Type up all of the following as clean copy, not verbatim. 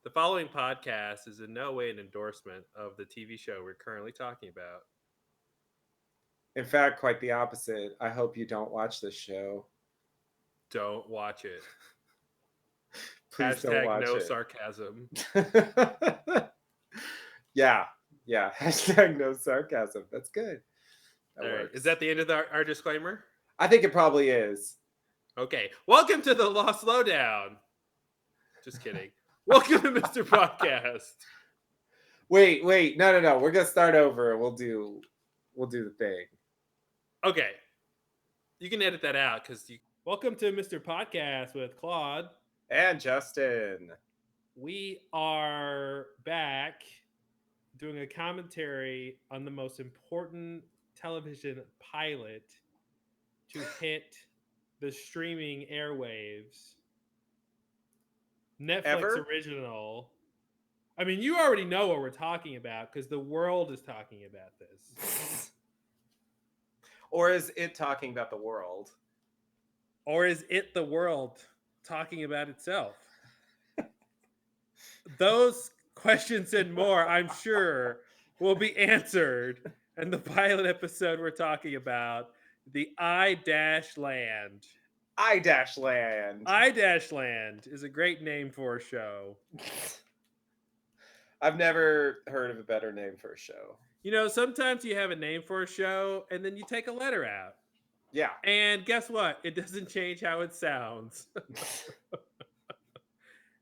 The following podcast is in no way an endorsement of the TV show we're currently talking about. In fact, quite the opposite. I hope you don't watch this show. Don't watch it. Please don't Hashtag watch no it. sarcasm. yeah, yeah. Hashtag no sarcasm. That's good. That All right. Is works. that the end of our disclaimer? I think it probably is. Okay. Welcome to the Lost Lowdown. Just kidding. Welcome to Mr. Podcast. Wait. No. We're gonna start over. We'll do the thing. Okay. You can edit that out because you. Welcome to Mr. Podcast with Claude. And Justin. We are back doing a commentary on the most important television pilot to hit the streaming airwaves. Netflix Ever? original. I mean, you already know what we're talking about because the world is talking about this. Or is it talking about the world? Or is it the world talking about itself? Those questions and more, I'm sure, will be answered in the pilot episode we're talking about, the I-Land. I-Land. I-Land is a great name for a show. I've never heard of a better name for a show. You know, sometimes you have a name for a show and then you take a letter out. Yeah. And guess what? It doesn't change how it sounds.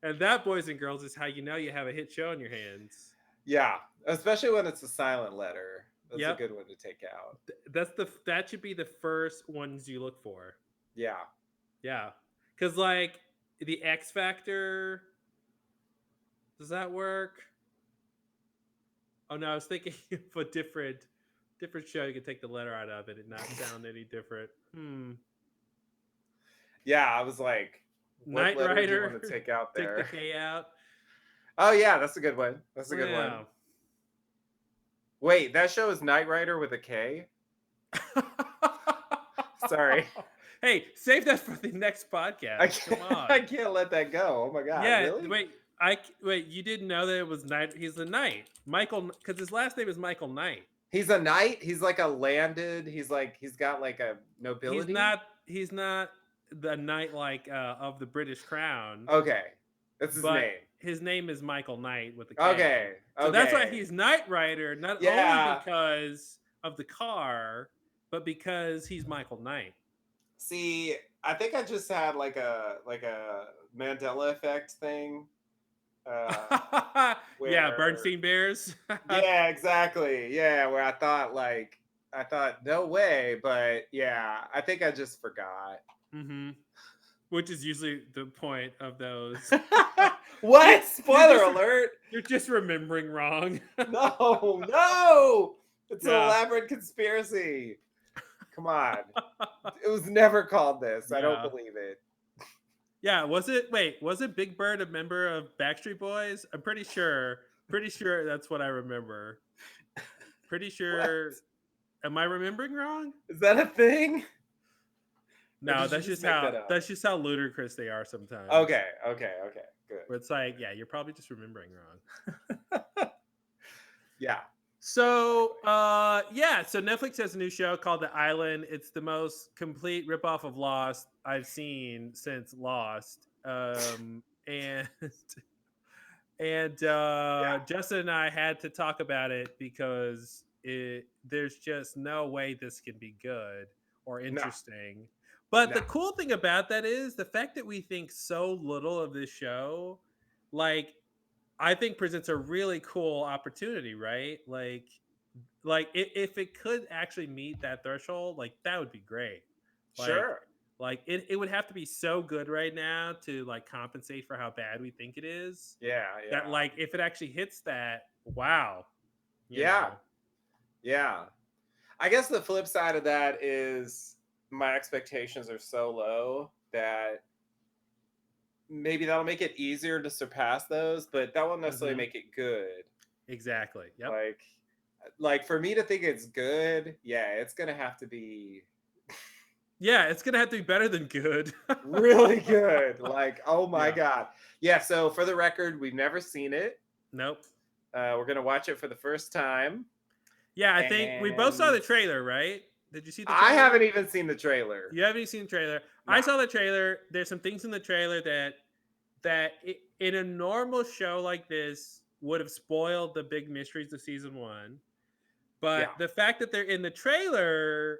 And that, boys and girls, is how you know you have a hit show in your hands. Yeah, especially when it's a silent letter. That's Yep. a good one to take out. That should be the first ones you look for. Yeah. Yeah. Cuz like the X Factor, does that work? Oh no, I was thinking of a different show you could take the letter out of it and not sound any different. Yeah, I was like, what Knight letter do you Rider. want to take out Take there? the K out. Oh yeah, that's a good one. That's a good one. Wow. Wait, that show is Knight Rider with a K? Sorry. Hey, save that for the next podcast. Come on. I can't let that go. Oh my god. Yeah, Really? wait. You didn't know that it was Knight? He's the Knight, Michael, because his last name is Michael Knight. He's a knight. He's like a landed. He's got like a nobility. He's not the knight like of the British Crown. Okay, that's his name. His name is Michael Knight with a K. Okay. So that's why he's Knight Rider, not only because of the car, but because he's Michael Knight. See, I think I just had like a Mandela effect thing. Yeah, Bernstein Bears. Yeah, exactly. Yeah, where I thought no way, but yeah, I think I just forgot. Mm-hmm. Which is usually the point of those. What? Spoiler alert! You're just remembering wrong. No! It's an elaborate conspiracy. Come on. It was never called this. I don't believe it. Yeah, was it Big Bird a member of Backstreet Boys? I'm pretty sure that's what I remember. Pretty sure. Am I remembering wrong? Is that a thing? No, that's just how ludicrous they are sometimes. Okay, good. Where it's like, yeah, you're probably just remembering wrong. Yeah. So, so Netflix has a new show called The Island. It's the most complete ripoff of Lost I've seen since Lost. And Justin and I had to talk about it because there's just no way this can be good or interesting. But the cool thing about that is the fact that we think so little of this show, like, I think presents a really cool opportunity, right? Like if it could actually meet that threshold, like that would be great. Sure. Like it would have to be so good right now to like compensate for how bad we think it is. Yeah. That like if it actually hits that, wow. Yeah. I guess the flip side of that is my expectations are so low that maybe that'll make it easier to surpass those, but that won't necessarily make it good. Exactly. Yep. Like for me to think it's good, yeah, it's gonna have to be. Yeah, it's gonna have to be better than good. Really good. Like, oh my god, Yeah, so for the record, we've never seen it. Nope. We're gonna watch it for the first time, Yeah, I think we both saw the and trailer, right? Did you see the I trailer? haven't even seen the trailer. You haven't seen the trailer. I Nah. saw the trailer. There's some things in the trailer in a normal show like this would have spoiled the big mysteries of season one. Yeah. But the fact that they're in the trailer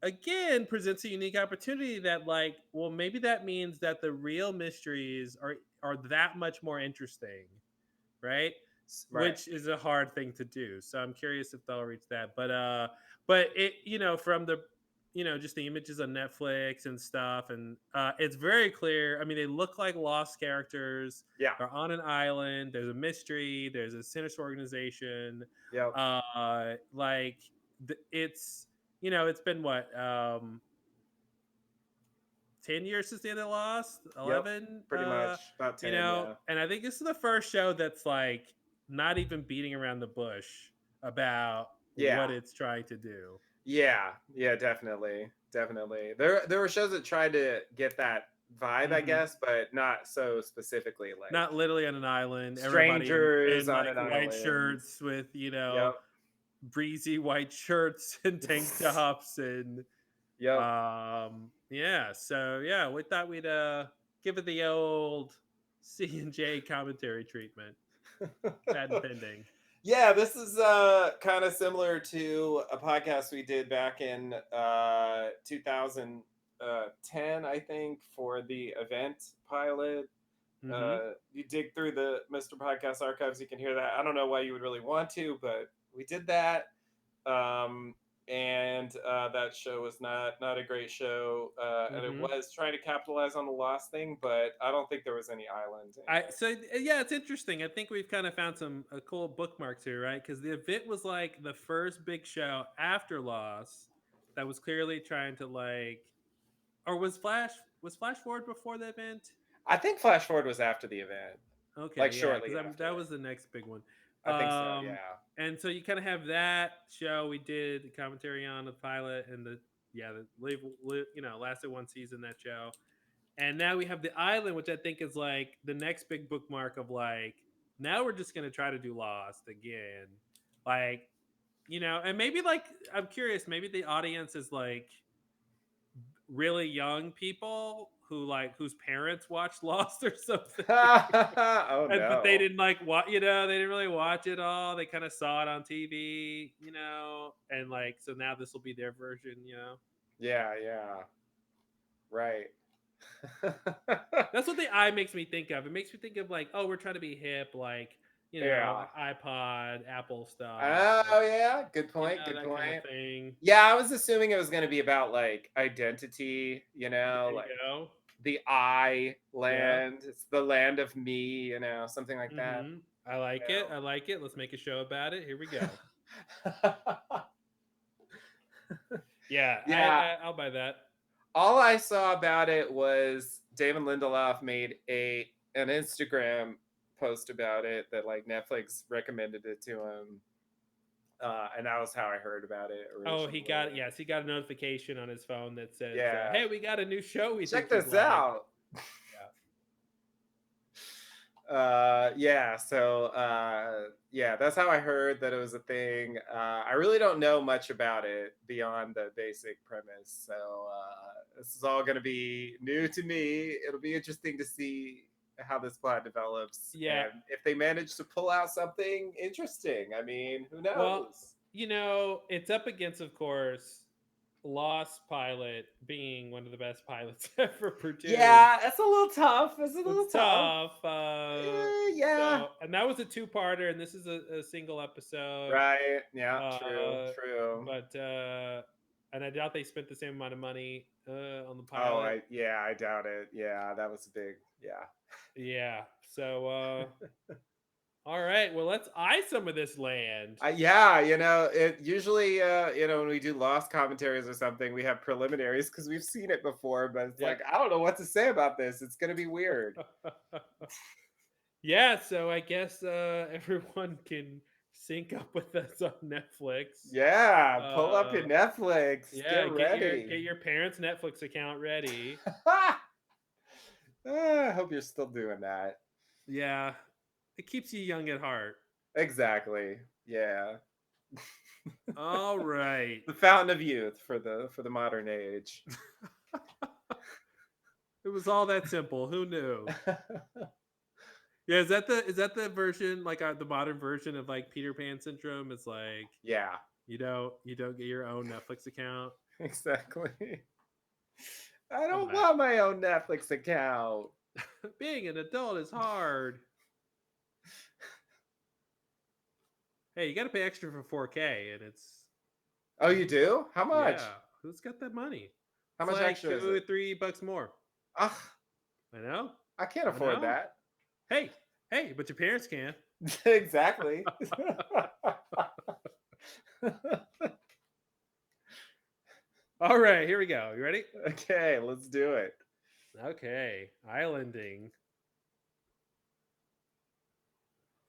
again presents a unique opportunity that like, well, maybe that means that the real mysteries are that much more interesting, right? Right. Which is a hard thing to do. So I'm curious if they'll reach that. But it, from the just the images on Netflix and stuff, and it's very clear. I mean, they look like lost characters. Yeah. They're on an island. There's a mystery. There's a sinister organization. Yep. Like it's it's been what 10 years since the end of Lost, Yep. 11. Pretty much about 10. Yeah. And I think this is the first show that's like not even beating around the bush about Yeah. what it's trying to do. Yeah. Yeah. Definitely. Definitely. There were shows that tried to get that vibe, I guess, but not so specifically. Like Not literally on an island. Everybody strangers in on like an white island. shirts with Yep. breezy white shirts and tank tops and Yep. yeah. So yeah, we thought we'd give it the old C&J commentary treatment. Patent pending. Yeah, this is kind of similar to a podcast we did back in 2010, I think, for the event pilot. You dig through the Mr. Podcast archives, you can hear that. I don't know why you would really want to, but we did that. And that show was not a great show, and it was trying to capitalize on the Lost thing, but I don't think there was any island. Yeah, it's interesting. I think we've kind of found some cool bookmarks here, right? Because the event was like the first big show after Lost that was clearly trying to like, or was Flash Forward before the event? I think Flash Forward was after the event. Okay, like yeah, shortly because after. that was the next big one. I think so, yeah. And so you kind of have that show. We did the commentary on the pilot and lasted one season, that show. And now we have the island, which I think is like the next big bookmark of like, now we're just going to try to do Lost again. Like, and maybe like, I'm curious, maybe the audience is like really young people whose parents watched Lost or something. Oh no! But they didn't like what they didn't really watch it all. They kind of saw it on TV, and like so now this will be their version, Yeah, right. That's what the eye makes me think of. It makes me think of like, oh, we're trying to be hip, like iPod, Apple stuff. Oh yeah, good point. Good point. Kind of thing. Yeah, I was assuming it was going to be about like identity, like the I land. Yeah. It's the land of me, something like that. I like it. I like it. Let's make a show about it. Here we go. Yeah. I'll buy that. All I saw about it was David Lindelof made an Instagram post about it that like Netflix recommended it to him. And that was how I heard about it originally. Oh, he got a notification on his phone that says, "Hey, we got a new show. Check this out." That's how I heard that it was a thing. I really don't know much about it beyond the basic premise, so this is all going to be new to me. It'll be interesting to see how this plot develops. Yeah, and if they manage to pull out something interesting. I mean, who knows? Well, it's up against, of course, Lost pilot being one of the best pilots ever produced. Yeah, that's a little tough. It's a little tough. Yeah. So, and that was a two-parter, and this is a single episode. Right. Yeah. True. But and I doubt they spent the same amount of money on the Oh, pilot. I doubt it. Yeah, that was big. Yeah. Yeah. So. All right, well, let's eye some of this land. It usually, when we do Lost commentaries or something, we have preliminaries because we've seen it before, but it's like, I don't know what to say about this. It's going to be weird. Yeah, so I guess everyone can sync up with us on Netflix. Yeah, pull up your Netflix. Yeah, get ready. Get your parents' Netflix account ready. I hope you're still doing that. Yeah, it keeps you young at heart. Exactly. Yeah. All right. The fountain of youth for the modern age. It was all that simple. Who knew? Yeah, is that the version like the modern version of like Peter Pan syndrome? It's like Yeah, you don't get your own Netflix account. exactly. I Come don't on, want my own Netflix account. being an adult is hard. Hey, you got to pay extra for 4K, and it's Oh, you who's got do? How much? yeah, who's got that money? How It's much like extra is it? $2 or $3 more. Ugh, I know, I can't I afford know. that. Hey, hey, but your parents can. Exactly. All right, here we go. You ready? Okay, let's do it. Okay, islanding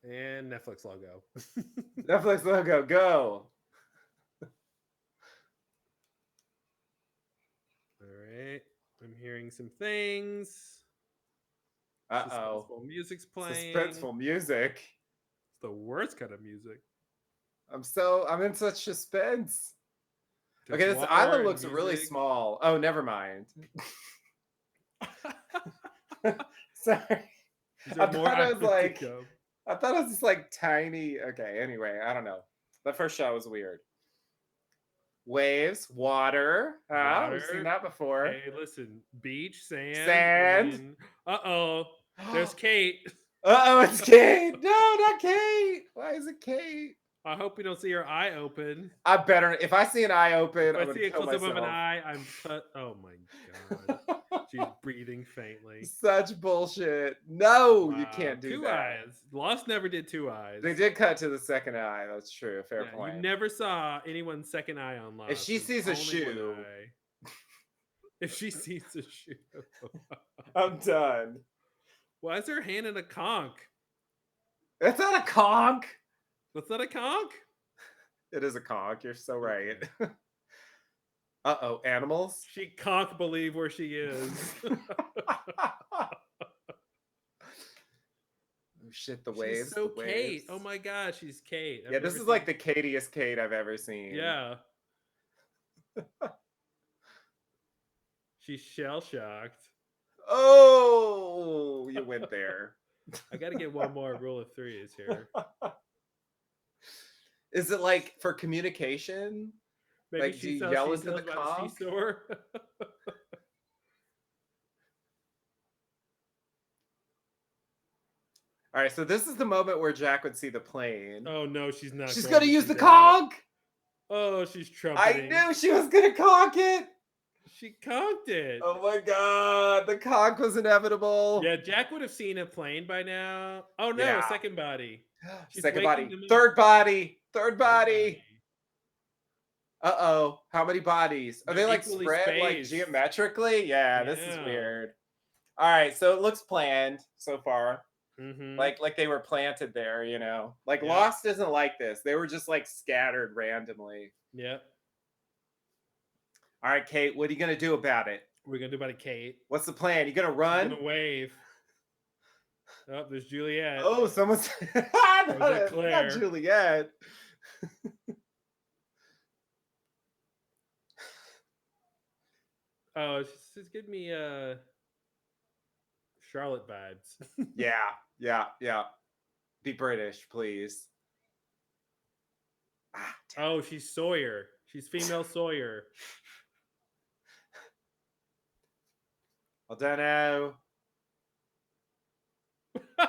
and Netflix logo. Netflix logo, go. All right. I'm hearing some things. Uh-oh. Suspenseful music's playing. Suspenseful music. It's the worst kind of music. I'm in such suspense. There's Okay, this water island and looks really music. small. Oh, never mind. Sorry. Is I there more thought it was island to like come? I thought it was just like tiny. Okay, anyway, I don't know. The first shot was weird. Waves, water. Ah, we've seen Water. that before. Hey, listen. Beach, sand, Sand. and uh-oh. There's Kate. Uh-oh, it's Kate. No, not Kate. Why is it Kate? I hope we don't see her eye open. I better if I see an eye open, If I'm I gonna see a kill close up of an myself. eye, I'm put. Oh my god. She's breathing faintly. Such bullshit. No, you Wow. can't do Two that. eyes. Lost never did two eyes. They did cut to the second eye. That's true. Fair Yeah, you point. never saw anyone's second eye on If Lost. she It was sees a only one shoe, eye. If she sees a shoe. I'm done. Why is her hand in a conch? That's not a conch. That's not a conch? It is a conch. You're so right. Okay. Uh-oh, animals. She can't believe where she is. Oh shit, the She's waves, so the waves. Kate. Oh my god, she's Kate. Yeah, this is like the Katiest Kate I've ever seen. Yeah. She's shell shocked. Oh, you went there. I gotta get one more rule of threes here. Is it like for communication? Maybe Like, do she you sells yell she into the sells by the conch? seashore. All right, so this is the moment where Jack would see the plane. Oh no, she's not. She's going gonna to use do the that. conch. Oh, she's I trumpeting. knew she was gonna conch it. She conked it. Oh my god, the conch was inevitable. Yeah, Jack would have seen a plane by now. Oh no, Yeah. second body. She's Second waking body, them up. third body, third Third body. body. Uh-oh, how many bodies? Are They're they like equally spread like spaced. geometrically? Yeah, this is Yeah. weird. All right, so it looks planned so far. Mm-hmm. Like they were planted there, you know. Like Yep. Lost isn't like this. They were just like scattered randomly. Yep. All right, Kate, what are you gonna do about it? We're gonna do about a Kate. What's the plan? You gonna She's run? gonna wave. Oh, there's Juliet. Oh, someone's Or is that Claire? not Juliet. Oh, she's giving me Charlotte vibes. Yeah. Be British, please. Ah, Oh, she's Sawyer. She's female Sawyer. I don't know. Have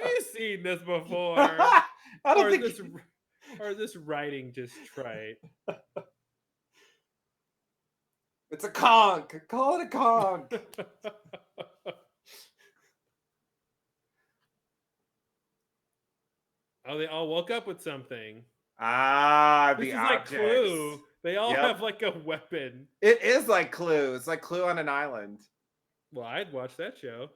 you seen this before? I don't Or think is this writing just trite? it's a conch. Call it a conch. Oh, they all woke up with something. Ah, This the is like objects. Clue. They all Yep. have like a weapon. It is like Clue. It's like Clue on an island. Well, I'd watch that show.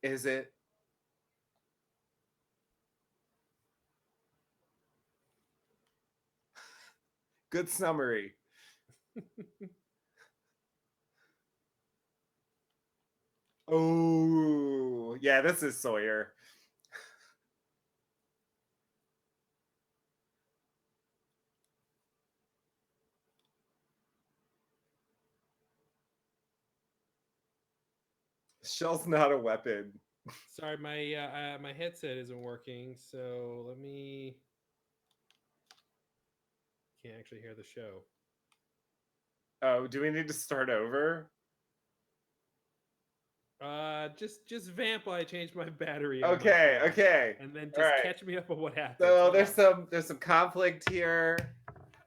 Is it? Good summary. Oh, yeah, this is Sawyer. Shell's not a weapon. Sorry, my headset isn't working, so let me. Can't actually hear the show. Oh, do we need to start over? Just vamp while I change my battery on my Okay, phone, okay. and then All just right. catch me up on what happens. So Hold on. there's some conflict here.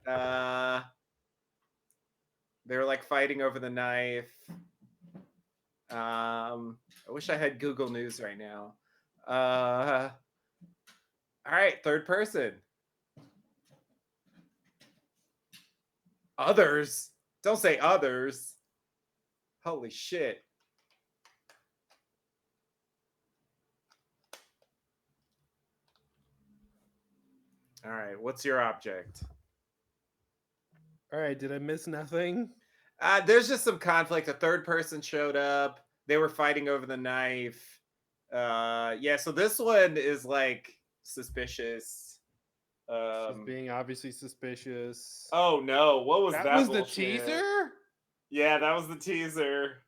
They're like fighting over the knife. I wish I had Google News right now. All right, third person. Others? Don't say others. Holy shit. All right, what's your object? All right, did I miss nothing? There's just some conflict. A third person showed up. They were fighting over the knife. Yeah, so this one is like suspicious. She's being obviously suspicious. Oh no, what was That that was the bullshit? teaser? Yeah, that was the teaser.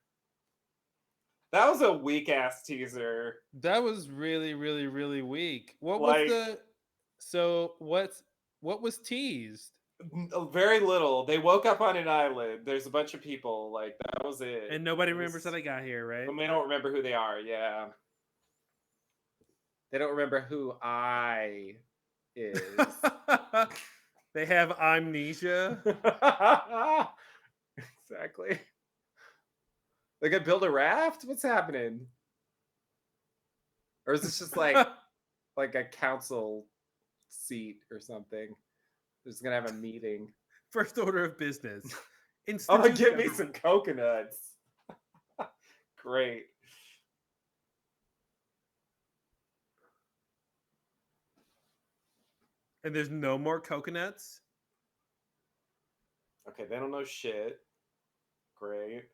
That was a weak ass teaser. That was really, really, really weak. What was Like the what was teased? very little. They woke up on an island. There's a bunch of people. Like that was it. And nobody It remembers how was, they got here, right? and they don't remember who they are. Yeah, they don't remember who I is. They have amnesia. Exactly. They could build a raft. What's happening? Or is this just like a council seat or something? They're just gonna have a meeting. First order of business. I'm gonna Institute get me government. some coconuts. Great. And there's no more coconuts. Okay, they don't know shit. Great.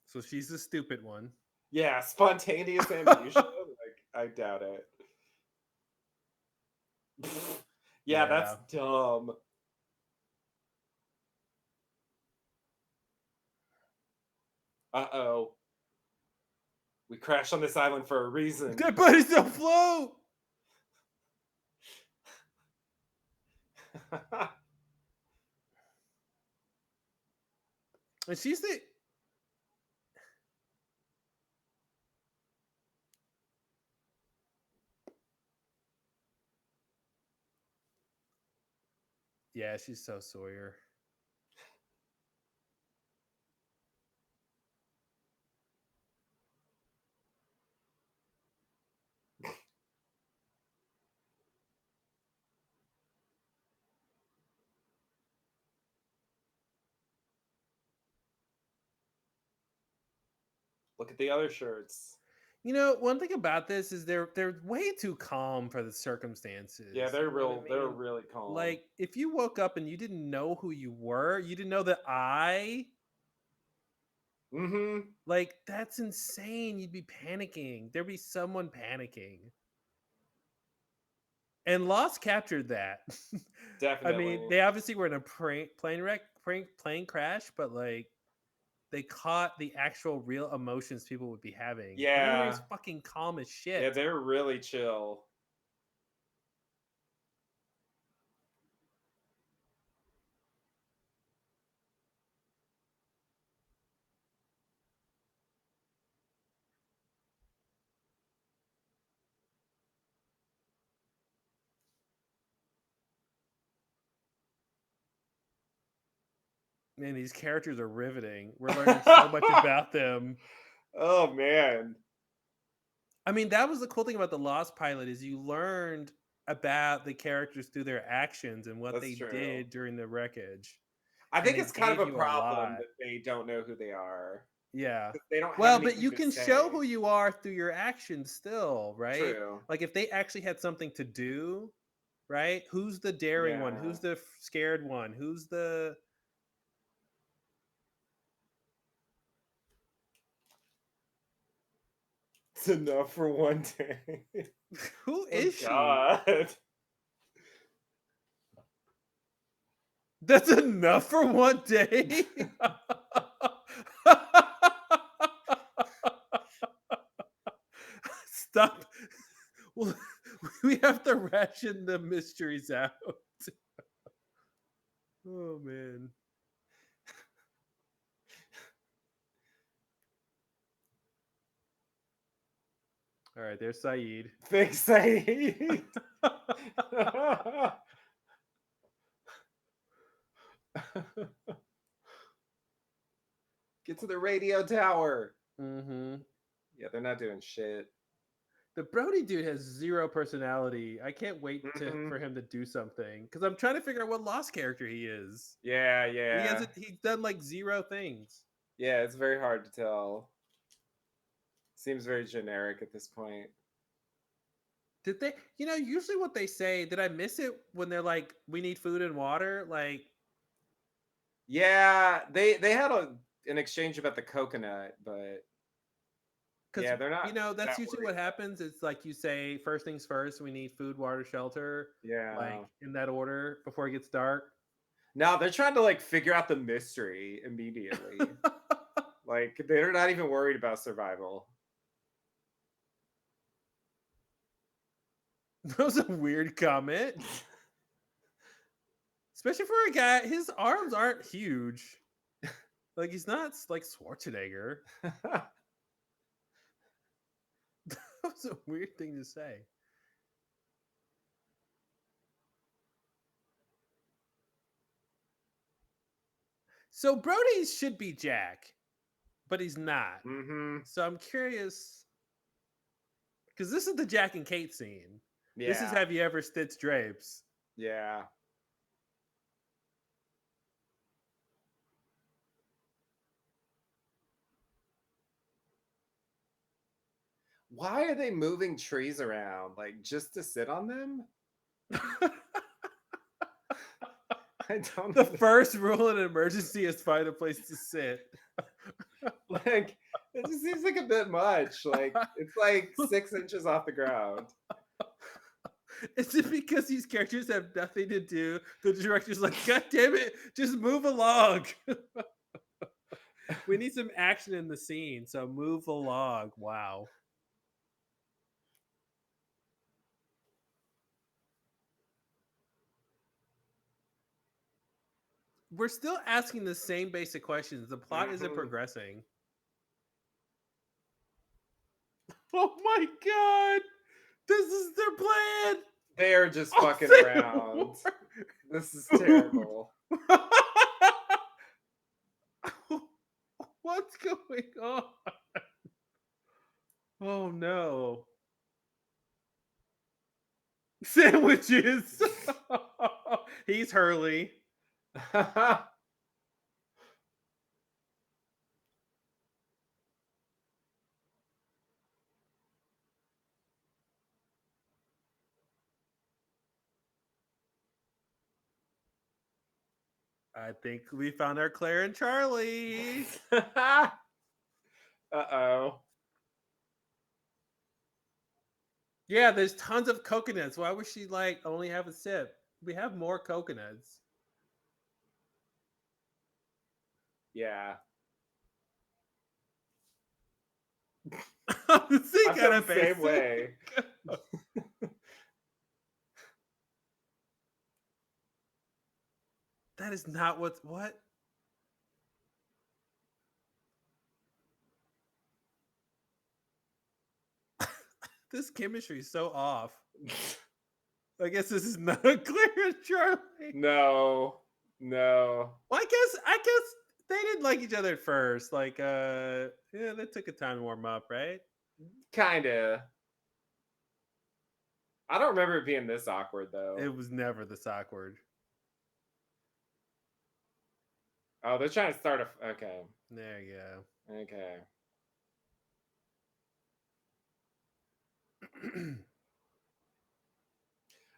So she's the stupid one. Yeah, spontaneous amnesia. Like, I doubt it. Yeah, that's dumb. Uh-oh. We crashed on this island for a reason. Dead bodies don't float. And she's the Yeah, she's so Sawyer. Look at the other shirts. You know, one thing about this is they're way too calm for the circumstances. Yeah, they're You know what real. I They're mean? really calm. Like if you woke up and you didn't know who you were, you didn't know that Mm-hmm. like that's insane. You'd be panicking. There'd be someone panicking. And Lost captured that. I mean, Definitely. they obviously were in a plane crash, but like they caught the actual real emotions people would be having. Everybody was Yeah. fucking calm as Yeah, shit. they're really chill. Man, these characters are riveting. We're learning so much about them. Oh man. I mean, that was the cool thing about the Lost pilot is you learned about the characters through their actions and what That's they true. did during the wreckage. I And think it it's kind of gave a you a problem lot. that they don't know who they are. Yeah. 'Cause they don't have Well, but anything you to can show say. who you are through your actions still, right? True. Like if they actually had something to do, right? Who's the daring one? Yeah. Who's the scared one? Who's the It's enough for one day. who Oh is she? God. That's enough for one day. Stop. Well, we have to ration the mysteries out. Oh man. All right, there's Saeed. Thanks, Saeed. Get to the radio tower. hmm Yeah, they're not doing shit. The Brody dude has zero personality. I can't wait Hmm. for him to do something because I'm trying to figure out what Lost character he is. Yeah, He yeah. hasn't. He's done like zero things. Yeah, it's very hard to tell. Seems very generic at this point. Did they? Usually what they say. Did I miss it when they're like, "We need food and water"? Like, Yeah, they had an exchange about the coconut, but because yeah, they're not that's that usually worried what about happens. It's like you say, first things first. We need food, water, shelter. it. Yeah. Like in that order before it gets dark. Now they're trying to like figure out the mystery immediately. Like they're not even worried about survival. That was a weird comment, especially for a guy. His arms aren't huge. Like he's not like Schwarzenegger. That was a weird thing to say. So Brody should be Jack, but he's not. Hmm. So I'm curious because this is the Jack and Kate scene. This is Yeah. Have You Ever Stitched Drapes? Yeah. Why are they moving trees around? Like just to sit on them? I don't The first rule in an emergency is find a place to sit. like it just seems like a bit much. Like it's like 6 inches off the ground. Is it because these characters have nothing to do? The director's like, God damn it, just move along. We need some action in the scene, so move along. Wow. We're still asking the same basic questions. The plot isn't Hmm. progressing. Oh my god. This is their plan. They are just Oh, fucking civil around. war. This is Food. terrible. What's going on? Oh no. Sandwiches. He's Hurley. I think we found our Claire and Charlie. Uh-oh. Yeah, there's tons of coconuts. Why would she like only have a sip? We have more coconuts. Yeah. Sí, I feel the carapace. same way. That is not what? This chemistry is so off. I guess this is not a Claire and Charlie. No. No. Well, I guess they didn't like each other at first. Like, yeah, that took a time to warm up, right? Kinda. I don't remember it being this awkward though. It was never this awkward. Oh, they're trying to start a. Okay. There you Okay.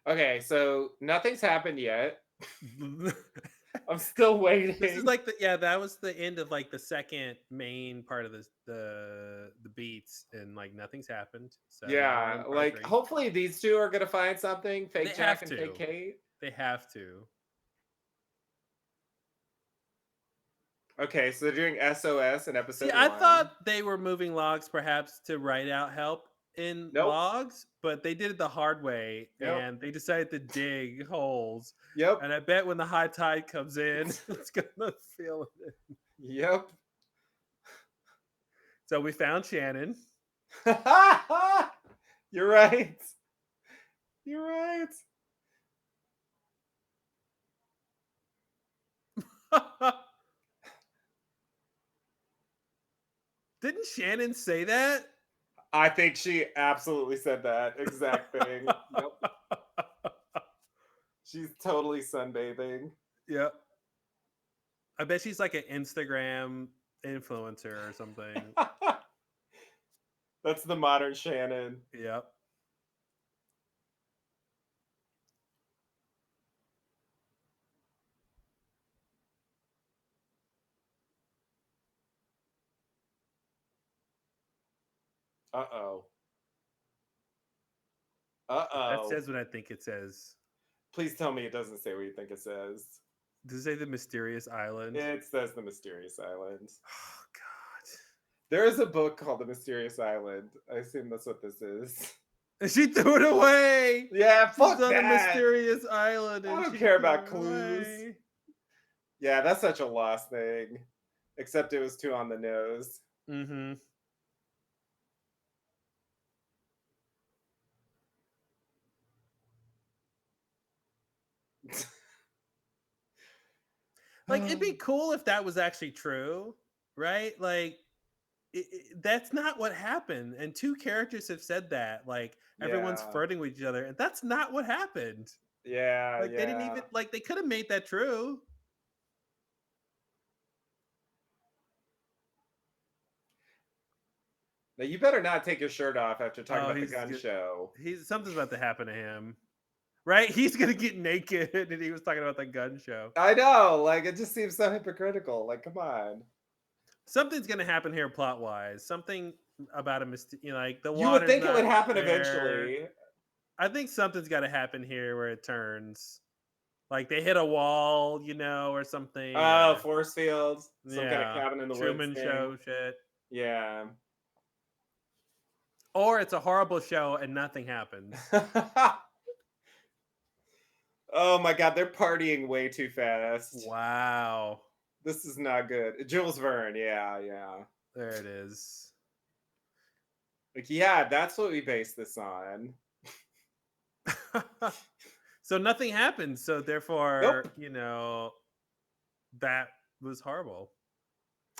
go. Okay, so nothing's happened yet. I'm still This is waiting. like that was the end of like the second main part of the beats, and like nothing's happened. So now we're Yeah, in part like 3. hopefully these two are gonna find something, They Fake Jack have and Fake to. Kate. They have to. Okay, so they're doing SOS in See, episode I one. thought they were moving logs perhaps to write out help in Nope. logs, but they did it the hard way Yep. and they decided to dig holes. Yep. And I bet when the high tide comes in, it's gonna fill it. Yep. So we found Shannon. You're right. You're right. Didn't Shannon say that? I think she absolutely said that exact thing. Yep. She's totally sunbathing. Yep. I bet she's like an Instagram influencer or something. That's the modern Shannon. Yep. Uh-oh. That Uh-oh. says what I think it says. Please tell me it doesn't say what you think it says. Does it say the mysterious island? It says The Mysterious Island. Oh god. There is a book called The Mysterious Island. I assume that's what this is. And she threw it away. Yeah, She's fuck on a that. mysterious island I and don't she care threw about it clues. away. Yeah, that's such a lost thing. Except it was too on the nose. Mm-hmm. Like it'd be cool if that was actually true, right? Like that's not what happened. And two characters have said that. Like everyone's Yeah. flirting with each other, and that's not what happened. Yeah, Like they didn't yeah. even like they could have made that true. Now you better not take your shirt off after talking Oh, about the gun show. he's something's about to happen to him. Right? He's gonna get naked and he was talking about the gun show. I know, like it just seems so hypocritical. Like, come on. Something's gonna happen here plot wise. Something about a like the You would water's think it would not happen there. eventually. I think something's gotta happen here where it turns. Like they hit a wall, or something, Oh, or force fields, some kind of yeah, cabin in the woods Truman thing. Show shit. Yeah. Or it's a horrible show and nothing happens. Oh my god, they're partying way too fast. Wow. This is not good. Jules Verne, yeah, yeah. There it is. Like, yeah, that's what we base this on. So nothing happened. So therefore, Nope. that was horrible.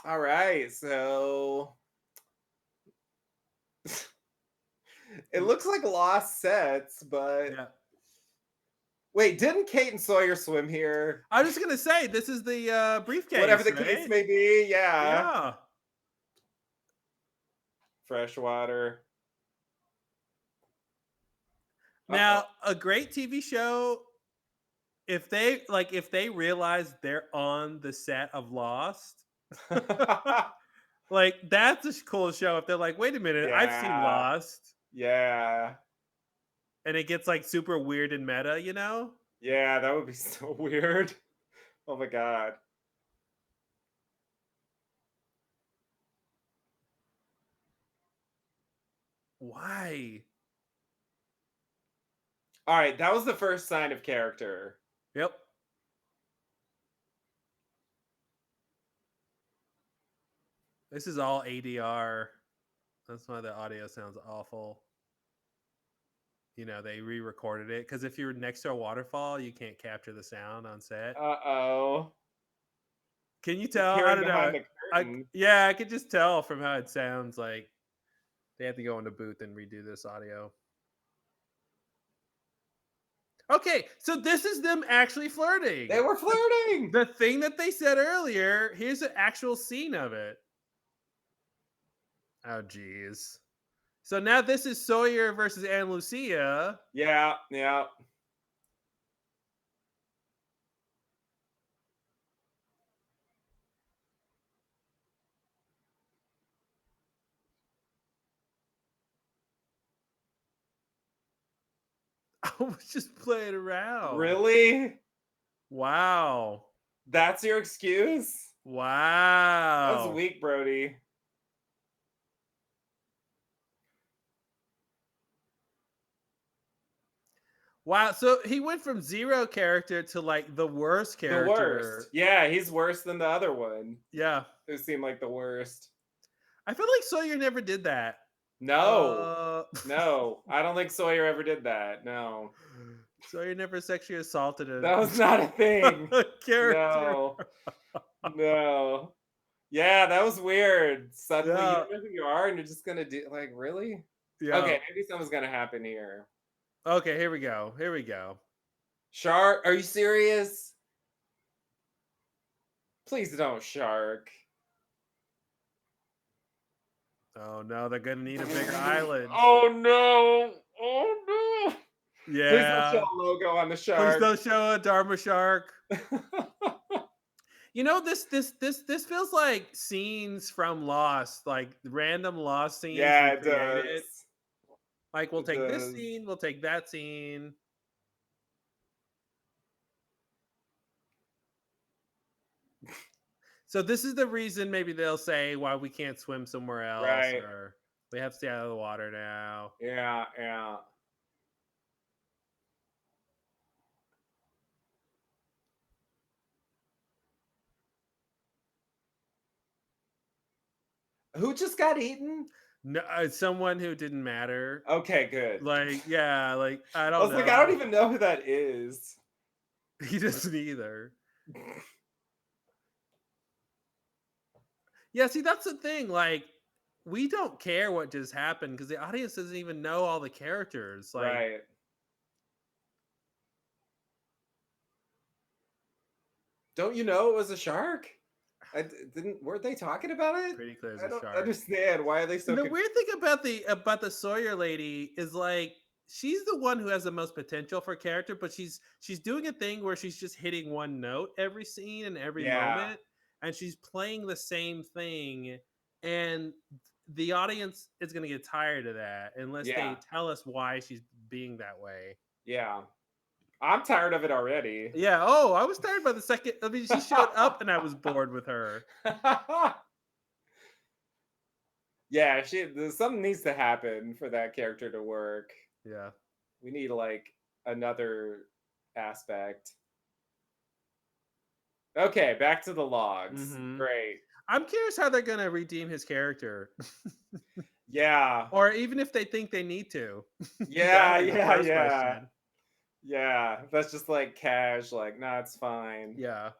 All right, so it looks like lost sets, but Yeah. wait, didn't Kate and Sawyer swim here? I was just gonna say this is the briefcase, Whatever the case right? may be, yeah. Yeah. Freshwater. Now, a great TV show, if they realize they're on the set of Lost, Uh-oh. like that's a cool show. If they're like, wait a minute, I've seen Yeah. Lost, Yeah. and it gets like super weird and meta. Yeah, that would be so weird. Oh my god. Why? All right, that was the first sign of character. Yep. This is all ADR. That's why the audio sounds awful. They re-recorded it because if you're next to a waterfall, you can't capture the sound on set. Uh-oh. Can you You're tell? I peering don't know. behind the curtain. Yeah, I could just tell from how it sounds. Like they have to go in the booth and redo this audio. Okay, so this is them actually flirting. They were flirting. The thing that they said earlier. Here's an actual scene of it. Oh, geez. So now this is Sawyer versus Anna Lucia. Yeah, yeah. I was just playing around. Really? Wow. That's your excuse? That's Wow. weak, Brody. Wow. So he went from zero character to like the worst The worst. character. Yeah, he's worse than the other one. Yeah. Who seemed like the worst. I feel like Sawyer never did that. No. Uh No. I don't think Sawyer ever did that. No. Sawyer never sexually assaulted That was not a thing. a character. No. No. Yeah, that was weird. Suddenly you Yeah. don't know who you are and you're just gonna do like really? Yeah. Okay, maybe something's gonna happen here. Okay, here we go. Here we go. Shark, are you serious? Please don't shark. Oh no, they're gonna need a bigger island. Oh no! Oh no! Please don't show Yeah. a logo on the Please shark. don't show a Dharma shark. You know, this feels like scenes from Lost, like random Lost scenes Yeah, it recreated. does. Like we'll It take this does. scene, we'll take that scene. So this is the reason maybe they'll say why we can't swim somewhere else, Right. or we have to stay out of the water now. Yeah, yeah. Who just got eaten? No, someone who didn't matter. Okay, good. Like, yeah, like I I don't was like, I don't know. even know who that is. He doesn't either. Yeah, see, that's the thing. Like, we don't care what just happened because the audience doesn't even know all the characters. Like, Right. Don't you know it was a shark? Didn't weren't they talking about it? pretty clear as I a don't shark. understand. Why are they And so the weird thing about the Sawyer lady is like she's the one who has the most potential for character, but she's doing a thing where she's just hitting one note every scene and every Yeah. moment, and she's playing the same thing, and the audience is going to get tired of that unless Yeah. they tell us why she's being that way. Yeah. I'm tired of it already. Yeah. Oh, I was tired by the second. I mean, she showed up, and I was bored with her. Yeah, something needs to happen for that character to work. Yeah. We need like another aspect. Okay, back to the logs. Hmm. Great. I'm curious how they're going to redeem his character. Yeah. Or even if they think they need to. Yeah, That'll be the yeah, first yeah. question. Yeah. That's just like cash, like, nah, it's fine. Yeah.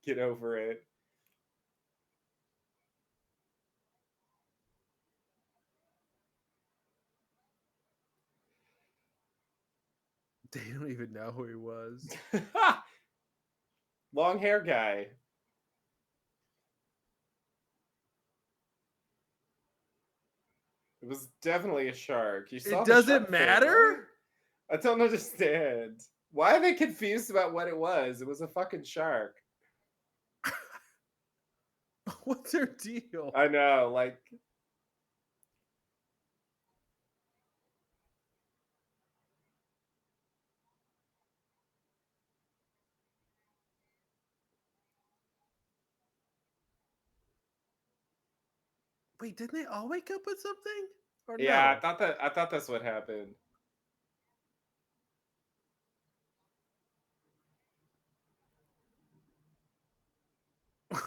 Get over it. They don't even know who he was. Long hair guy. It was definitely a shark. You saw It the doesn't shark fin, right? matter? I don't understand. Why are they confused about what it was? It was a fucking shark. What's their deal? I know, like Wait, didn't they all wake up with something? Or yeah, no? I thought that's what happened.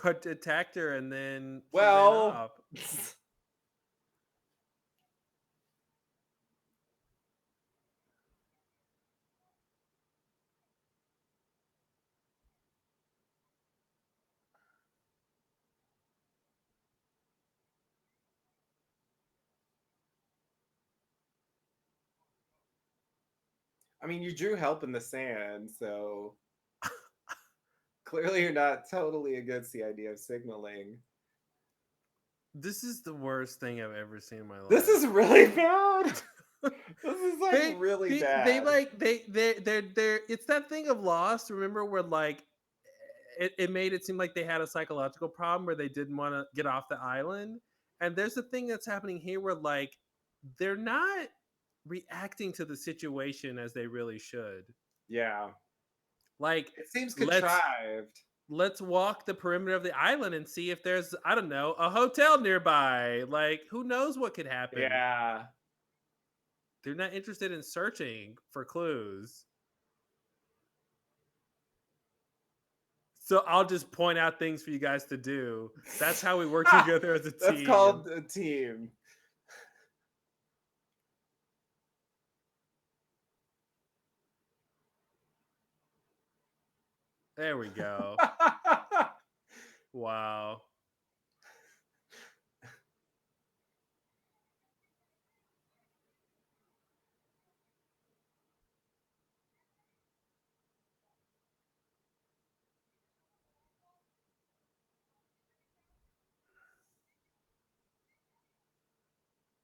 Attacked her and then she ran Well, off. I mean, you drew help in the sand, so clearly you're not totally against the idea of signaling. This is the worst thing I've ever seen in my life. This is really bad. This is like they, really they bad. like they're it's that thing of Lost, remember, where like it made it seem like they had a psychological problem where they didn't want to get off the island. And there's a thing that's happening here where like they're not reacting to the situation as they really should. Yeah. Like, It seems let's contrived. let's walk the perimeter of the island and see if there's, I don't know, a hotel nearby. Like, who knows what could happen? Yeah. They're not interested in searching for clues. So I'll just point out things for you guys to do. That's how we work together as a That's team. called a team. There we go. Wow.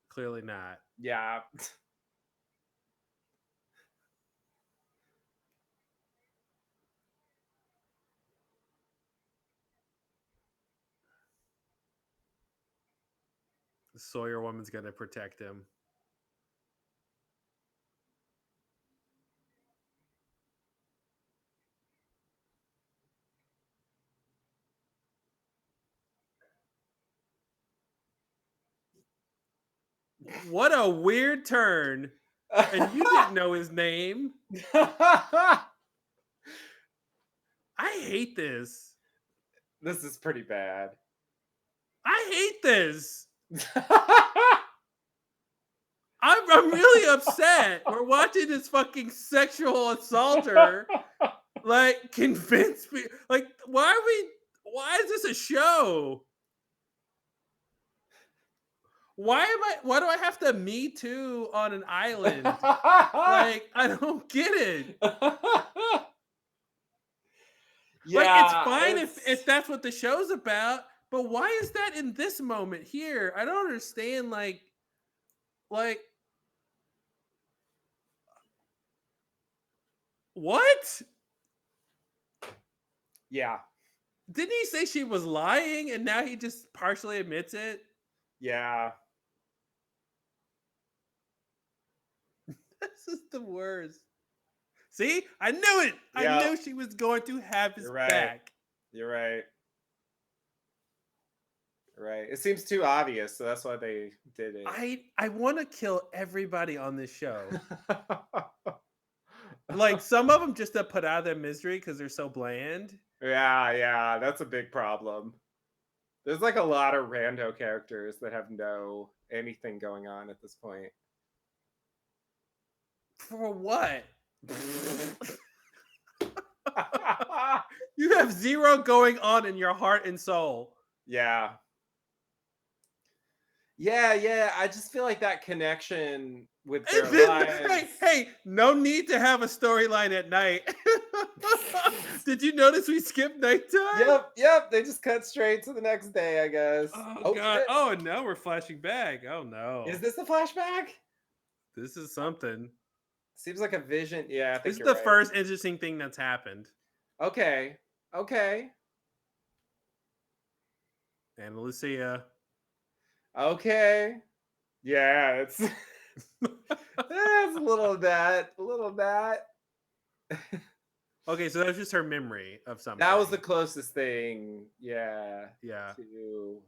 Clearly not. Yeah. The Sawyer woman's going to protect him. What a weird turn. And you didn't know his name. I hate this. This is pretty bad. I hate this. I'm really upset. We're watching this fucking sexual assaulter like convince me. Like, why is this a show? Why do I have to Me Too on an island? Like, I don't get it. Yeah, like, it's fine if that's what the show's about, but why is that in this moment here? I don't understand. Like what? Yeah. Didn't he say she was lying and now he just partially admits it? Yeah. This is the worst. See? I knew it. Yeah. I knew she was going to have his You're right. back. You're right. Right. It seems too obvious, so that's why they did it. I want to kill everybody on this show. Like, some of them just to put out of their misery because they're so bland. Yeah, that's a big problem. There's like a lot of rando characters that have no anything going on at this point. For what? You have zero going on in your heart and soul. Yeah. I just feel like that connection with their lives. Hey, no need to have a storyline at night. Did you notice we skipped nighttime? Yep. They just cut straight to the next day, I guess. Oh god. Shit. Oh, and now we're flashing back. Oh no. Is this a flashback? This is something. Seems like a vision. Yeah, I think This is you're the right. first interesting thing that's happened. Okay. And Lucia. Okay. Yeah, it's a little of that. Okay, so that was just her memory of something. That was the closest thing, Yeah. to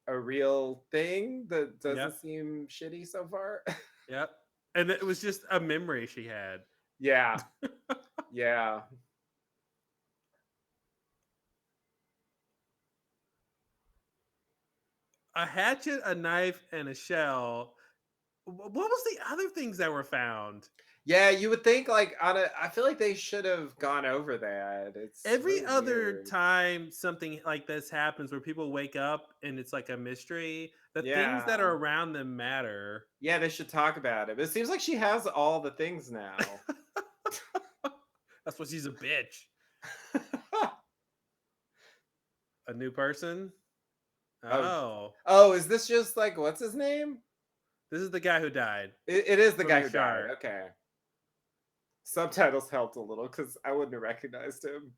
a real thing that doesn't seem shitty so far. Yep. And it was just a memory she had. Yeah. A hatchet, a knife, and a shell. What was the other things that were found? Yeah, you would think like I feel like they should have gone over that. It's Every really other weird. time something like this happens where people wake up and it's like a mystery, the things that Yeah. are around them matter. Yeah, they should talk about it. But it seems like she has all the things now. That's why she's a bitch. A new person? Oh. Oh, is this just like what's his name? This is the guy who died. It is the From guy the who died. shark. Okay. Subtitles helped a little because I wouldn't have recognized him.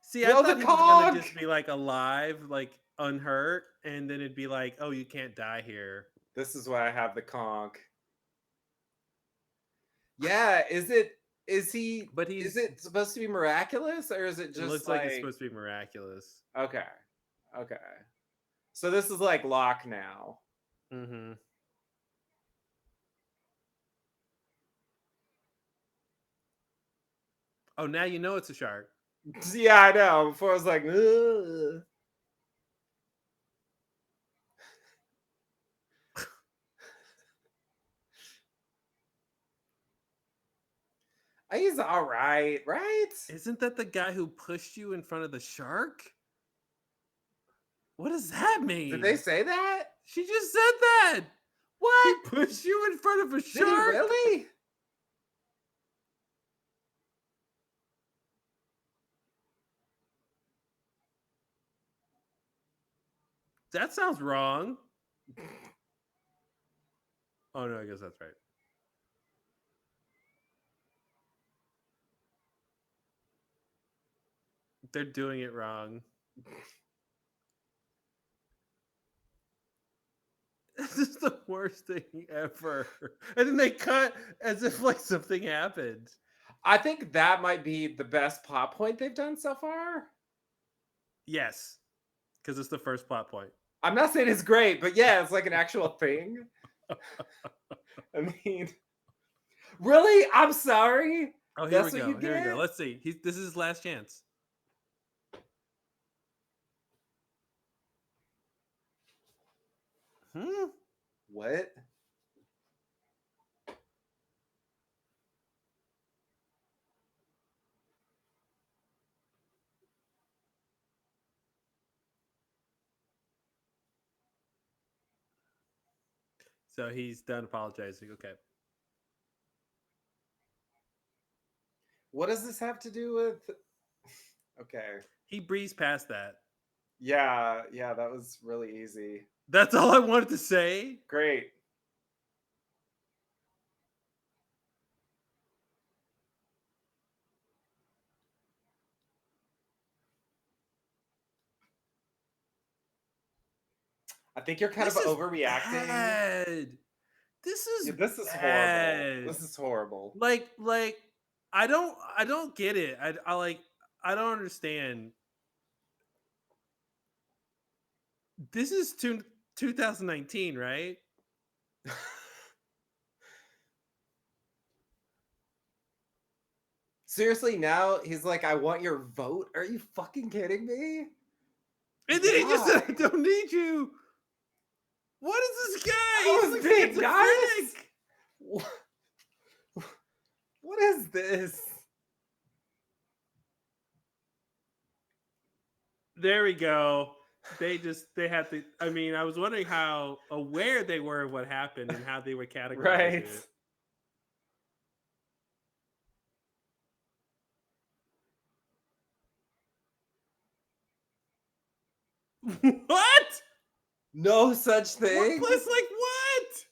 See, I thought he was gonna just be like alive, like unhurt, and then it'd be like, oh, you can't die here. This is why I have the conch. Yeah, is he But is he's it supposed to be miraculous or is it it just looks like it's like supposed to be miraculous. okay. Okay. So this is like Locke now. Mm-hmm. Oh, now you know it's a shark. Yeah, I know. Before I was like, ugh. He's all right, right? Isn't that the guy who pushed you in front of the shark? What does that Did they mean? say that? She just said that. He What? pushed you in front of a Did he shark? really? That sounds wrong. Oh no, I guess that's right. They're doing it wrong. This is the worst thing ever. And then they cut as if like something happened. I think that might be the best plot point they've done so far. Yes, because it's the first plot point. I'm not saying it's great, but yeah, it's like an actual thing. I mean, really? I'm sorry. Oh, here we That's what you go. Here we go. get? Let's see. This is his last chance. Hmm. What? So he's done apologizing. Okay. What does this have to do with? Okay. He breezed past that. Yeah, yeah, that was really easy. That's all I wanted to say. Great. I think you're kind of This is overreacting. bad. This Yeah, is this is horrible. bad. This is horrible. Like I don't get it. I like I don't understand. This is 2019, right? Seriously, now he's like, I want your vote. Are you fucking kidding me? And then he just said, I Why? don't need you. What is this guy? I He's was like being nice. schizophrenic. What is this? There we go. They had to. I mean, I was wondering how aware they were of what happened and how they would categorize Right. it. What? No such What thing. place? Like what?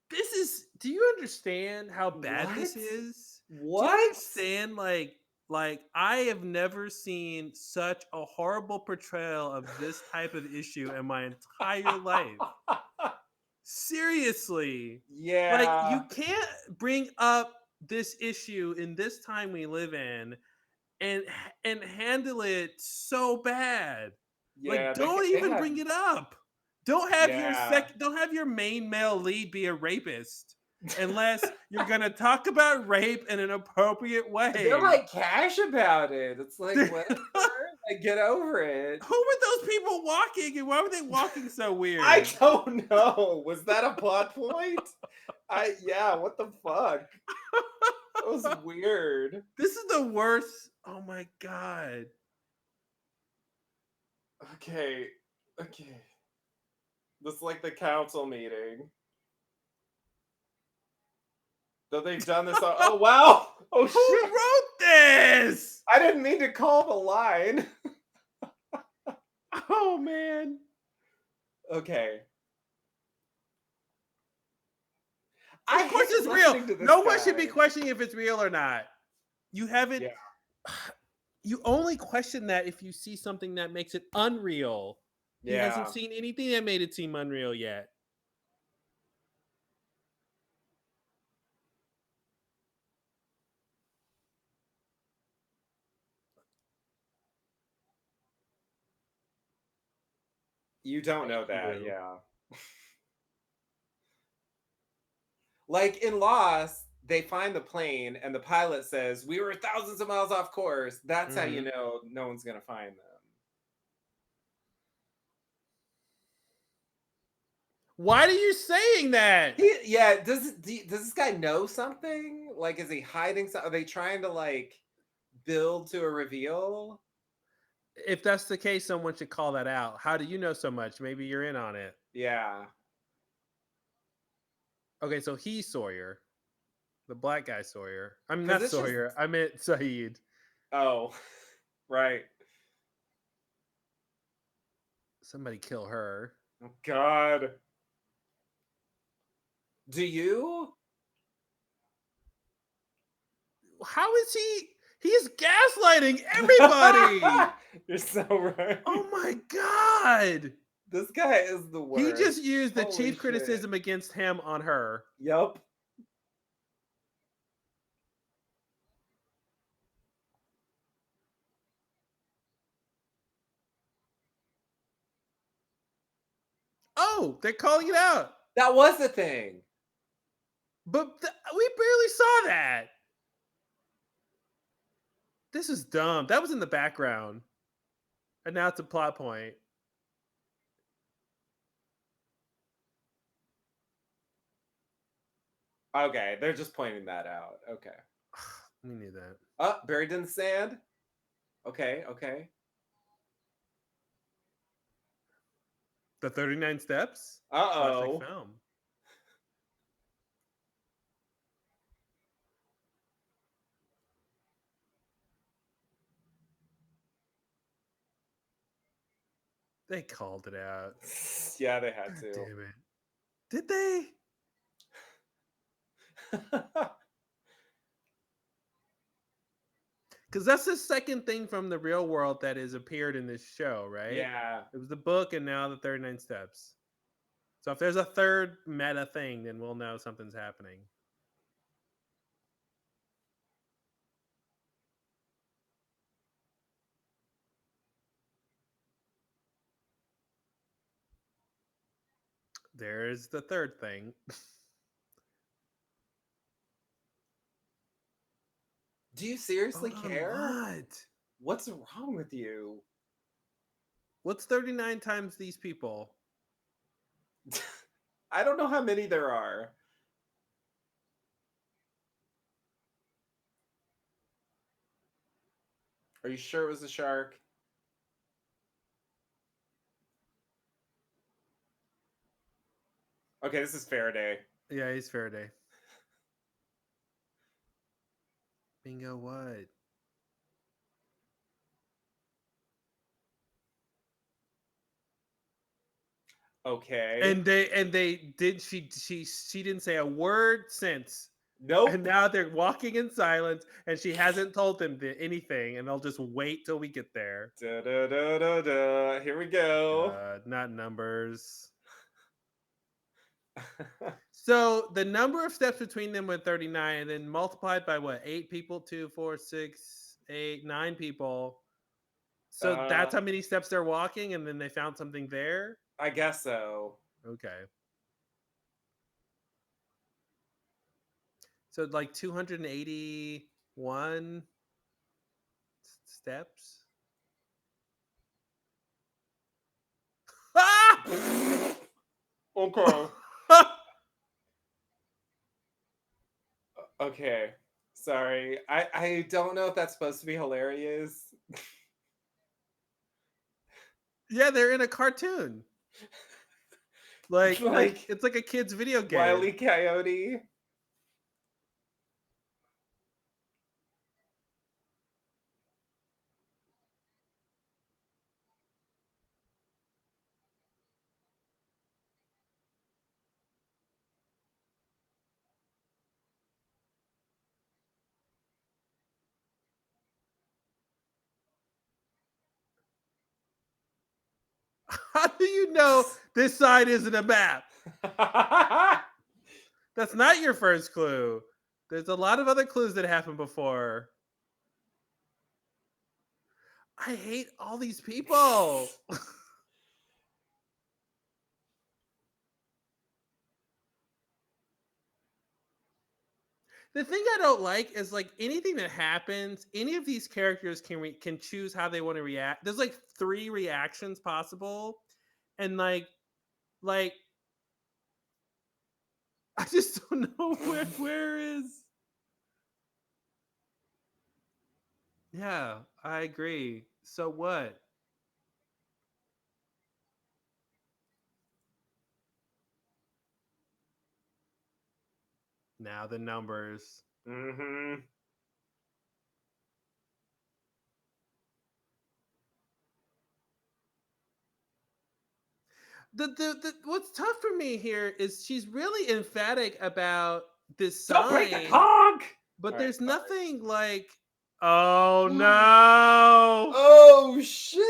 This is. Do you understand how bad What? this is? Do you What? understand? Like I have never seen such a horrible portrayal of this type of issue in my entire life. Seriously. Like Yeah. you can't bring up this issue in this time we live in and handle it so bad. Like Yeah, don't they even had bring it up. yeah. Don't have your main male lead be a rapist unless you're going to talk about rape in an appropriate They're way. like cash about it. It's like Who whatever. Like get over it. were those people walking and why were they walking so I weird? don't know. Was that a plot point? Yeah, what the fuck? That was weird. This is the worst. Oh my god. Okay. Okay. This is like the council meeting. So they've done this. Oh wow! Oh Who shit! wrote this? I didn't mean to call the line. Oh man. Okay. Of I course hate it's real. listening to this No one should be guy. questioning if it's real or not. You haven't Yeah. you only question that if you see something that makes it unreal. He hasn't Yeah. seen anything that made it seem unreal yet. You don't know Thank that, you. yeah. Like in Lost, they find the plane and the pilot says, "We were thousands of miles off course." That's how you Mhm. know no one's gonna find them. Why are you saying that? Yeah, does this guy know something? Like, is he hiding something? Are they trying to like build to a reveal? If that's the case, someone should call that out. How do you know so much? Maybe you're in on it. Yeah. Okay, so he's Sawyer, the black guy Sawyer. I'm Because not it's just Sawyer. I meant Saeed. oh, right. Somebody kill her. Oh God. Do you? How is he? He's gaslighting everybody. You're so right. Oh my god. This guy is the He worst. just used the Holy chief shit. criticism against him on her. Yup. Oh, they're calling it out. That was the thing. But we barely saw that. This is dumb. That was in the background. And now it's a plot point. Okay, they're just pointing that out. Okay. We knew that. Buried in the sand. Okay, okay. The 39 Steps? Classic Uh-oh. film. They called it out. Yeah, they had God to. damn it. Did they? Because that's the second thing from the real world that has appeared in this show, right? Yeah. It was the book and now the 39 Steps. So if there's a third meta thing, then we'll know something's happening. There's the third thing. Do you seriously Vote on care? what? What's wrong with you? What's 39 times these people? I don't know how many there are. Are you sure it was a shark? Okay, this is Faraday. Yeah, he's Faraday. Bingo what? Okay. And they did she didn't say a word since. And Nope. now they're walking in silence and she hasn't told them anything and they'll just wait till we get there. Da, da, da, da, da. Here we go. Not numbers. So the number of steps between them were 39 and then multiplied by what? 8 people, 2, 4, 6, 8, 9 people. So uh, that's how many steps they're walking and then they found something there? I guess so. Okay. So like 281 steps. Ah! Okay. Okay. Sorry. I don't know if that's supposed to be hilarious. Yeah, they're in a cartoon. Like Like it's like a kid's video game. Wile E. Coyote. How do you know this side isn't a map? That's not your first clue. There's a lot of other clues that happened before. I hate all these people. the thing I don't like is like anything that happens, any of these characters can choose how they want to react. There's like three reactions possible, and like I just don't know where is. Yeah, I agree. So what? Now the numbers. Mm-hmm. The what's tough for me here is she's really emphatic about this Don't break the sign, conch. but All right, there's sorry. nothing like, oh no, Oh shit!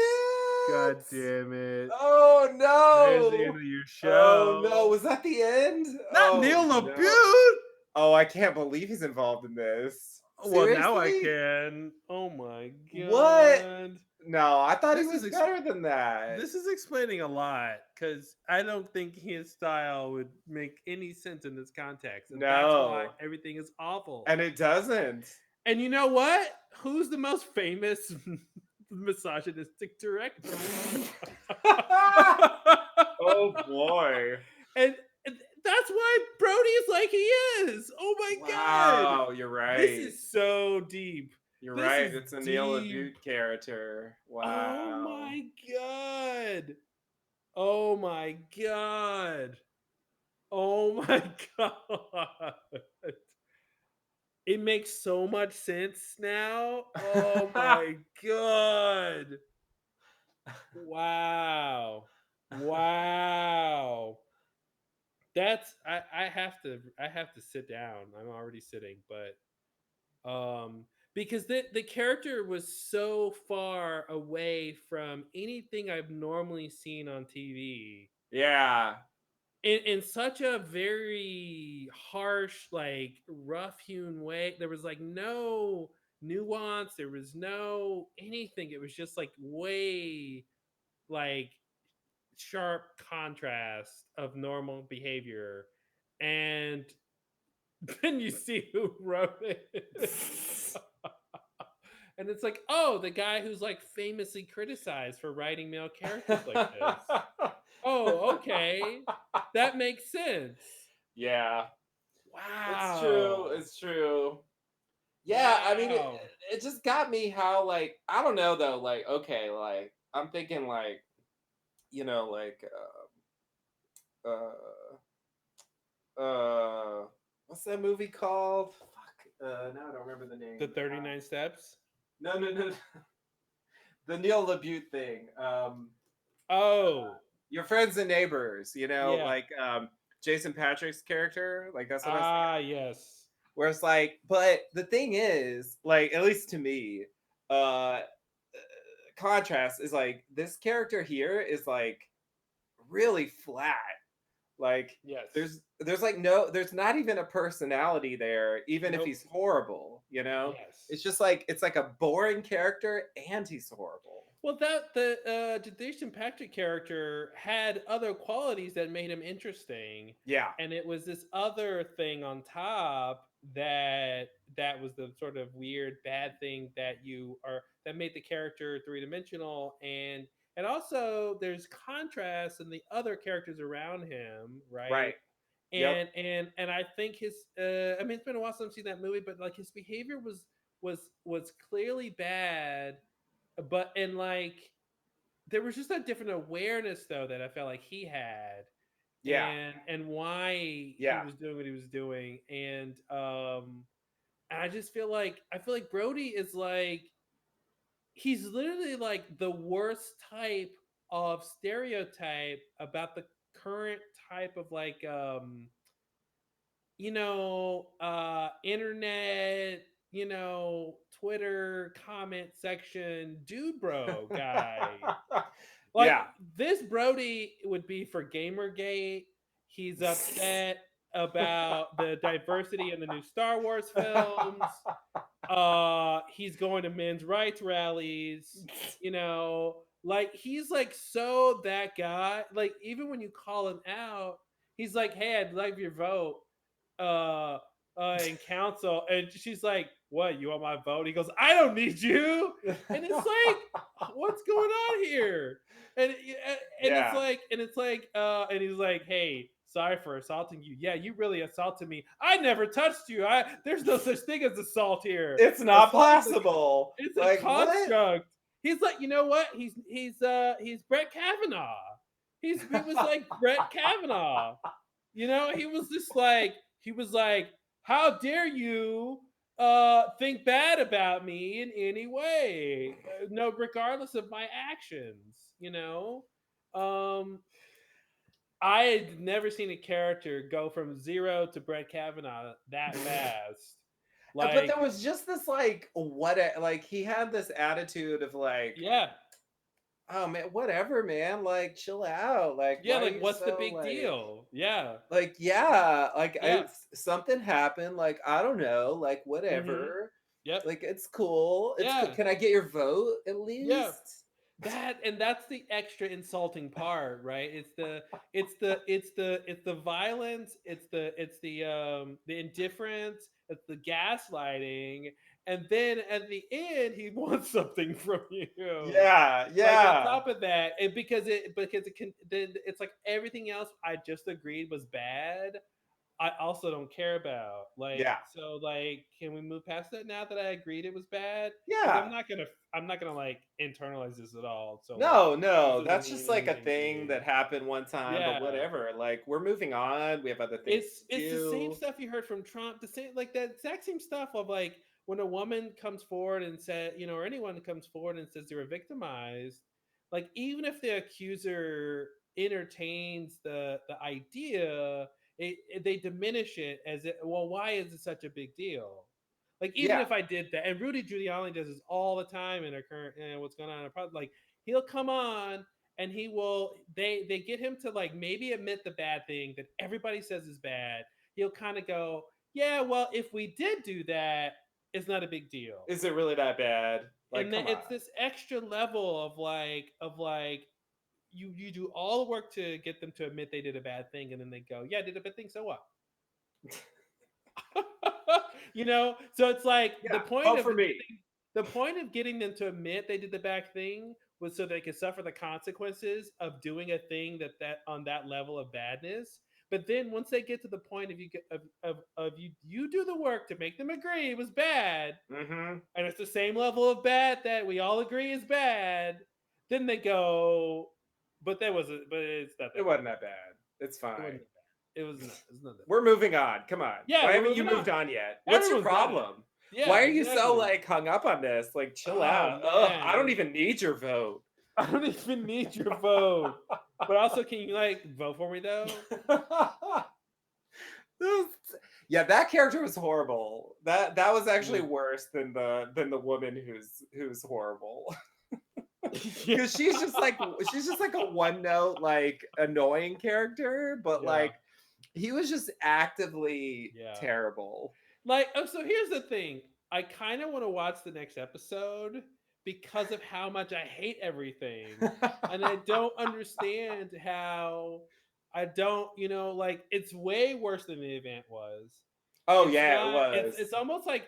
god damn it, Oh there's the end no! of your Oh no! show. Was that the end? Not Oh Neil no! LaBute. Oh, I can't believe he's involved in this. Well, now I Seriously? can. Oh my What? god. No, I thought he This was is better than that. this is explaining a lot because I don't think his style would make any sense in this context, and that's why No, everything is awful. and it doesn't. And you know what? Who's the most famous misogynistic director? Oh boy! and that's why Brody is like he is. Oh my god. Wow, you're This right. is so deep. You're This right. is It's a Neil deep. LaBute character. Oh Wow. my god. Oh my god. Oh my god. It makes so much sense now. Oh my god. Wow. Wow. That's I have to sit down. I'm already sitting, but because the character was so far away from anything I've normally seen on TV Yeah. in such a very harsh, like rough hewn way. There was like no nuance, there was no anything. It was just like way like sharp contrast of normal behavior. And then you see who wrote it. And it's like, oh, the guy who's like famously criticized for writing male characters like this. Oh, okay. That makes sense. Yeah. It's true. Wow. It's true. Yeah, I mean it Wow. it just got me how like I don't know though, like okay, like I'm thinking like like uh uh what's that movie called? Fuck. Now I don't remember the The name. 39 steps? No, no, no. The Neil LaBute thing. Oh, Your friends and neighbors, yeah. like Jason Patrick's character, like that's what I was thinking. Ah, yes. Where it's like, but the thing is, like, at least to me, uh contrast is like this character here is like really flat. Like Yes. there's like no there's not even a personality there, even if Nope. he's horrible. Yes. It's just like it's like a boring character and he's horrible. Well, that the Jason Patrick character had other qualities that made him interesting, Yeah. and it was this other thing on top that was the sort of weird bad thing that made the character three dimensional, and also there's contrast in the other characters around him, right? Right. Yep. And I think his I mean it's been a while since I've seen that movie, but like his behavior was clearly bad, but in like there was just a different awareness though that I felt like he had, Yeah. and why he Yeah. was doing what he was doing, and I feel like Brody is like he's literally like the worst type of stereotype about the current type of like internet, Twitter comment section dude bro guy. Like Yeah. this Brody would be for Gamergate. He's upset about the diversity in the new Star Wars films. He's going to men's rights rallies, like he's like so that guy. Like even when you call him out, he's like, "Hey, I'd love your vote." Uh in council, and she's like, "What? You want my vote?" He goes, "I don't need you." And it's like, what's going on here? And Yeah. and he's like, "Hey, sorry for assaulting you. Yeah, you really assaulted me. I never touched you. There's no such thing as assault here. It's not Assault is a possible. it's a Like what? construct." He's like, you know what? He's Brett Kavanaugh. He was like Brett Kavanaugh. He was like, how dare you think bad about me in any way? No, regardless of my actions, you know? Um I had never seen a character go from zero to Brett Kavanaugh that fast. But Like, there was just this like he had this attitude of like, yeah. oh man, whatever, man. Like, chill out. Like, Yeah, why are like you what's the so big deal? Yeah. yeah, like Yeah. it's something happened. Like, I don't know. Like, Mhm. whatever. Yep. Like, it's cool. It's cool. Yeah. Can I get your vote at Yeah. least? That's the extra insulting part, right? It's the violence, the indifference, it's the gaslighting, and then at the end he wants something from you. Yeah, Like on yeah, top of that, and because it can then it's like everything else I just agreed was bad. I also don't care about. Like, yeah, so like, can we move past that now that I agreed it was bad? Because yeah. I'm not gonna like internalize this at all. So like, No, this no, doesn't that's just mean like a anything to thing me. that happened one time, but Yeah, whatever. Like, we're moving on. We have other things to it's the same do. stuff you heard from Trump. The same like that exact same stuff of like when a woman comes forward and said, or anyone comes forward and says they were victimized, like even if the accuser entertains the idea, they diminish it as it. Well, why is it such a big deal? Like even Yeah. if I did that, and Rudy Giuliani does this all the time in our current what's going on in our product, like he'll come on and he will they get him to like maybe admit the bad thing that everybody says is bad. He'll kind of go, yeah, well, if we did do that, it's not a big deal. Is it really that bad? Like, And then come on. it's this extra level of like you do all the work to get them to admit they did a bad thing, and then they go, yeah, I did a bad thing, so what? So it's like Yeah, vote for me. the point of getting them to admit they did the bad thing was so they could suffer the consequences of doing a thing that on that level of badness. But then once they get to the point of you do the work to make them agree it was bad, Mm-hmm. and it's the same level of bad that we all agree is bad, then they go, but it's not It that big wasn't of a that deal. bad. It's It wasn't fine. that bad. It's not that We're big. moving on. Come on. Yeah, Why we're haven't you moving on. moved on yet? What's your Everyone's done it. problem? Yeah, Why are you so exactly. like hung up on this? Like, chill Oh out. Ugh, I don't man, even need your vote. I don't even need your vote. But also, can you like vote for me though? Yeah, that character was horrible. That was actually Yeah. worse than the woman who's horrible. Yeah. Because she's just like a one note like annoying character, but Yeah. like he was just actively Yeah. terrible. Like, oh, so here's the thing. I kind of want to watch the next episode because of how much I hate everything. And I don't understand how I don't, like it's way worse than the event was. Oh It's yeah, it not, it's was. almost like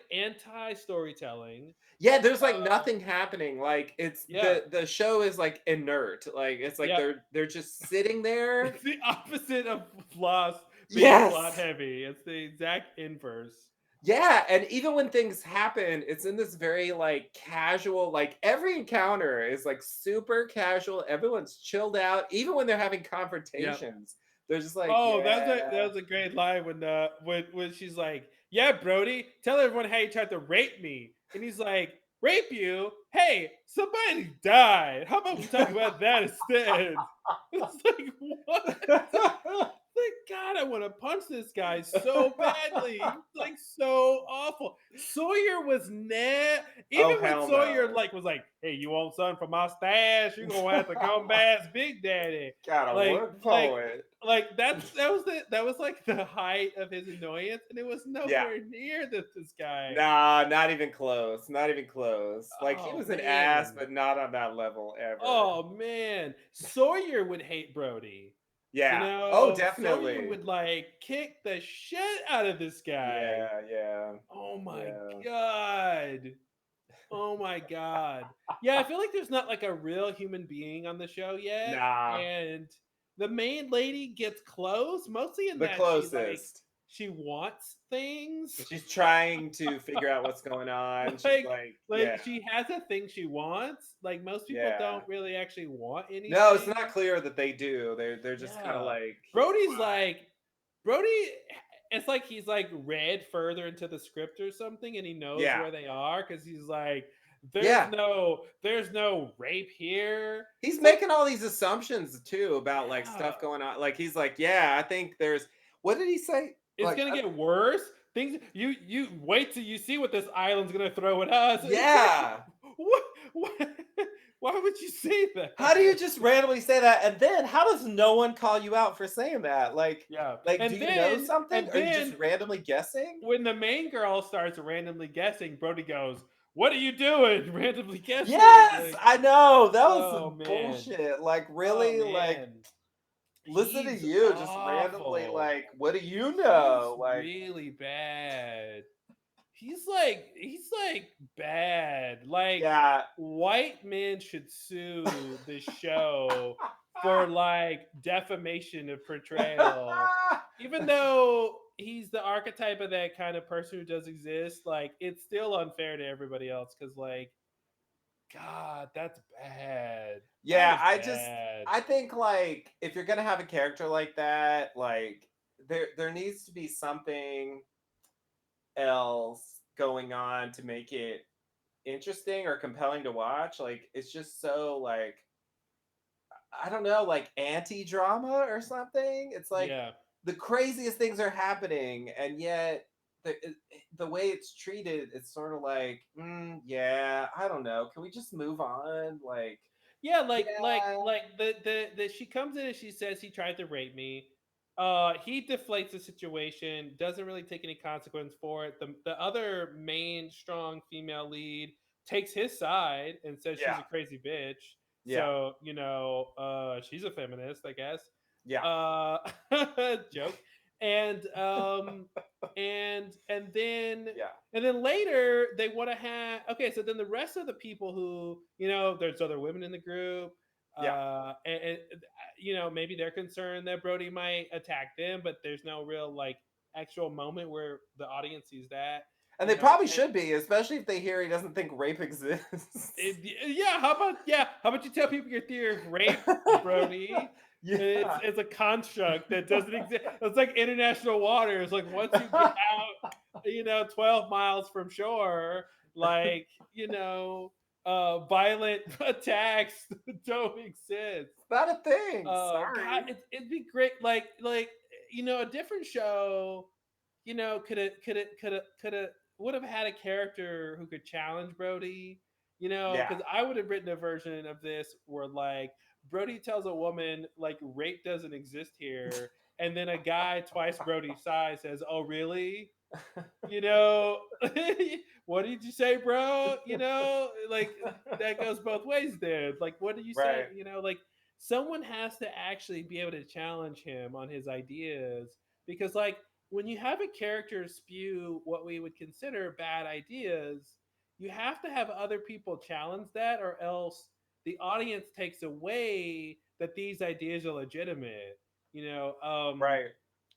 anti-storytelling. Yeah, there's like Uh, nothing happening. Like it's yeah. the show is like inert. Like it's like Yep. they're just sitting there. It's the opposite of Lost being plot Yes. heavy. It's the exact inverse. Yeah, and even when things happen, it's in this very like casual, like every encounter is like super casual. Everyone's chilled out, even when they're having Yep. confrontations. They're just like, Oh, that yeah, was a great line when she's like, "Yeah, Brody, tell everyone how you tried to rape me," and he's like, "Rape you? Hey, somebody died. How about we talk about that instead?" It's like what? Like God, I want to punch this guy so badly. He's like so awful. Sawyer was oh even when hell Sawyer no. like was like, "Hey, you want something from my stash? You're gonna have to come back, Big Daddy." Gotta Like, work like, for it. that was like the height of his annoyance, and it was Yeah. nowhere near this guy. Nah, not even close. Not even close. Like he Oh was an ass, man. but not on that level ever. Oh man. Sawyer would hate Brody. Yeah. You Oh, know, Sonya definitely. would like kick the shit out of this guy. Yeah, yeah, Oh my yeah. god. Oh my god. Yeah, I feel like there's not like a real human being on the show yet, Nah, and the main lady gets close, mostly in the that closest. she wants things. She's trying to figure out what's going on. She's like like, yeah, she has a thing she wants. Like most people yeah. don't really actually want No, it's anything. not clear that they do. They're just kind of Yeah. like, Brody's like Brody it's like he's like read further into the script or something and he knows yeah, where they are cuz he's like yeah. there's no rape here. He's It's like making all these assumptions too about like yeah, stuff going on. Like he's like, yeah, I think there's. What did he say? it's Like, going to get worse. Things you wait till you see what this island's going to throw at us. It's like yeah. what why would you say How do you that? just randomly say that? And then how does no one call you out for saying that? Yeah. Do you know something? And Are you just then randomly guessing? when the main girl starts randomly guessing, Brody goes, "What are you doing? Randomly guessing?" Yes, Like, I know. That was oh some man, bullshit. Like, oh really? Like, man, listen to he's you just randomly, awful. like, what do you He's know? Like, really bad. He's like bad. Like yeah. white men should sue the show for like defamation of portrayal. Even though he's the archetype of that kind of person who does exist, like it's still unfair to everybody else because like God, that's bad. That Yeah, was bad. I think like if you're gonna have a character like that, like there needs to be something else going on to make it interesting or compelling to watch. Like it's just so like I don't know, like anti-drama or something. It's like Yeah. the craziest things are happening, and yet the way it's treated, it's sort of like, yeah, I don't know. Can we just move on? Like, Yeah, yeah, the she comes in and she says he tried to rape me. He deflates the situation, doesn't really take any consequence for it. The other main strong female lead takes his side and says she's yeah, a crazy bitch. yeah, So, you know, she's a feminist, I guess. yeah, Uh joke. And and yeah, then later they want to have okay, so then the rest of the people who, you know, there's other women in the group, yeah. you know, maybe they're concerned that Brody might attack them, but there's no real like actual moment where the audience sees that, And you they know. probably should be, especially if they hear he doesn't think rape exists. Yeah, how about you tell people your theory of rape, Brody? Yeah, It's a construct that doesn't exist. It's like international waters. Like once you get out, you know, 12 miles from shore, like, you know, violent attacks don't exist. it's not a thing. God, Sorry. it'd be great. You know, a different show, you know, could have would have had a character who could challenge Brody. You know, Yeah, because I would have written a version of this where like Brody tells a woman like rape doesn't exist here, and then a guy twice Brody's size says, "Oh, really?" You know, what did you say, bro? You know, like that goes both ways there. Like, what did you say? right. You know, like someone has to actually be able to challenge him on his ideas because, like, when you have a character spew what we would consider bad ideas, you have to have other people challenge that, or else the audience takes away that these ideas are legitimate. You know, Right.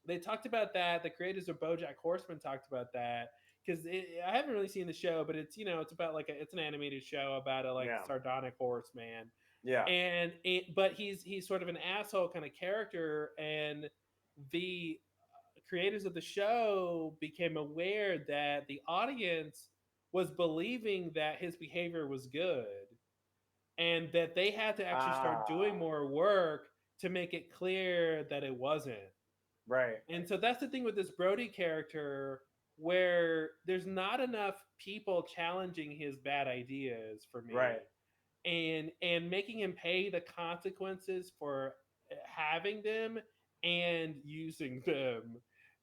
they talked about that. The creators of BoJack Horseman talked about that because I haven't really seen the show, but it's, you know, it's about like it's an animated show about a like Yeah. sardonic horseman, Yeah. and but he's sort of an asshole kind of character, and the creators of the show became aware that the audience was believing that his behavior was good, and that they had to actually start doing Ah. more work to make it clear that it wasn't. Right. And so that's the thing with this Brody character where there's not enough people challenging his bad ideas for Right. me and making him pay the consequences for having them and using them.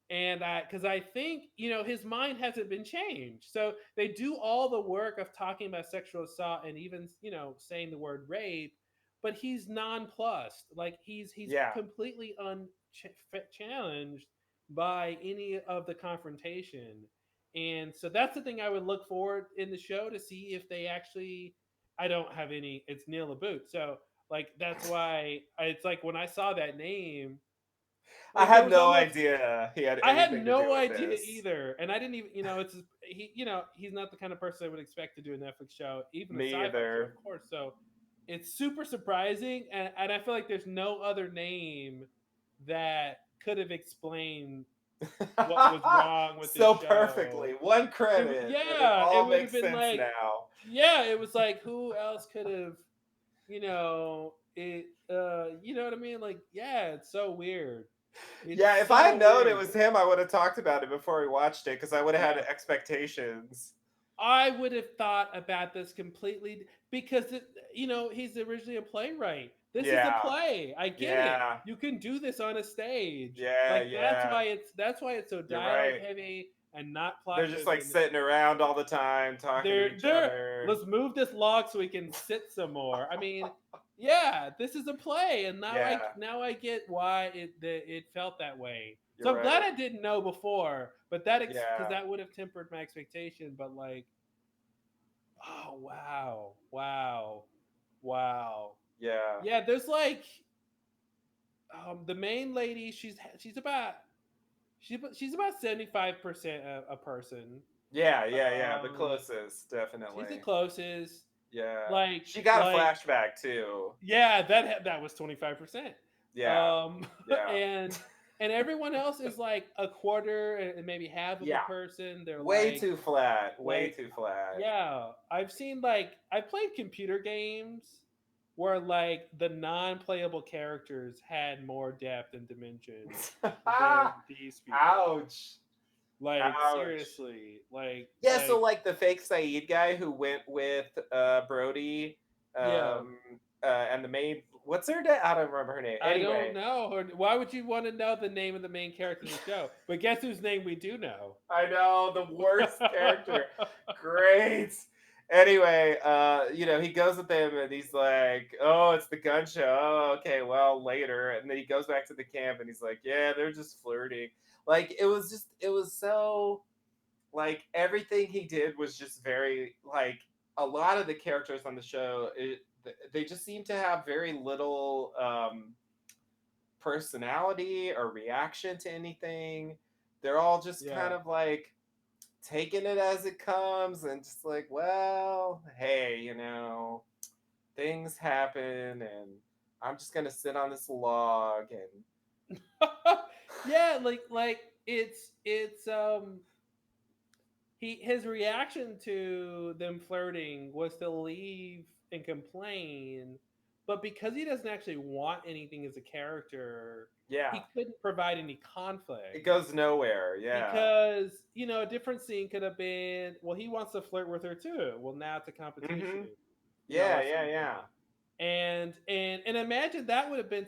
And I cuz I think, you know, his mind hasn't been changed. So they do all the work of talking about sexual assault and even, you know, saying the word rape, but he's nonplussed. Like he's Yeah. completely unchallenged by any of the confrontation. And so that's the thing I would look forward in the show to see if they actually. I don't have any. It's Neil LaBute, so like that's why it's like when I saw that name, I like there had was no almost idea he had I had anything to do no with idea this. either, and I didn't even it's he's not the kind of person I would expect to do a Netflix show, even a Me sci-fi show, of either. course. So it's super surprising, and I feel like there's no other name that could have explained what was wrong with this So show. perfectly. One credit, and it It all would have makes been sense like now. yeah, it was like who else could have it you know what I mean? Like yeah, it's so weird. It's Yeah, if I so had known it weird. was him, I would have talked about it before we watched it because I would have had Yeah. expectations. I would have thought about this completely because he's originally a playwright. This is a Yeah, play. I get it. yeah, You can do this on a stage. yeah, Like yeah. that's why it's so You're dialogue right. heavy and not plot They're just like driven. sitting around all the time, talking to each They're other. let's move this log so we can sit some more. I mean, yeah, this is a play, and Yeah, now I get why it felt that way. you're So I'm glad right. I didn't know before, but because Yeah, that would have tempered my expectation. But like, oh wow, wow, wow, yeah, yeah. There's like the main lady. She's about 75% a person. yeah. The Um, closest, she's the definitely. closest. Yeah, Like she got a like flashback too. yeah, that was 25%. Yeah, Um yeah, and everyone else is like a quarter and maybe half of a yeah. person. They're Way too flat. Way like too flat. yeah, I've played computer games where like the non-playable characters had more depth and dimension than these people. Ouch. Like Ouch. seriously, Yeah, so like the fake Saeed guy who went with Brody, yeah. um, and the maid. What's her name? I don't remember her name. I don't Anyway, know. Why would you want to know the name of the main character in the show? But guess whose name we do know? I know the worst character. Great. Anyway, he goes with them and he's like, "Oh, it's the gun show. Oh, okay, well, later." And then he goes back to the camp and he's like, "Yeah, they're just flirting." Like it was so like everything he did was just very like a lot of the characters on the show. They just seem to have very little personality or reaction to anything. They're all just Yeah. kind of like taking it as it comes and just like, well, hey, things happen and I'm just gonna sit on this log and Yeah, it's his reaction to them flirting was to leave and complain, but because he doesn't actually want anything as a character, yeah, he couldn't provide any it conflict. goes nowhere. Yeah. Because a different scene could have been, well, he wants to flirt with her too. Well, now it's a competition, Mm-hmm. Yeah, or yeah, yeah. something. And imagine that would have been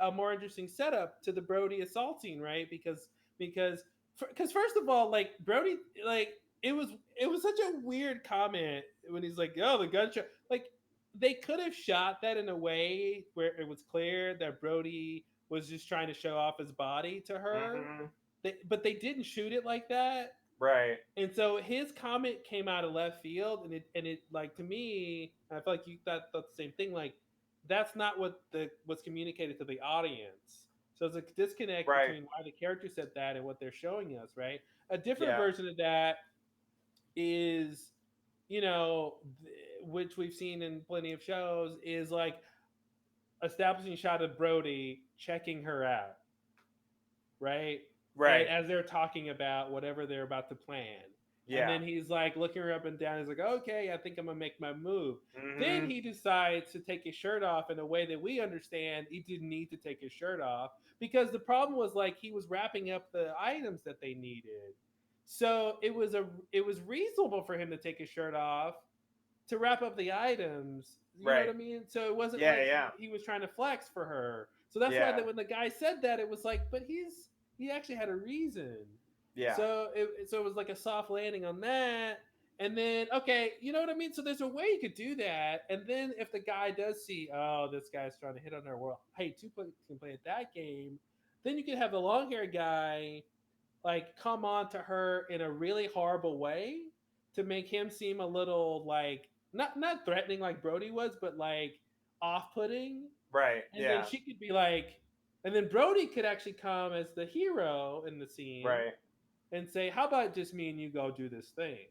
a more interesting setup to the Brody assault scene, right? Because first of all, like Brody, like it was such a weird comment when he's like, "Oh, the gunshot." Like they could have shot that in a way where it was clear that Brody was just trying to show off his body to her, Mm-hmm. but they didn't shoot it like that. Right. And so his comment came out of left field, and it like to me, I feel like you thought the same thing. Like that's not what's communicated to the audience. So there's a disconnect Right. between why the character said that and what they're showing us. Right. A different Yeah. version of that is, you know, which we've seen in plenty of shows, is like establishing a shot of Brody checking her out, right? And Right. as they're talking about whatever they're about to plan. And Yeah. then he's like looking her up and down. He's like, okay, I think I'm gonna make my move. Then Mm-hmm. he decides to take his shirt off in a way that we understand he didn't need to take his shirt off because the problem was like he was wrapping up the items that they needed. So it was reasonable for him to take his shirt off to wrap up the items. You know what Right. I mean? So it wasn't Yeah, like yeah. he was trying to flex for her. So that's why Yeah. that when the guy said that, it was like, but he actually had a reason. Yeah. So it was like a soft landing on that. And then, okay, you know what I mean? So there's a way you could do that. And then if the guy does see, oh, this guy's trying to hit on her, well, hey, two players can play at that game. Then you could have the long haired guy like come on to her in a really horrible way to make him seem a little like not threatening like Brody was, but like off putting. Right. And then Yeah. she could be like, and then Brody could actually come as the hero in the scene Right. and say, how about just me and you go do this thing?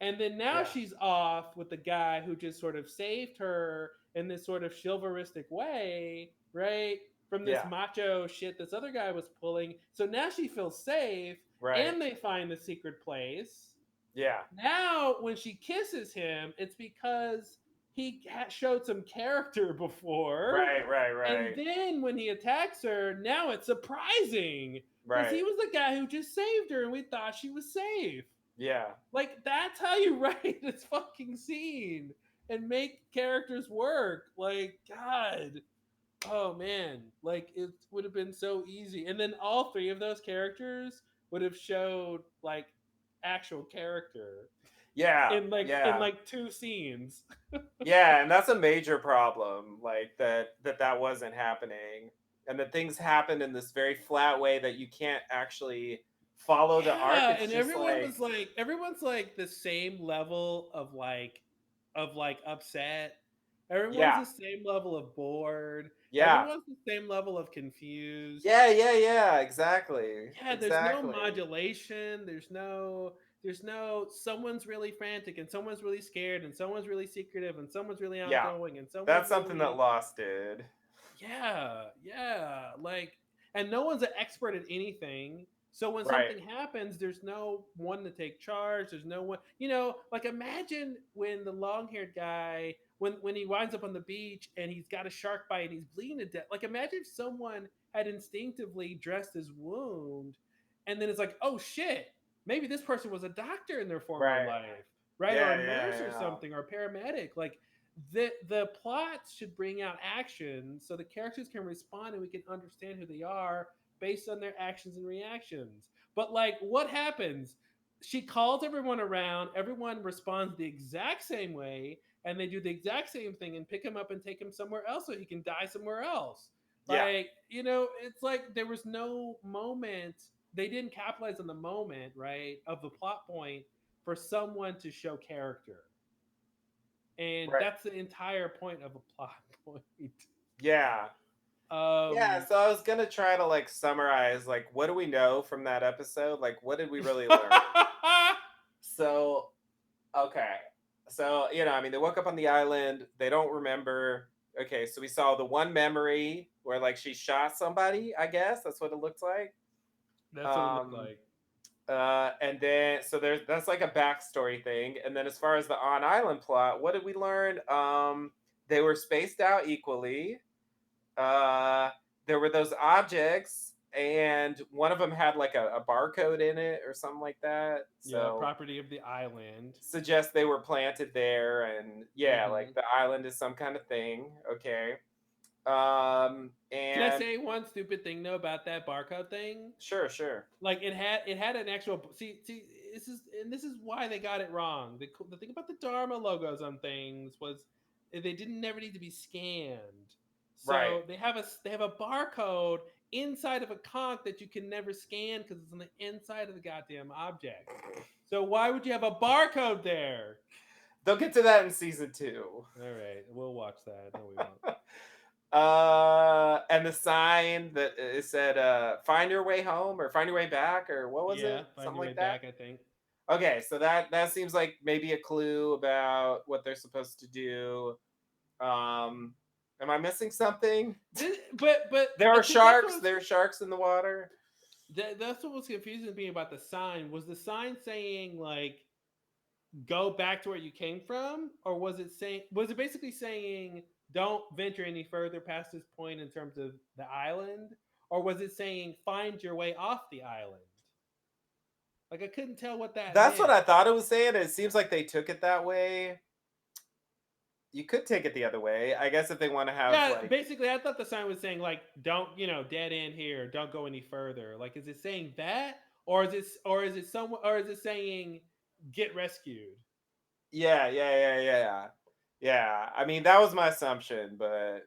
And then now Yeah. she's off with the guy who just sort of saved her in this sort of chivalristic way, right? From this Yeah. macho shit this other guy was pulling. So now she feels safe Right. and they find the secret place. Yeah. Now, when she kisses him, it's because he showed some character before. Right. Right. And Right. then when he attacks her, now it's surprising because he Right. was the guy who just saved her and we thought she was safe. Yeah. Like that's how you write this fucking scene and make characters work. Like God, oh man, like it would have been so easy. And then all three of those characters would have showed like actual character Yeah. in Yeah. like two scenes. Yeah, and that's a major problem, like that wasn't happening, and that things happen in this very flat way that you can't actually follow the arc. Yeah, It's and just everyone's like the same level of like upset. Everyone's yeah, the same level of bored. yeah, Everyone's the same level of confused. yeah, yeah, yeah, exactly, Yeah, there's no exactly. modulation. There's no someone's really frantic and someone's really scared and someone's really secretive and someone's really Yeah, outgoing and someone's that's something that really Lost did. yeah, like, and no one's an expert at anything. So when Right. something happens, there's no one to take charge. There's no one, like imagine when the long-haired guy, when he winds up on the beach and he's got a shark bite and he's bleeding to death. Like imagine if someone had instinctively dressed his wound, and then it's like, oh shit, maybe this person was a doctor in their former Right. life, right, or Yeah, a nurse yeah, or yeah. something, or a paramedic. Like the plots should bring out action so the characters can respond and we can understand who they are based on their actions and reactions. But like what happens? She calls everyone around, everyone responds the exact same way, and they do the exact same thing and pick him up and take him somewhere else so he can die somewhere else. Yeah. Like, it's like there was no moment, they didn't capitalize on the moment, right, of the plot point for someone to show character. And Right. that's the entire point of a plot point. Yeah. Yeah, Um, so I was gonna try to like summarize like what do we know from that episode? Like what did we really learn? So, okay. So, I mean, they woke up on the island. They don't remember. Okay, so we saw the one memory where like she shot somebody, I guess. That's what it looked like. that's what it looked Um like. and then so that's like a backstory thing. And then as far as the on island plot, what did we learn? They were spaced out equally. Uh there were those objects and one of them had like a barcode in it or something like that. Yeah, So property of the island. suggest they were planted there and yeah, Hmm. like the island is some kind of thing. Okay. Can I And say one stupid thing though about that barcode thing? sure, sure. Like it had an actual see this is why they got it wrong. The thing about the Dharma logos on things was they didn't never need to be scanned. Right. So they have a barcode inside of a conch that you can never scan because it's on the inside of the goddamn object. So why would you have a barcode there? They'll get to that in season 2. All right, we'll watch that. No, we won't. And the sign that it said find your way home or find your way back or what was Yeah, it? find Something your way like that. back. I think. Okay, so that seems like maybe a clue about what they're supposed to do. Am I missing something? But There are see, that's what sharks. was, There are sharks in the water. that's what was confusing to me about the sign. Was the sign saying like go back to where you came from, or was it basically saying don't venture any further past this point in terms of the island, or was it saying find your way off the island? Like I couldn't tell what that That's what meant. I thought it was saying. It seems like they took it that way. You could take it the other way. I guess if they want to have Yeah, like basically, I thought the sign was saying like, "Don't dead end here. Don't go any further." Like, is it saying that, or is it saying get rescued. Yeah. I mean, that was my assumption, but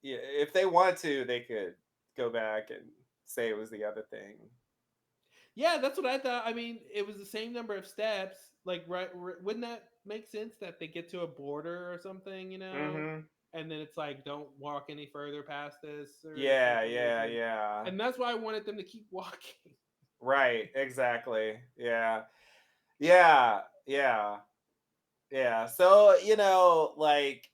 yeah, if they want to, they could go back and say it was the other thing. Yeah, that's what I thought. I mean, it was the same number of steps. Like, right? Wouldn't that make sense that they get to a border or something, Mm-hmm. and then it's like, don't walk any further past this or Yeah, yeah, something. yeah. And that's why I wanted them to keep walking. Right, exactly. Yeah. Yeah, yeah, yeah. So, like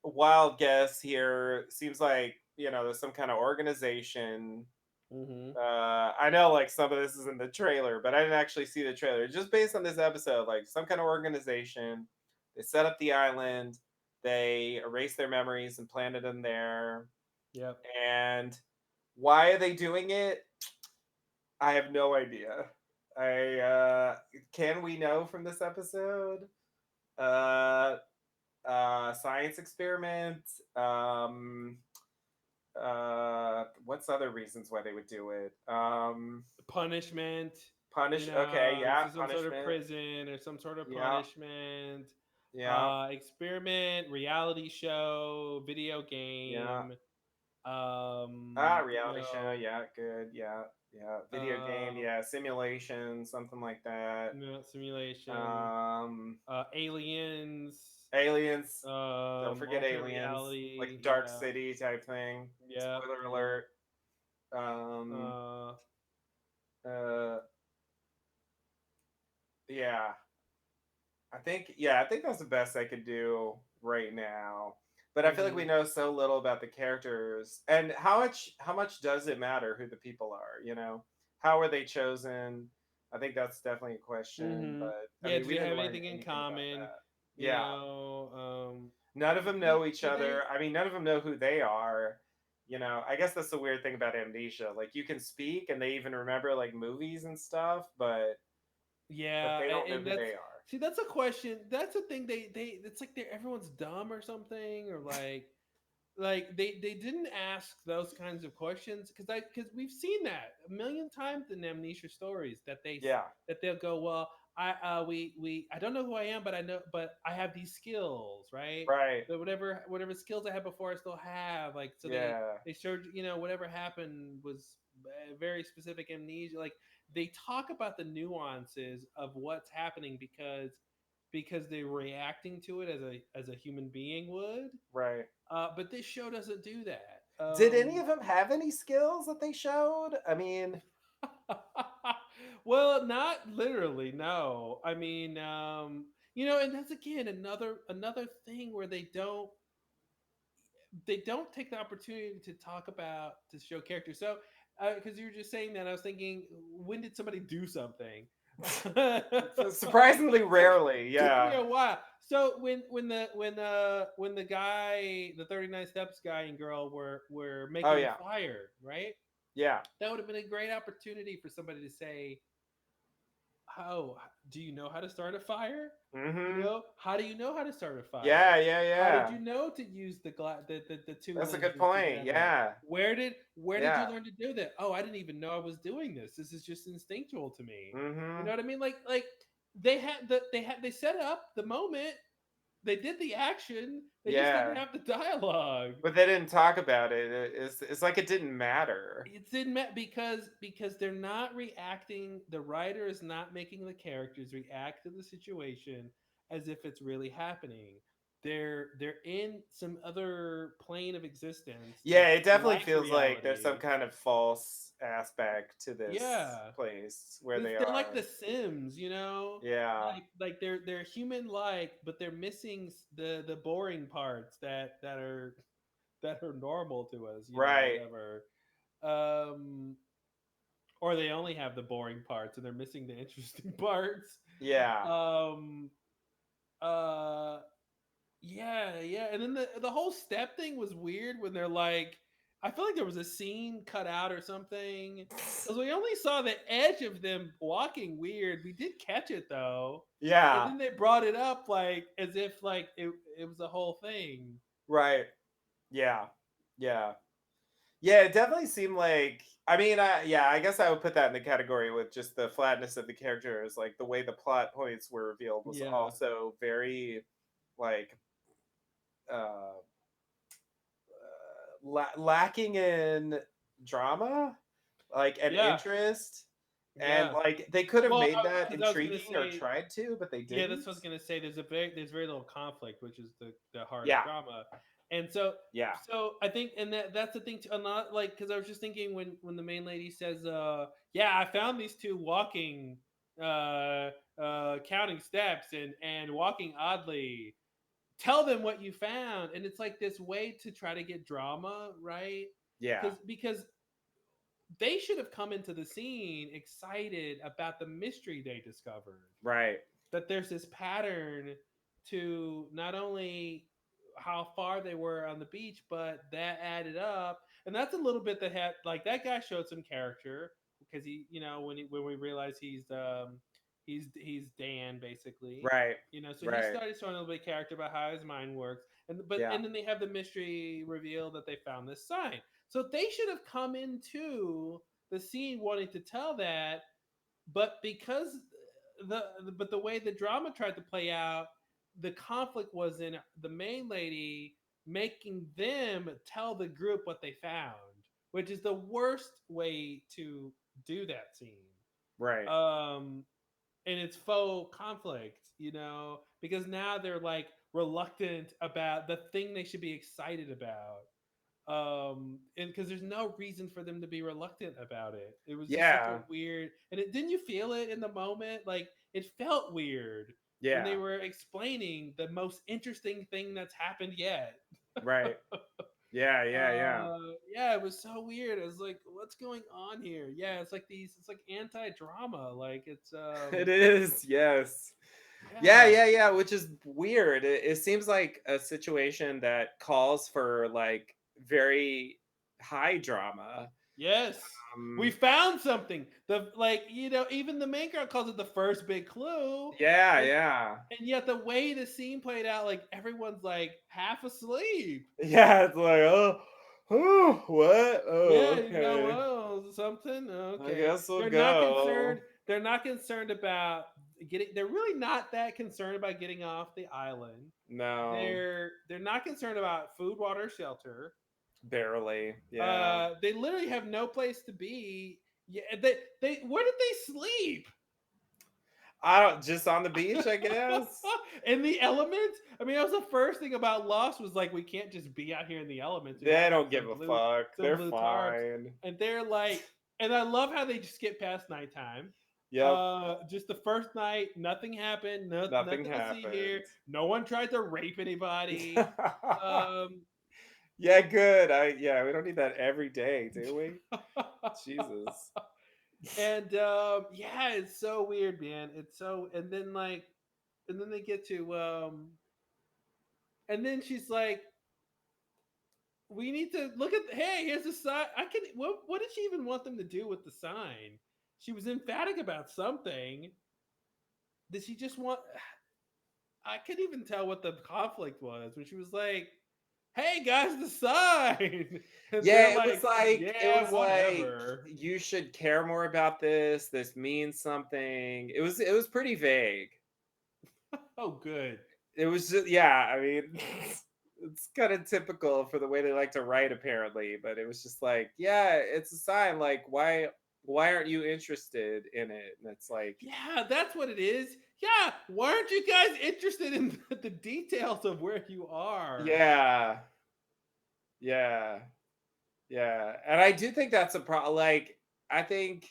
wild guess here seems like, there's some kind of organization. Hmm. I know like some of this is in the trailer, but I didn't actually see the trailer. Just based on this episode, like some kind of organization, they set up the island, they erase their memories and planted them there. Yep. And why are they doing it? I have no idea. I can we know from this episode? Uh Science experiment. What's other reasons why they would do it? Punishment. Punish, okay, yeah, So some sort of punishment. prison or some sort of Yeah, punishment. yeah, Experiment, reality show, video yeah. game. Reality show, yeah, good, yeah, yeah. Video game, Uh, yeah, simulation, something like that. simulation. Um Aliens. Aliens, don't forget Alternate aliens, reality. like Dark Yeah. City type thing. Yep. Spoiler Yep. alert. Um Uh, uh yeah. I think that's the best I could do right now. But I feel like we mhm. know so little about the characters. And how much does it matter who the people are, you know? How are they chosen? I think that's definitely a question, Mhm. but I Yeah. mean, Do we they didn't have learn anything in anything about common? that. You Yeah. know. None of them know each Do they? other. I mean, none of them know who they are. I guess that's the weird thing about amnesia. Like you can speak and they even remember like movies and stuff, but Yeah, they don't know and who that's they are. see, that's a question. That's a thing. They it's like they're everyone's dumb or something, or like they didn't ask those kinds of questions because we've seen that a million times in amnesia stories that Yeah. that they'll go, well, we I don't know who I am, but I know, but I have these skills, right? Right. But whatever skills I had before I still have, like, so Yeah. they showed, whatever happened was very specific amnesia. Like, they talk about the nuances of what's happening because they're reacting to it as a human being would. Right. But this show doesn't do that. Did any of them have any skills that they showed? I mean, Well, not literally. No, I mean, and that's again another thing where they don't take the opportunity to talk about to show characters. So, because you were just saying that, I was thinking, when did somebody do something? surprisingly rarely. Took me Yeah. a while. So when the guy, the 39 Steps guy and girl were Oh making the yeah. fire, right? Yeah. That would have been a great opportunity for somebody to say, "Oh, do you know how to start a fire? Mm-hmm. How do you know how to start a Yeah, fire? yeah, How did yeah. you know to use the two That's a good lenses point. together? Yeah. Where did you Yeah. learn to do that? Oh, I didn't even know I was doing this. This is just instinctual to me. You Mm-hmm. know what I mean? Like they set up the moment, they did the action, they just didn't Yeah. have the dialogue. But they didn't talk about it. It's like it didn't matter. It didn't matter because they're not reacting. The writer is not making the characters react to the situation as if it's really happening. They're in some other plane of existence Yeah, that's it definitely like feels like there's some reality. kind of false aspect to this Yeah, place where they they're like the are. Sims, Yeah. like they're human like, but they're missing the boring parts that are normal to us, Right. whatever. Um, or they only have the boring parts and they're missing the interesting parts. Yeah. Um, uh, yeah, and then the whole step thing was weird when they're like, I feel like there was a scene cut out or something because we only saw the edge of them walking weird. We did catch it though, and Yeah. then they brought it up like as if like it was a whole thing. Right. Yeah. Yeah. Yeah, it definitely seemed like. I mean, yeah, I guess I would put that in the category with just the flatness of the characters. Like the way the plot points were revealed was Yeah. also very like uh, lacking in drama, like and Yeah. interest, and Yeah. like they could have Well, made that because I was gonna intriguing or say, tried to, but they yeah, that's didn't. what I was gonna say. There's very little conflict, which is the heart of Yeah, drama, and so yeah, I think, and that's the thing too. A lot like because I was just thinking when the main lady says, yeah, I found these two walking, counting steps and walking oddly. Tell them what you found, and it's like this way to try to get drama, right? yeah, Because they should have come into the scene excited about the mystery they discovered, right. that there's this pattern to not only how far they were on the beach, but that added up. And that's a little bit that had like that guy showed some character because when we realize he's Dan basically, Right. so he Right. started showing a little bit of character about how his mind works. Yeah. And then they have the mystery reveal that they found this sign. So they should have come into the scene wanting to tell that, but because the way the drama tried to play out, the conflict was in the main lady making them tell the group what they found, which is the worst way to do that scene. Right. Um, and it's faux conflict, because now they're like reluctant about the thing they should be excited about, and because there's no reason for them to be reluctant about it. It was just such a Yeah. weird, and it didn't you feel it in the moment? Like it felt weird when they Yeah. were explaining the most interesting thing that's happened yet. Right. Yeah. Yeah. Yeah. Yeah, it was so weird. I was like, what's going on here? Yeah, it's like anti-drama. Like it's It is. Yes. Yeah. yeah. Yeah. Yeah. Which is weird. It seems like a situation that calls for like very high drama. Yes. We Um. found something. The like, even the main girl calls it the first big clue. Yeah. And Yeah. and yet the way the scene played out, like everyone's like half asleep. Yeah. It's like, oh, what? Yeah, Oh, okay. oh, something. I Okay. guess we'll They're not go. concerned. They're not concerned about getting they're really not that concerned about getting off the island. No. They're not concerned about food, water, shelter. Barely. Yeah. They literally have no place to be. Yeah, they where did they sleep? I don't. Just on the beach, I guess. In the elements. I mean, that was the first thing about Lost was like we can't just be out here in the elements. We They gotta have don't give a fuck. some They're blue tarps. fine. And they're like, and I love how they just skip past nighttime. Yep. Just the first night, nothing happened. Nothing Nothing to see here. happened. No one tried to rape anybody. Um, Yeah, good. Yeah, we don't need that every day, do we? Jesus. and yeah, it's so weird, man. It's so, and then like, and then they get to, and then she's like, we need to look at. Hey, here's a sign. I can. What did she even want them to do with the sign? She was emphatic about something. Did she just want? I couldn't even tell what the conflict was when she was like, "Hey guys, the sign," and they're Yeah, like, it "Yeah, was like whatever." you should care more about this. This means something. It was pretty vague. Oh, good. It was just, yeah, I mean, it's kind of typical for the way they like to write apparently, but it was just like, yeah, it's a sign, like why aren't you interested in it? And it's like, Yeah, that's what it is. Yeah, why aren't you guys interested in the details of where you are? yeah, yeah, yeah. And I do think that's a problem. Like, I think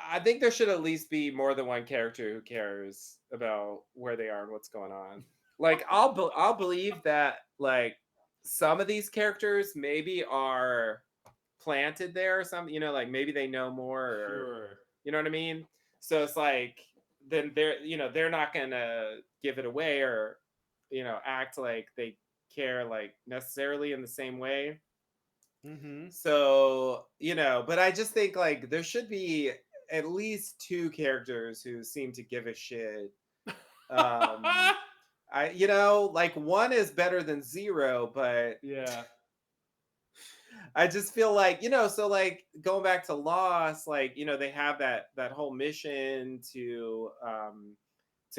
I think there should at least be more than one character who cares about where they are and what's going on. Like, I'll believe that like some of these characters maybe are planted there or something, like maybe they know more, or Sure. you know what I mean? So it's like then they're not gonna give it away, or act like they care like necessarily in the same way. Mm-hmm. So, but I just think like there should be at least two characters who seem to give a shit. Um like one is better than zero, but Yeah. I just feel like, so like going back to Lost, like, they have that whole mission to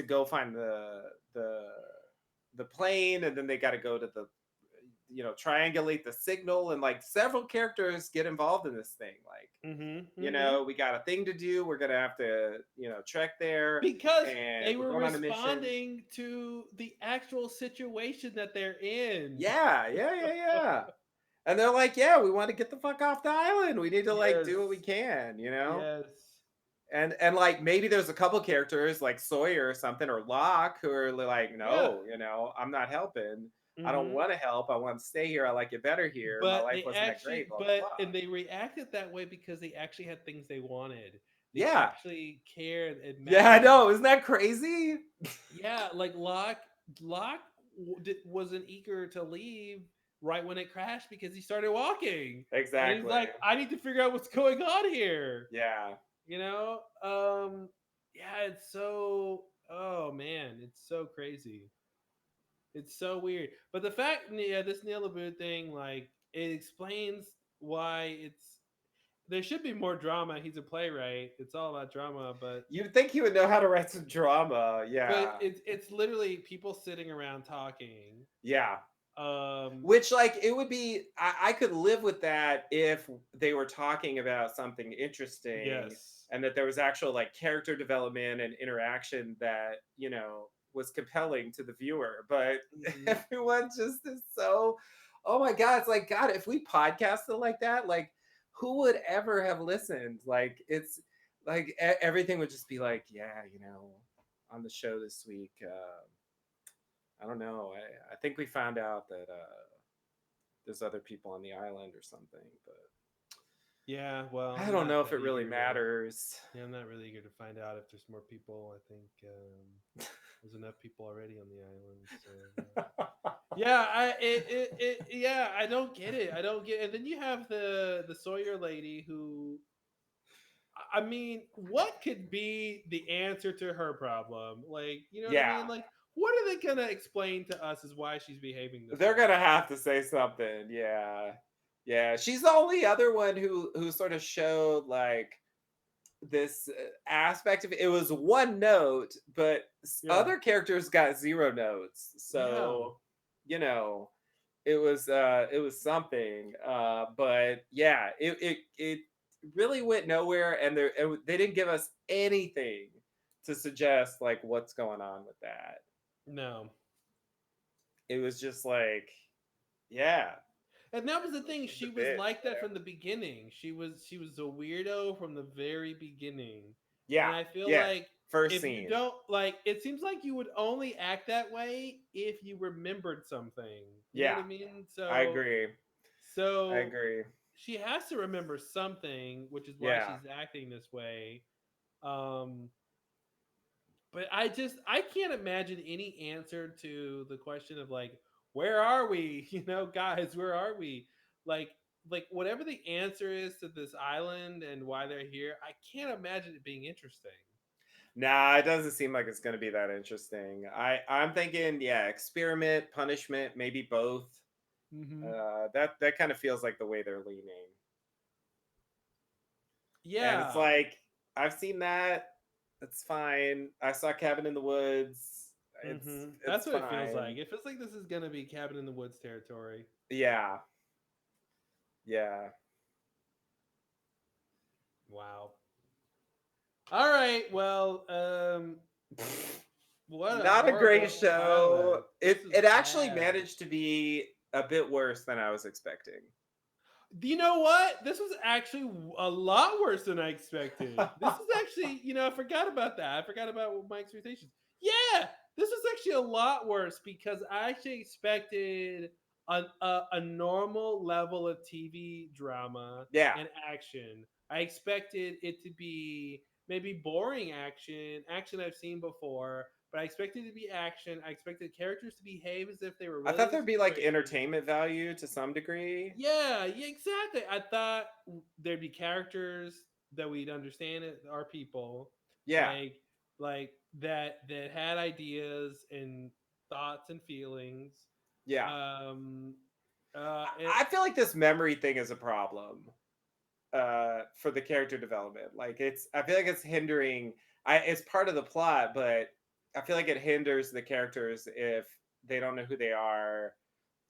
go find the the plane, and then they got to go to the triangulate the signal, and like several characters get involved in this thing, like, we got a thing to do, we're gonna have to trek there, Because and they we're were going on a mission. responding to the actual situation that they're in. Yeah, yeah, yeah, yeah. And they're like, yeah, we want to get the fuck off the island, we need to like Yes. do what we can. Yes. And like maybe there's a couple characters like Sawyer or something, or Locke, who are like, Yeah. no, I'm not helping. I don't Hmm. want to help. I want to stay here. I like it better here. My But life they wasn't that actually, great. Blah blah but blah. and they reacted that way because they actually had things they wanted. They Yeah, actually cared. It yeah, I mattered. know. Isn't that crazy? Yeah, like Locke wasn't eager to leave right when it crashed because he started walking, and he's Exactly. like, "I need to figure out what's going on here." Yeah. You know, yeah, it's so. Oh man, it's so crazy. It's so weird. But the fact, yeah, this Neil LaBute thing, like, it explains why it's. There should be more drama. He's a playwright. It's all about drama, You'd think he would know how to write some drama. but Yeah. it's literally people sitting around talking. Yeah. Um, Which, like, it would be, I could live with that if they were talking about something interesting, yes. and that there was actual like character development and interaction that, was compelling to the viewer. But Hmm. everyone just is so, oh my God, it's like, God, if we podcasted like that, like, who would ever have listened? Like, it's like everything would just be like, yeah, on the show this week. I don't know. I think we found out that there's other people on the island or something, but Yeah, well, I I'm don't not know if that it really eager to. matters. Yeah, I'm not really eager to find out if there's more people. I think there's enough people already on the island. So yeah, yeah, I don't get it. I don't get. And then you have the Sawyer lady who, I mean, what could be the answer to her problem? Like, you know what I Yeah, mean? Like, what are they gonna explain to us is why she's behaving this they're way? gonna have to say something. Yeah, yeah. She's the only other one who sort of showed like this aspect of it. It was one note, but Yeah, other characters got zero notes. yeah. So, you know, it was something. But yeah, it really went nowhere, and they didn't give us anything to suggest like what's going on with that. No. It was just like, yeah, And that was the thing. the She was bit, like that from the whatever. beginning. She was a weirdo from the very beginning. And Yeah, I feel yeah. like First if you scene. don't like, it seems like you would only act that way if you remembered something. You know what Yeah, I mean? I So agree. I so agree. she has to remember something, which is why Yeah. she's acting this way. Um but I can't imagine any answer to the question of like, where are we? You know, guys, where are we? Like whatever the answer is to this island and why they're here, I can't imagine it being interesting. Nah, it doesn't seem like it's gonna be that interesting. I'm thinking, yeah, experiment, punishment, maybe both. Hmm. That kind of feels like the way they're leaning. And it's Yeah. like, I've seen that. It's fine. I saw Cabin in the Woods. That's It's what it feels like. fine. It feels like this is gonna be Cabin in the Woods territory. Yeah. Yeah. Wow. All right. Well, what a Not a great horrible show. pilot. This is It actually bad. managed to be a bit worse than I was expecting. You know what? This was actually a lot worse than I expected. This is actually, I forgot about that. I forgot about my expectations. Yeah, this was actually a lot worse because I actually expected a normal level of TV drama Yeah. and action. I expected it to be maybe boring action I've seen before, but I expected it to be action. I expected characters to behave as if they were I really in thought the there'd be like situation. entertainment value to some degree. Yeah, yeah, exactly. I thought there'd be characters that we'd understand it are people, Yeah. like like that had ideas and thoughts and feelings. Yeah. Um I feel like this memory thing is a problem for the character development. Like I feel like it's hindering. It's part of the plot, but I feel like it hinders the characters if they don't know who they are.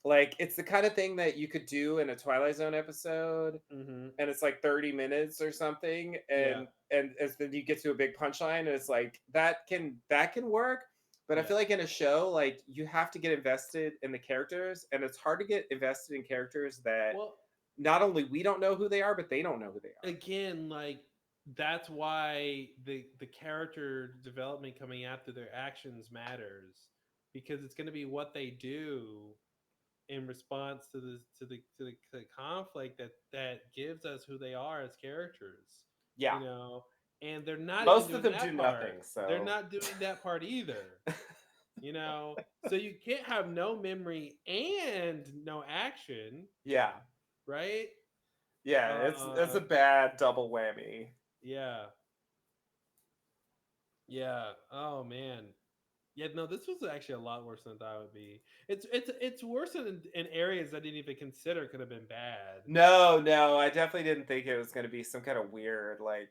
Like it's the kind of thing that you could do in a Twilight Zone episode, Mm-hmm. and it's like 30 minutes or something, Yeah. and as then you get to a big punchline, and it's like that can work. But I Yeah. feel like in a show, like you have to get invested in the characters, and it's hard to get invested in characters that Well, not only we don't know who they are, but they don't know who they are. again, like that's why the character development coming after their actions matters, because it's going to be what they do in response to the conflict that gives us who they are as characters, Yeah, you know. And they're not even most of doing them do that part. nothing. They're So not doing that part either, you know. So you can't have no memory and no action, yeah, right? yeah, it's uh a bad double whammy. yeah, yeah, oh man. Yeah, no, this was actually a lot worse than I thought it would be. It's worse in areas I didn't even consider could have been bad. No, no, I definitely didn't think it was going to be some kind of weird like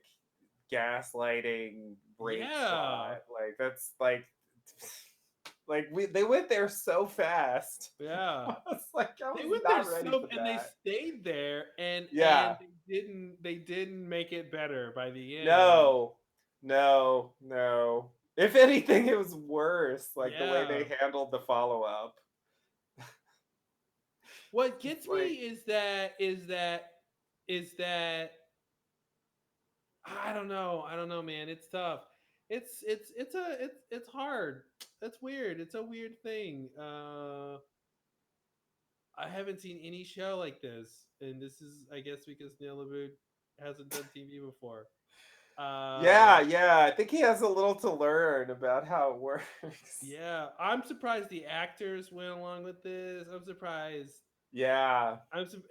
gaslighting rape plot. Yeah, Like that's like they went there so fast. yeah. I They was went there not ready so, for and they that. stayed there, and Yeah. they didn't make it better by the end. No. No. No. If anything, it was worse. Like the way Yeah. they handled the follow up. What It's gets me like is that I don't know, man. It's tough. It's hard. It's weird. It's a weird thing. I haven't seen any show like this, and this is, I guess, because Neil LaBute hasn't done TV before. yeah, Uh, yeah. I think he has a little to learn about how it works. yeah, I'm surprised the actors went along with this. I'm surprised. Yeah.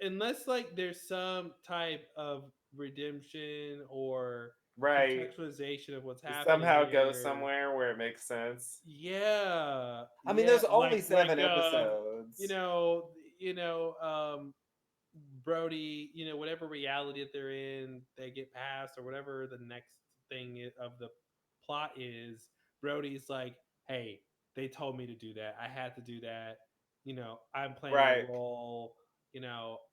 Unless like there's some type of redemption or Right. contextualization of what's happening Somehow go here. somewhere where it makes sense. Yeah, I mean, yeah, there's only like you7 episodes. know, you know, Brody, whatever reality that they're in, they get past or whatever the next thing of the plot is. Brody's like, hey, they told me to do that. I had to do that. I'm playing a Right. role.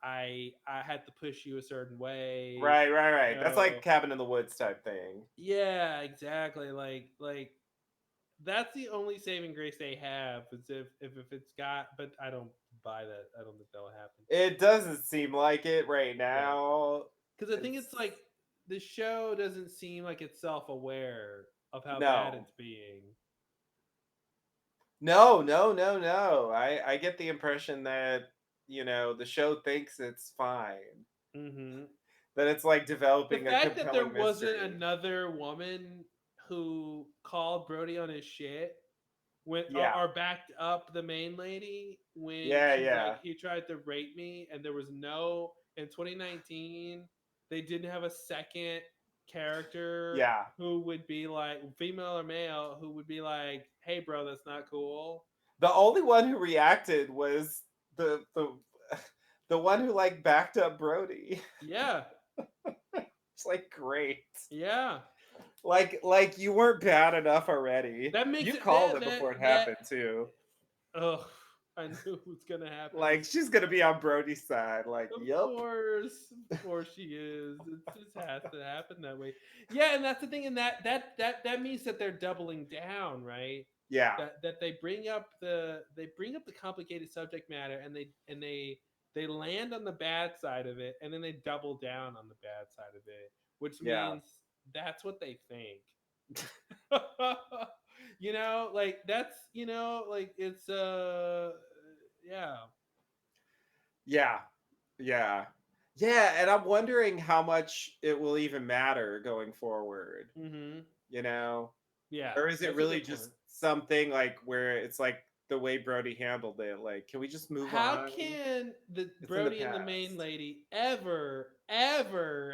I had to push you a certain way. Right, right, You right. That's like know, cabin in the woods type thing. yeah, exactly. Like that's the only saving grace they have is if it's got. But I don't buy that. I don't think that'll happen. It doesn't seem like it right Yeah. now. Because I think It's it's like the show doesn't seem like it's self-aware of how bad no. it's being. No, no, no, no. I get the impression that, the show thinks it's fine. Hmm. That it's like The developing a fact that there compelling wasn't mystery. another woman who called Brody on his shit when Yeah. or backed up the main lady when Yeah, she's like yeah. he tried to rape me, and there was no in 2019 they didn't have a second character Yeah. who would be like female or male who would be like, hey bro, that's not cool. The only one who reacted was the the one who like backed up Brody. Yeah, It's like great. yeah. Like you weren't bad enough already. That makes You it called that it before it that. happened too. Oh, I knew it was gonna happen. Like she's gonna be on Brody's side. Like, yup. Of course she is. It just has to happen that way. Yeah, and that's the thing. And that means that they're doubling down, right? Yeah. That they bring up the complicated subject matter, and they land on the bad side of it, and then they double down on the bad side of it, which Yeah. means that's what they think. Like that's like it's yeah. Yeah. Yeah. Yeah. And I'm wondering how much it will even matter going forward, Hmm. you know? Yeah, Or is it that's a really good just point. something like where it's like the way Brody handled it? Like, can we just move How on? can the It's in the Brody and the main past. lady ever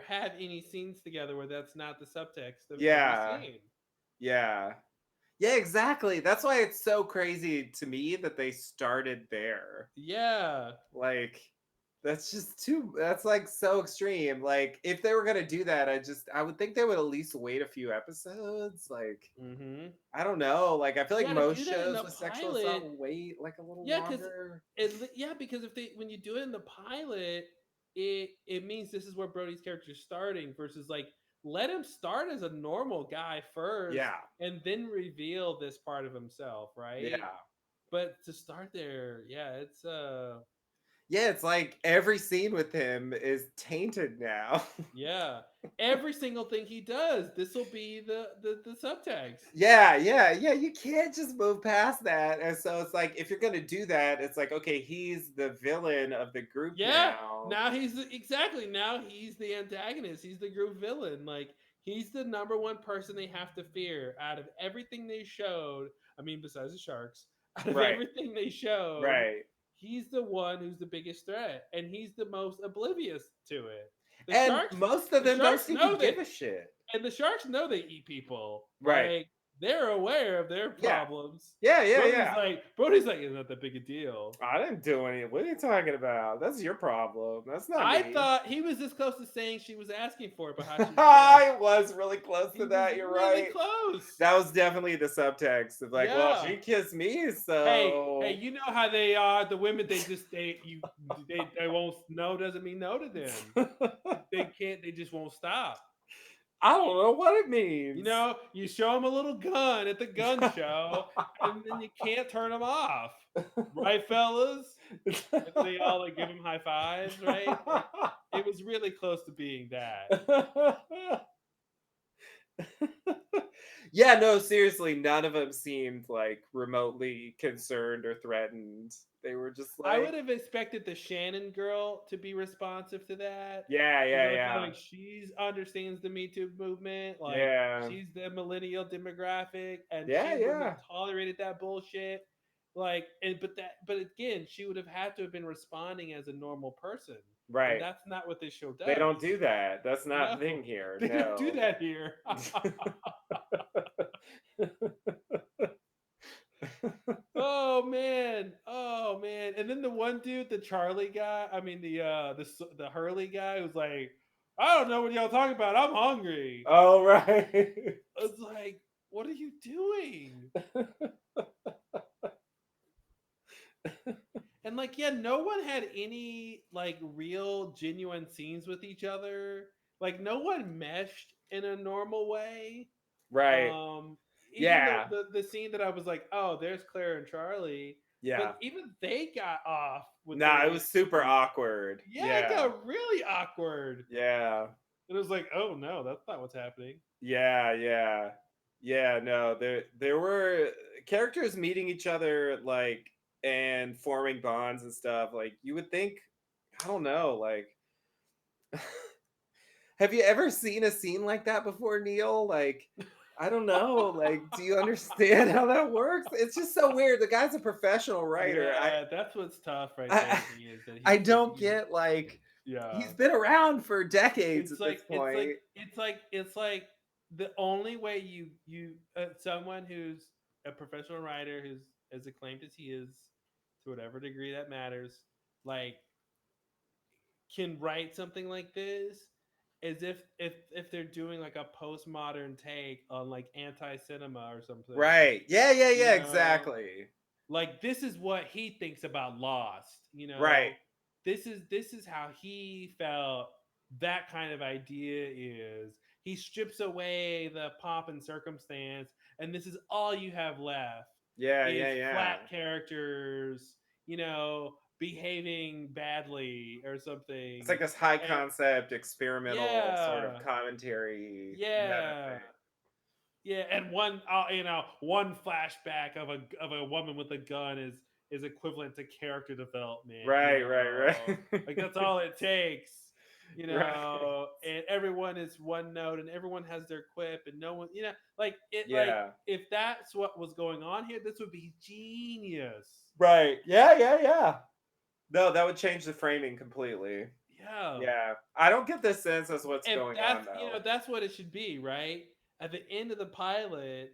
have any scenes together where that's not the subtext of every Yeah. scene? Yeah. Yeah, exactly. That's why it's so crazy to me that they started there. Yeah. Like, that's just too that's like so extreme. Like, if they were gonna do that, I would think they would at least wait a few episodes. Like, Mm-hmm. I don't know. Like, I feel like Yeah, to most do that in shows the with sexual assault pilot, will wait like a little yeah, because longer. yeah, because if they when you do it in the pilot, it means this is where Brody's character is starting versus like let him start as a normal guy first Yeah. and then reveal this part of himself, right? Yeah. But to start there, yeah, it's Yeah, it's like every scene with him is tainted now. yeah. Every single thing he does, this will be the subtext. Yeah, yeah, yeah. You can't just move past that. And so it's like, if you're gonna do that, it's like, okay, he's the villain of the group Yeah, now. now exactly now he's the antagonist. He's the group villain. Like he's the number one person they have to fear out of everything they showed. I mean, besides the sharks, out of Right, everything they showed, right. he's the one who's the biggest threat, and he's the most oblivious to it. The And sharks, most of the them don't sharks seem to know give that, a shit. and the sharks know they eat people. Right. Like they're aware of their Yeah. problems. Yeah, yeah, yeah. Brody's like, it's not that big a deal. I didn't do any. What are you talking about? That's your problem. That's not I me. thought he was this close to saying she was asking for it, but how she's dressed. I was really close He to was that. You're really right. close. That was definitely the subtext of like, well, Yeah. she kissed me, Hey, so you know how they are. The women, they won't no doesn't mean no to them. They can't. They just won't stop. I don't know what it You means. know, you show them a little gun at the gun show, and then you can't turn them off, right, fellas? And they all like give him high fives, right? Like it was really close to being that. Yeah, no, seriously, none of them seemed like remotely concerned or threatened. They were just I would like, have expected the Shannon girl to be responsive to that yeah, because yeah, I feel yeah, like she's understands the Me Too movement. Like yeah, she's the millennial demographic, and yeah, she wouldn't have yeah. tolerated that bullshit. Like, but again, she would have had to have been responding as a normal person, and Right. that's not what this show They don't does. do that. That's not No, the thing here. they don't do No. that here. Oh man, oh man, and then the one dude, the Charlie guy. I mean the Hurley guy, who's like, I don't know what y'all talking about. I'm hungry. Oh, right. It's like, what are you doing? And like, yeah, no one had any like real genuine scenes with each other. Like, no one meshed in a normal way. Right. Um, even Yeah. the scene that I was like, oh, there's Claire and Charlie, Yeah. but even they got off with Nah, their it was super issues. awkward. Yeah, it Yeah. got really awkward. Yeah. It was like, oh no, that's not what's happening. Yeah, yeah. Yeah, no, there were characters meeting each other like and forming bonds and stuff. Like you would think, I don't know, like have you ever seen a scene like that before, Neil? Like I don't know. Like, do you understand how that works? It's just so weird. The guy's a professional writer. Yeah, that's what's tough right there I to me is that I he's don't he's get like yeah. he's been around for decades It's at this like it's like point. it's like it's like the only way you someone who's a professional writer who's as acclaimed as he is to whatever degree that matters, like can write something like this as if they're doing like a postmodern take on like anti-cinema or something, Right. Yeah, yeah, you yeah, know, exactly. like this is what he thinks about Lost, Right. this is how he felt that kind of idea is. He strips away the pomp and circumstance, and this is all you have left Yeah, is yeah, yeah. flat characters, behaving badly or It's something. like this high And concept experimental sort of yeah, commentary meta yeah. thing. Yeah, and one flashback of a woman with a gun is equivalent to character development. Right, right, Like that's right. all it takes. Right. And everyone is one note, and everyone has their quip, and no one, like it. Like Yeah. if that's what was going on here, this would be genius. Right. Yeah, yeah, yeah. No, that would change the framing completely. Yeah. Yeah. I don't get this sense as what's If going that's on though. that's what it should be, right? At the end of the pilot,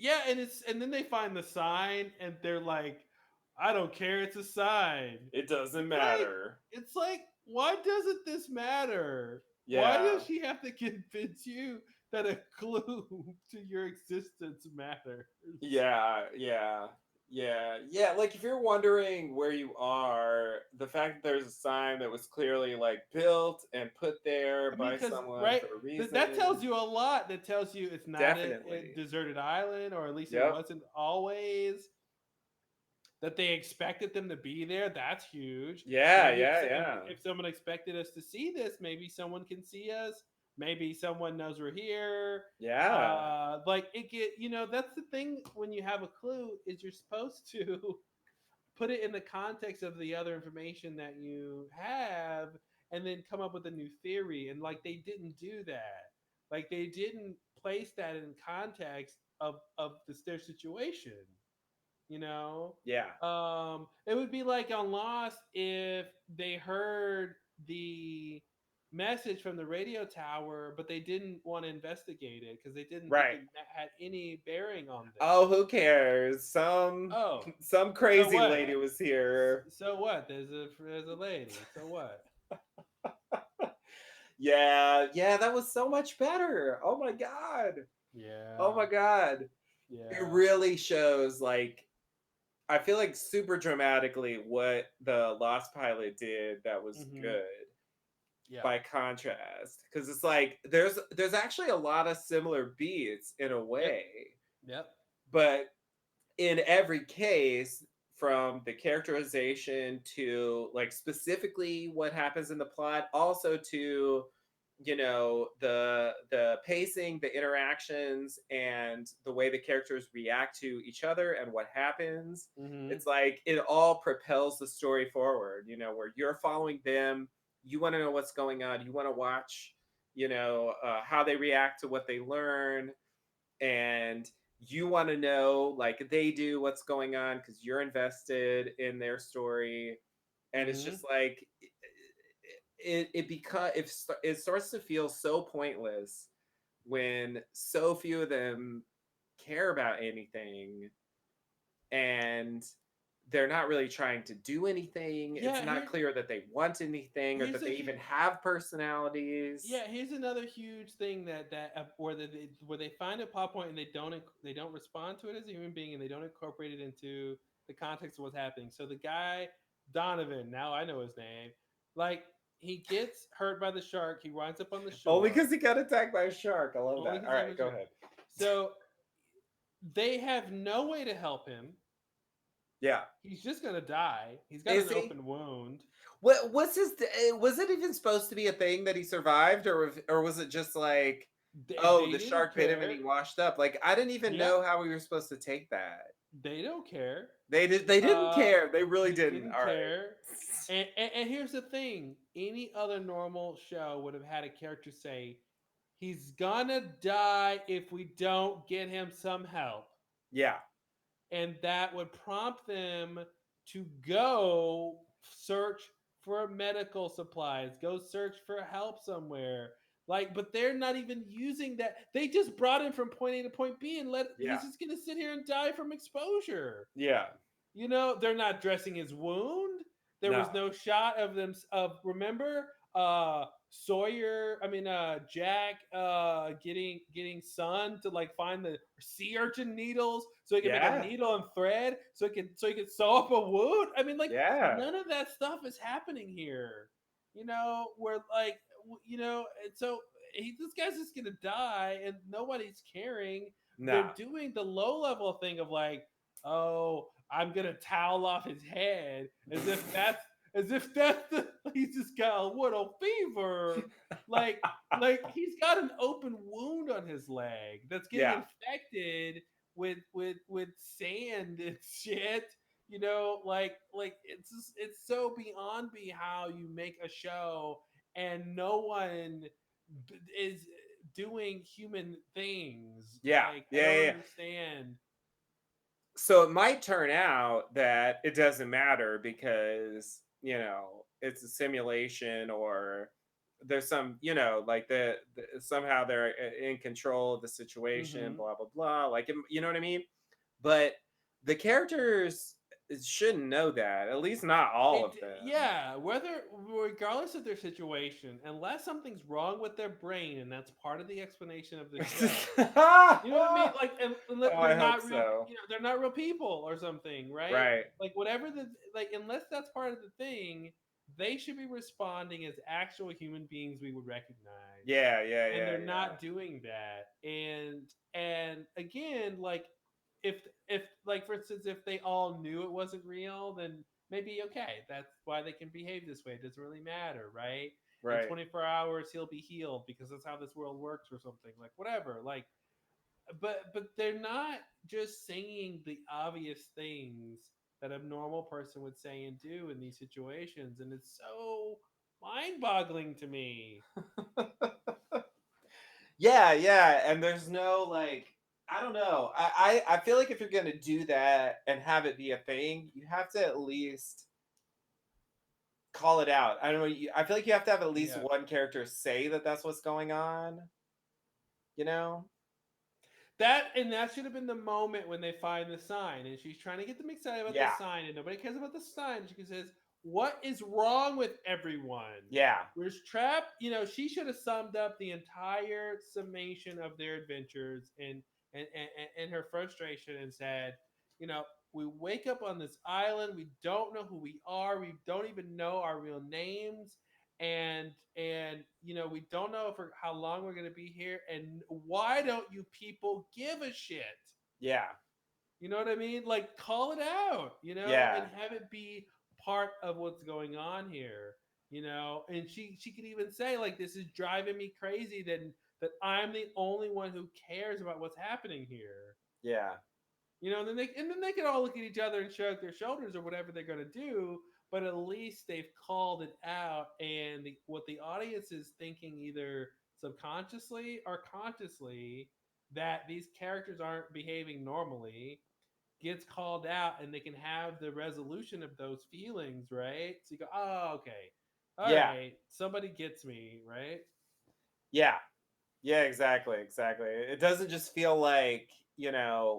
Yeah, and then they find the sign and they're like, I don't care, it's a sign. It doesn't It's like matter. it's like why doesn't this matter? Why Yeah. does she have to convince you that a clue to your existence matters? Yeah, yeah, yeah, yeah. Like if you're wondering where you are, the fact that there's a sign that was clearly like built and put there I mean, by because someone right, for a that tells reason. you a lot. That tells you it's not a Definitely. deserted island, or at least it Yep. wasn't always. That they expected them to be there. That's huge. Yeah, Maybe yeah, yeah. if someone expected us to see this, maybe someone can see us. Maybe someone knows we're here. Yeah. Like it get that's the thing when you have a clue is you're supposed to put it in the context of the other information that you have and then come up with a new theory, and like they didn't do that. Like they didn't place that in context of their situation, you know. Yeah. It would be like on Lost if they heard the message from the radio tower but they didn't want to investigate it because they didn't think Right. it had any bearing on them. Oh, who cares? Some Oh, some so crazy what? lady was here. So what? There's a lady. So what? Yeah, yeah, that was so much better. Oh my god. Oh Yeah, my god. It yeah. really shows like I feel like super dramatically what the Lost pilot did that was Mm-hmm. good Yeah. by contrast because it's like there's actually a lot of similar beats in a Yep. way, Yep. but in every case from the characterization to like specifically what happens in the plot also to the pacing, the interactions, and the way the characters react to each other and what happens. Mm-hmm. It's like it all propels the story forward, where you're following them. You want to know what's going on, you want to watch how they react to what they learn, and you want to know like they do what's going on because you're invested in their story. And it's Mm-hmm. just like it starts to feel so pointless when so few of them care about anything, and they're not really trying to do anything. It's Yeah. not clear that they want anything or Here's that a they even have personalities. Yeah, here's another huge thing where they find a plot point and they don't respond to it as a human being and they don't incorporate it into the context of what's happening. So the guy Donovan, now I know his name, like he gets hurt by the shark. He winds up on the Only shore because he got attacked by a shark. I love only that. because All right, go ahead. So they have no way to help him. Yeah. He's just gonna die. He's got Is an he? open wound. What was his? Was it even supposed to be a thing that he survived, or was it just like, oh, They the didn't shark bit him and care. he washed up? Like I didn't even Yep, know how we were supposed to take that. they don't care. They did. They didn't Uh, care. They really they didn't. didn't All right. care. And here's the thing: any other normal show would have had a character say, "He's gonna die if we don't get him some help," Yeah. and that would prompt them to go search for medical supplies, go search for help somewhere. Like, but they're not even using that. They just brought him from point A to point B and Yeah. he's just gonna sit here and die from exposure. Yeah. They're not dressing his wound. There No. was no shot of them of remember Sawyer, I mean Jack getting Sun to like find the sea urchin needles so he can make a Yeah. needle and thread so he can sew up a wound. I mean like Yeah. none of that stuff is happening here. Where like and so this guy's just gonna die and nobody's caring. They're No. doing the low level thing of like, oh, I'm gonna towel off his head as if that's the he's just got a little fever. Like he's got an open wound on his leg that's getting Yeah. infected with sand and shit. It's so beyond me how you make a show and no one is doing human things. Yeah. Like I Yeah. don't Yeah. understand. So it might turn out that it doesn't matter because it's a simulation or there's some, like somehow they're in control of the situation, Mm-hmm. blah blah blah. Like, you know what I mean? But the characters shouldn't know that. At least not all It of them. yeah, whether regardless of their situation, unless something's wrong with their brain, and that's part of the explanation of the show. You know what I mean? Like, and Oh, I they're hope not real. so. They're not real people or something, right? Right. Like whatever unless that's part of the thing, they should be responding as actual human beings we would recognize, Yeah, yeah, and yeah, they're yeah. not doing that. And again, like if like for instance, if they all knew it wasn't real, then maybe okay, that's why they can behave this way. It doesn't really matter, right? In Right. 24 hours he'll be healed because that's how this world works or something, like whatever. Like, but they're not just saying the obvious things that a normal person would say and do in these situations, and it's so mind-boggling to me. Yeah, yeah, and there's no like, I don't know. I feel like if you're gonna do that and have it be a thing, you have to at least call it out. I don't know. I feel like you have to have at least Yeah. one character say that that's what's going on. You know? That should have been the moment when they find the sign, and she's trying to get them excited about the Yeah, sign, and nobody cares about the sign. She says, "What is wrong with everyone? yeah, Where's Trap?" She should have summed up the entire summation of their adventures and her frustration and said, you know, we wake up on this island, we don't know who we are, we don't even know our real names, and we don't know for how long we're going to be here, and why don't you people give a shit? yeah, You know what I mean? Like, call it out, and yeah, have it be part of what's going on here. And she could even say, like, this is driving me crazy that I'm the only one who cares about what's happening here. yeah, And then they can all look at each other and shrug their shoulders or whatever they're going to do, but at least they've called it out, and what the audience is thinking, either subconsciously or consciously, that these characters aren't behaving normally, gets called out, and they can have the resolution of those feelings, right? So you go, oh, okay, all yeah, right, somebody gets me, right? yeah. Yeah, exactly, exactly. It doesn't just feel like,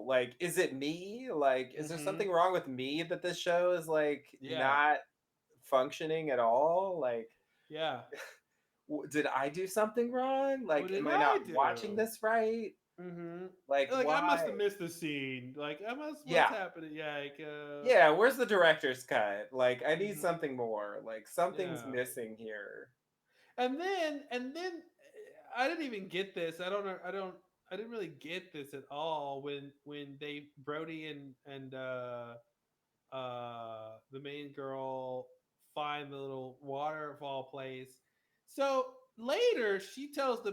like, is it me? Like, is there Mm-hmm. something wrong with me that this show is like Yeah, not functioning at all? Like, yeah. did I do something wrong? What Like, did am I I not watching do? this right? Mm-hmm. Like, Like, I must have why? missed the scene. Like, I must. What's Yeah. happening? Yeah, Yeah, where's the director's cut? Like, I need mm-hmm. something more. Like, something's Yeah. missing here. And then I didn't even get this. I didn't really get this at all when they Brody and the main girl find the little waterfall place. So later she tells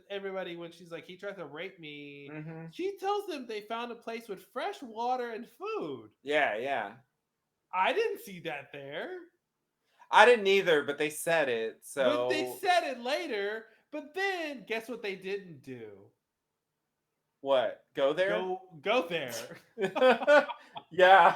everybody, when she's like, he tried to rape me. Hmm. She tells them they found a place with fresh water and food. Yeah, yeah. I didn't see that there. I didn't either, but they said it, But they so said it later. But then guess what they didn't do? what? Go there? Go there. Yeah.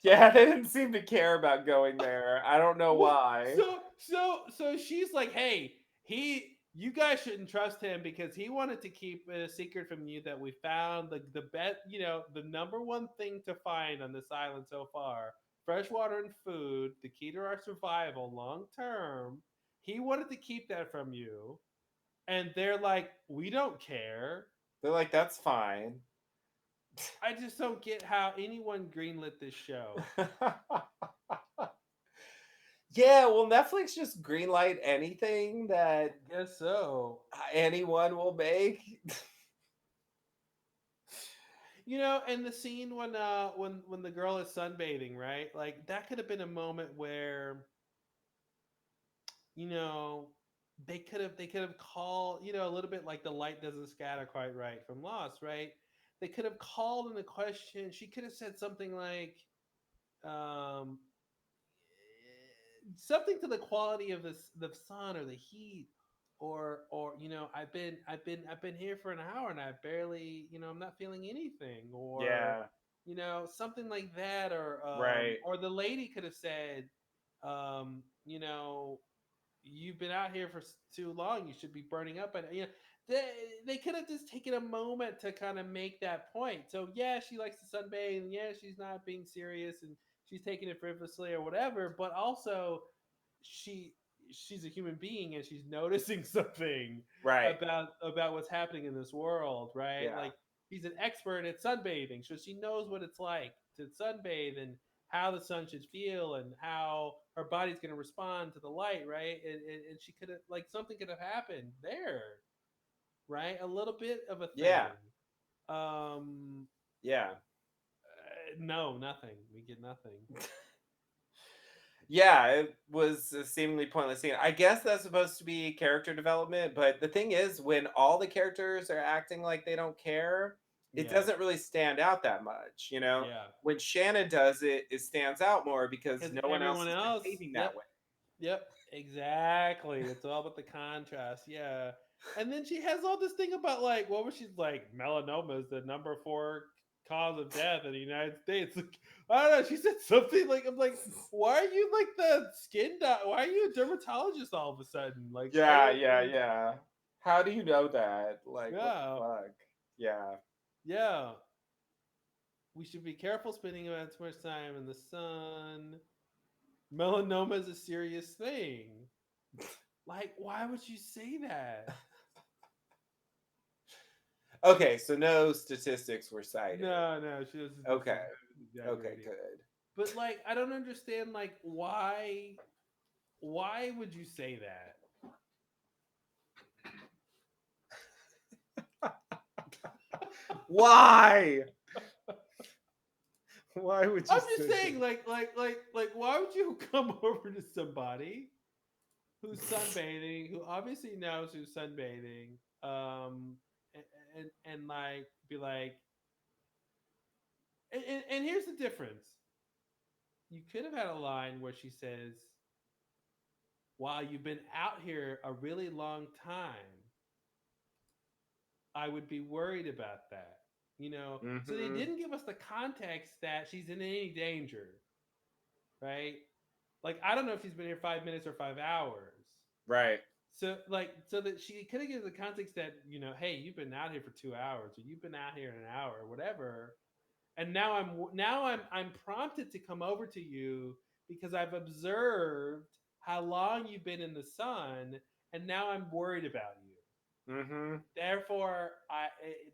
Yeah, they didn't seem to care about going there. I don't know What? why. So she's like, hey, you guys shouldn't trust him because he wanted to keep it a secret from you that we found the bet, the number one thing to find on this island so far, fresh water and food, the key to our survival long term. He wanted to keep that from you, and they're like, we don't care. They're like, that's fine. I just don't get how anyone greenlit this show. Yeah, well, Netflix just greenlight anything I that guess so. anyone will make. And the scene when the girl is sunbathing, right? Like, that could have been a moment where, you know, they could have called, a little bit like the light doesn't scatter quite right from Lost, right? They could have called in the question. She could have said something like, um something to the quality of the sun or the heat, or I've been here for an hour and I barely, I'm not feeling anything, or Yeah, something like that, or right. the lady could have said, um you know you've been out here for too long. You should be burning up. And they could have just taken a moment to kind of make that point. So yeah, she likes to sunbathe, and yeah, she's not being serious, and she's taking it frivolously or whatever. But also, she she's a human being, and she's noticing something Right. about what's happening in this world, right? Yeah. Like she's an expert at sunbathing, so she knows what it's like to sunbathe and how the sun should feel and how her body's going to respond to the light, right? And she could have, like, something could have happened there, right? A little bit of a Yeah. thing. Um, Yeah. no, nothing. We get nothing. Yeah, it was a seemingly pointless scene. I guess that's supposed to be character development, but the thing is, when all the characters are acting like they don't care, it Yeah, doesn't really stand out that much, you know? yeah. When Shannon does it, it stands out more because Because no one else everyone is else, behaving that yep, way. yep, exactly. It's all about the contrast. Yeah. And then she has all this thing about, like, what was she like? Melanoma is the number 4 cause of death in the United States. Like, I don't know. She said something like, I'm like, why are you like the why are you a dermatologist all of a sudden? Like, why Yeah, don't yeah, you? yeah. How do you know that? Like, what the Yeah, fuck? Yeah. yeah. We should be careful spending about too much time in the sun. Melanoma is a serious thing. Like, why would you say that? Okay, so no statistics were cited. No, no, she doesn't. This Okay. is Okay, exaggerating. good. But like, I don't understand. Like, why? Why would you say that? Why? Why would you I'm say just saying, that? like, why would you come over to somebody who's sunbathing, who obviously knows who's sunbathing, and like be like, and here's the difference. You could have had a line where she says, "While you've been out here a really long time, I would be worried about that." So they Mm-hmm. didn't give us the context that she's in any danger, right? Like, I don't know if she's been here 5 minutes or 5 hours. Right. So that she could have given the context that, hey, you've been out here for 2 hours, or you've been out here an hour, or whatever, and now I'm prompted to come over to you because I've observed how long you've been in the sun, and now I'm worried about you. Mm-hmm. Therefore,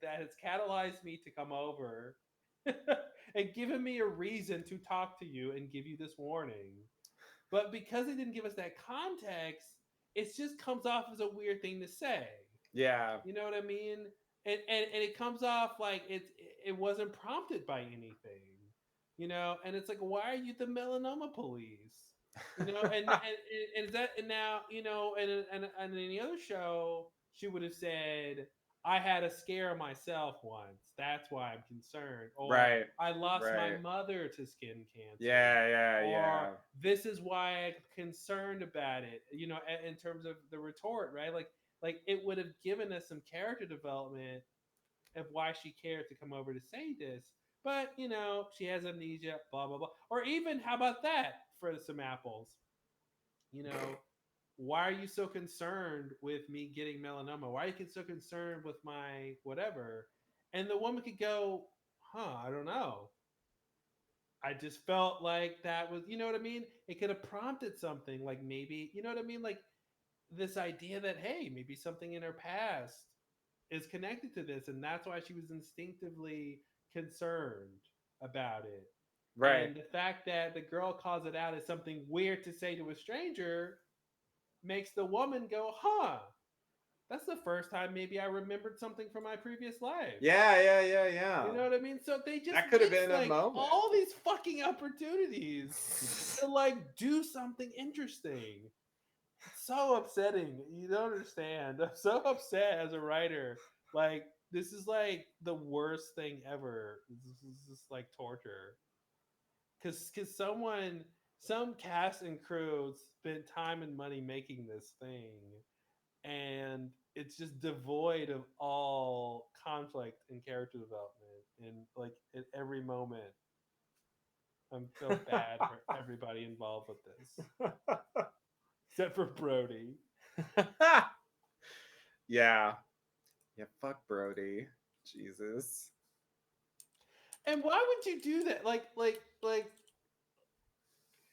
that has catalyzed me to come over and given me a reason to talk to you and give you this warning. But because they didn't give us that context, it just comes off as a weird thing to say. Yeah. You know what I mean? And it comes off like it wasn't prompted by anything. And it's like, why are you the melanoma police? And is that, and now, and in any other show she would have said, I had a scare myself once, that's why I'm concerned, or Right. I lost my Right. mother to skin cancer, Yeah, yeah, or yeah. this is why I'm concerned about it, in terms of the retort, right? Like it would have given us some character development of why she cared to come over to say this. But she has amnesia, blah blah blah. Or even, how about that for some apples? You know, why are you so concerned with me getting melanoma? Why are you so concerned with my whatever? And the woman could go, I don't know. I just felt like that was, you know what I mean? It could have prompted something, like, maybe, you know what I mean? Like, this idea that, hey, maybe something in her past is connected to this, and that's why she was instinctively concerned about it. Right. And the fact that the girl calls it out as something weird to say to a stranger makes the woman go, that's the first time maybe I remembered something from my previous life. Yeah, yeah, yeah, yeah. You know what I mean? So they just That could have missed been a like moment. all these fucking opportunities to like do something interesting. It's so upsetting. You don't understand. I'm so upset as a writer. Like, this is like the worst thing ever. This is just like torture. Cause some cast and crew spent time and money making this thing, and it's just devoid of all conflict and character development. And like at every moment, I feel bad for everybody involved with this. except for Brody. Yeah. Yeah, fuck Brody. Jesus. And why would you do that? Like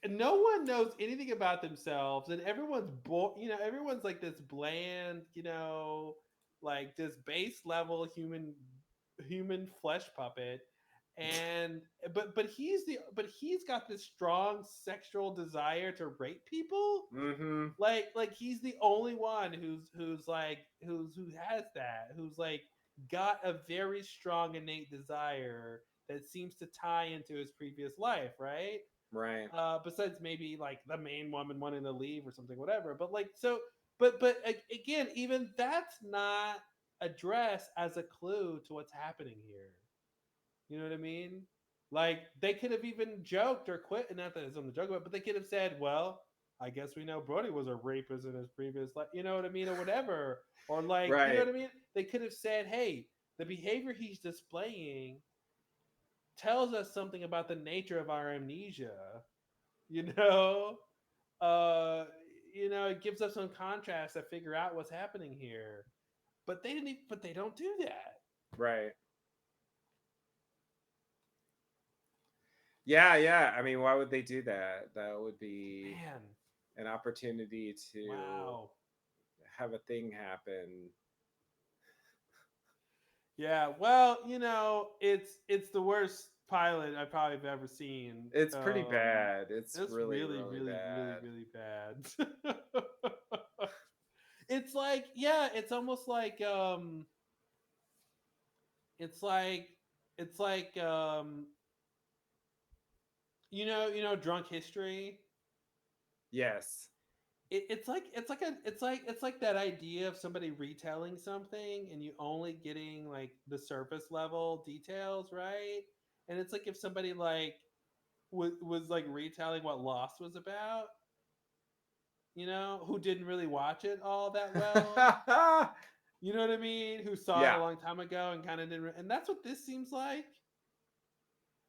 no one knows anything about themselves, and everyone's everyone's like this bland, like this base level human flesh puppet. And but he's got this strong sexual desire to rape people. Mm-hmm. Like he's the only one who has that, who's like got a very strong innate desire that seems to tie into his previous life, right? Right. Besides maybe like the main woman wanting to leave or something, whatever. But like so, but again, even that's not addressed as a clue to what's happening here. You know what I mean? Like they could have even joked or quit, and not that it's something to joke about, but they could have said, "Well, I guess we know Brody was a rapist in his previous life." You know what I mean, or whatever, or like, you know Right. what I mean? They could have said, "Hey, the behavior he's displaying tells us something about the nature of our amnesia." You know, uh, it gives us some contrast to figure out what's happening here. But they didn't. But they don't do that. Right. Yeah, yeah. I mean, why would they do that? That would be Man, an opportunity to wow. have a thing happen. Yeah, well, it's the worst pilot I probably have ever seen. It's pretty bad. It's It's really, really, really really, really, bad. really bad. It's like, yeah, it's almost like it's like it's like drunk history. Yes. It's like that idea of somebody retelling something and you only getting like the surface level details, right? And it's like if somebody like was like retelling what Lost was about, who didn't really watch it all that well. You know what I mean? Who saw it a Yeah. long time ago and kind of didn't. And that's what this seems like.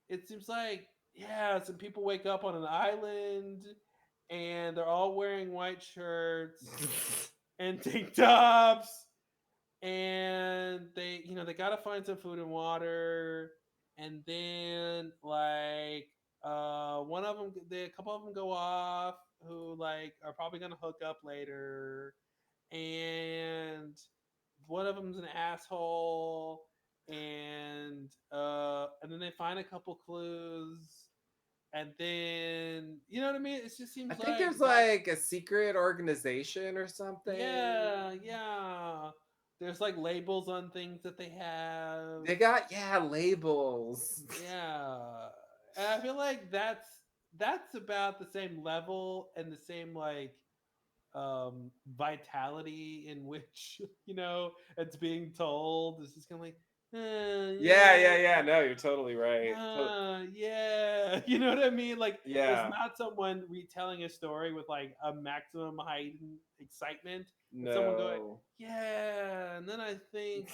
It seems like, yeah, some people wake up on an island and they're all wearing white shirts and tank tops, and they gotta find some food and water. And then like a couple of them go off, who like are probably gonna hook up later. And one of them's an asshole. And then they find a couple clues. And then, you know what I mean? It just I seems think like there's that's like a secret organization or something. yeah, yeah. There's like labels on things that they have. They got, yeah, labels. Yeah. And I feel like that's about the same level and the same like vitality in which, it's being told. It's just kind of like, Yeah, yeah, yeah, yeah. No, you're totally right. yeah. You know what I mean? Like, it's Yeah. not someone retelling a story with like a maximum heightened excitement. It's someone going, No. yeah, and then I think,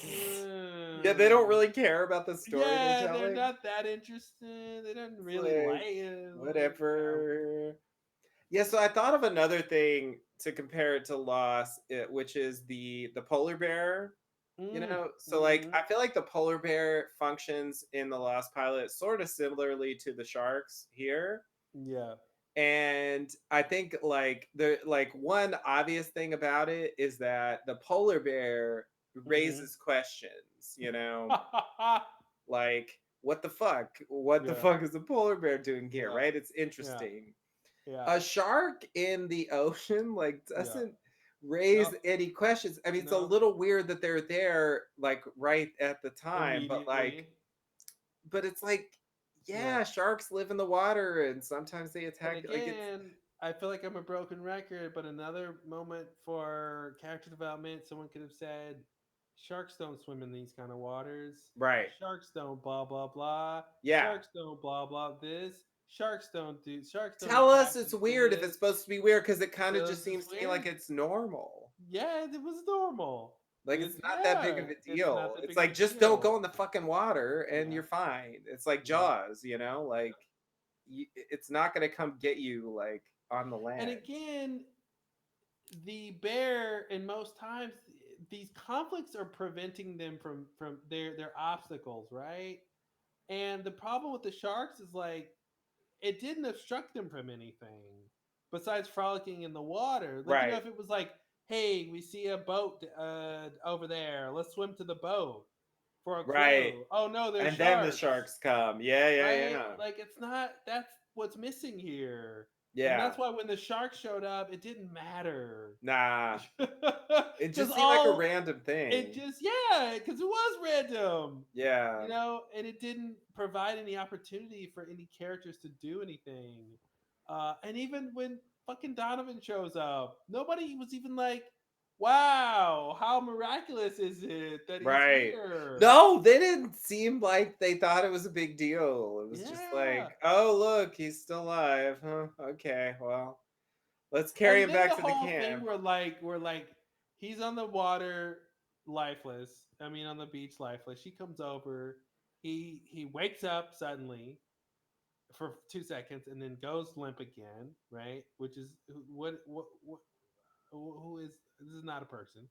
Yeah, they don't really care about the story they're yeah, they're telling. not that interested. They don't It's really like like it. Like, whatever. Yeah, so I thought of another thing to compare it to Lost, which is the polar bear. So like mm-hmm. I feel like the polar bear functions in the Lost Pilot sort of similarly to the sharks here. Yeah. And I think like the like one obvious thing about it is that the polar bear Mm-hmm. raises questions, like what the fuck? What the Yeah. fuck is a polar bear doing here, Yeah. right? It's Yeah. interesting. Yeah. A shark in the ocean like Yeah. doesn't raise Nope. any questions. I mean, it's a No. little weird that they're there like right at the time, Immediately. but it's like, Yeah. yeah, sharks live in the water and sometimes they And attack, like it's again, I feel like I'm a broken record, but another moment for character development, someone could have said, "Sharks don't swim in these kind of waters. right. Sharks don't blah blah blah. Yeah. Sharks don't blah blah this. Sharks don't Tell us attach it's to weird if it's this." supposed to be weird because it kind of So just this is seems to me like weird. it's normal. Yeah, it was normal. Like it's not that big Yeah, of a it's not deal. that It's big of a like just don't deal. go in the fucking water and Yeah, you're fine. It's like yeah. Jaws, like it's not gonna come get you like on the And land. again, the bear, and most times these conflicts are preventing them from their obstacles, right? And the problem with the sharks is like it didn't obstruct them from anything besides frolicking in the water. Like, Right. if it was like, hey, we see a boat over there, let's swim to the boat for a Right. clue. Oh no, there's And then the sharks, sharks come. Yeah, yeah, right? yeah. Like, it's not, that's what's missing here. And Yeah. that's why when the sharks showed up, it didn't matter. Nah. It Because just seemed like a all random it thing. just, yeah, because it was random, Yeah. and it didn't provide any opportunity for any characters to do anything. And even when fucking Donovan shows up, nobody was even like, "Wow, how miraculous is it that he's Right. here?" No, they didn't seem like they thought it was a big deal. It was just Yeah. like, oh, look, he's still alive. Huh? Okay, well, let's carry And him then the back to the whole thing camp. where he's on the water lifeless. I mean, on the beach lifeless. She comes over. He wakes up suddenly for 2 seconds and then goes limp again, right? Which is what who is, this is not a person.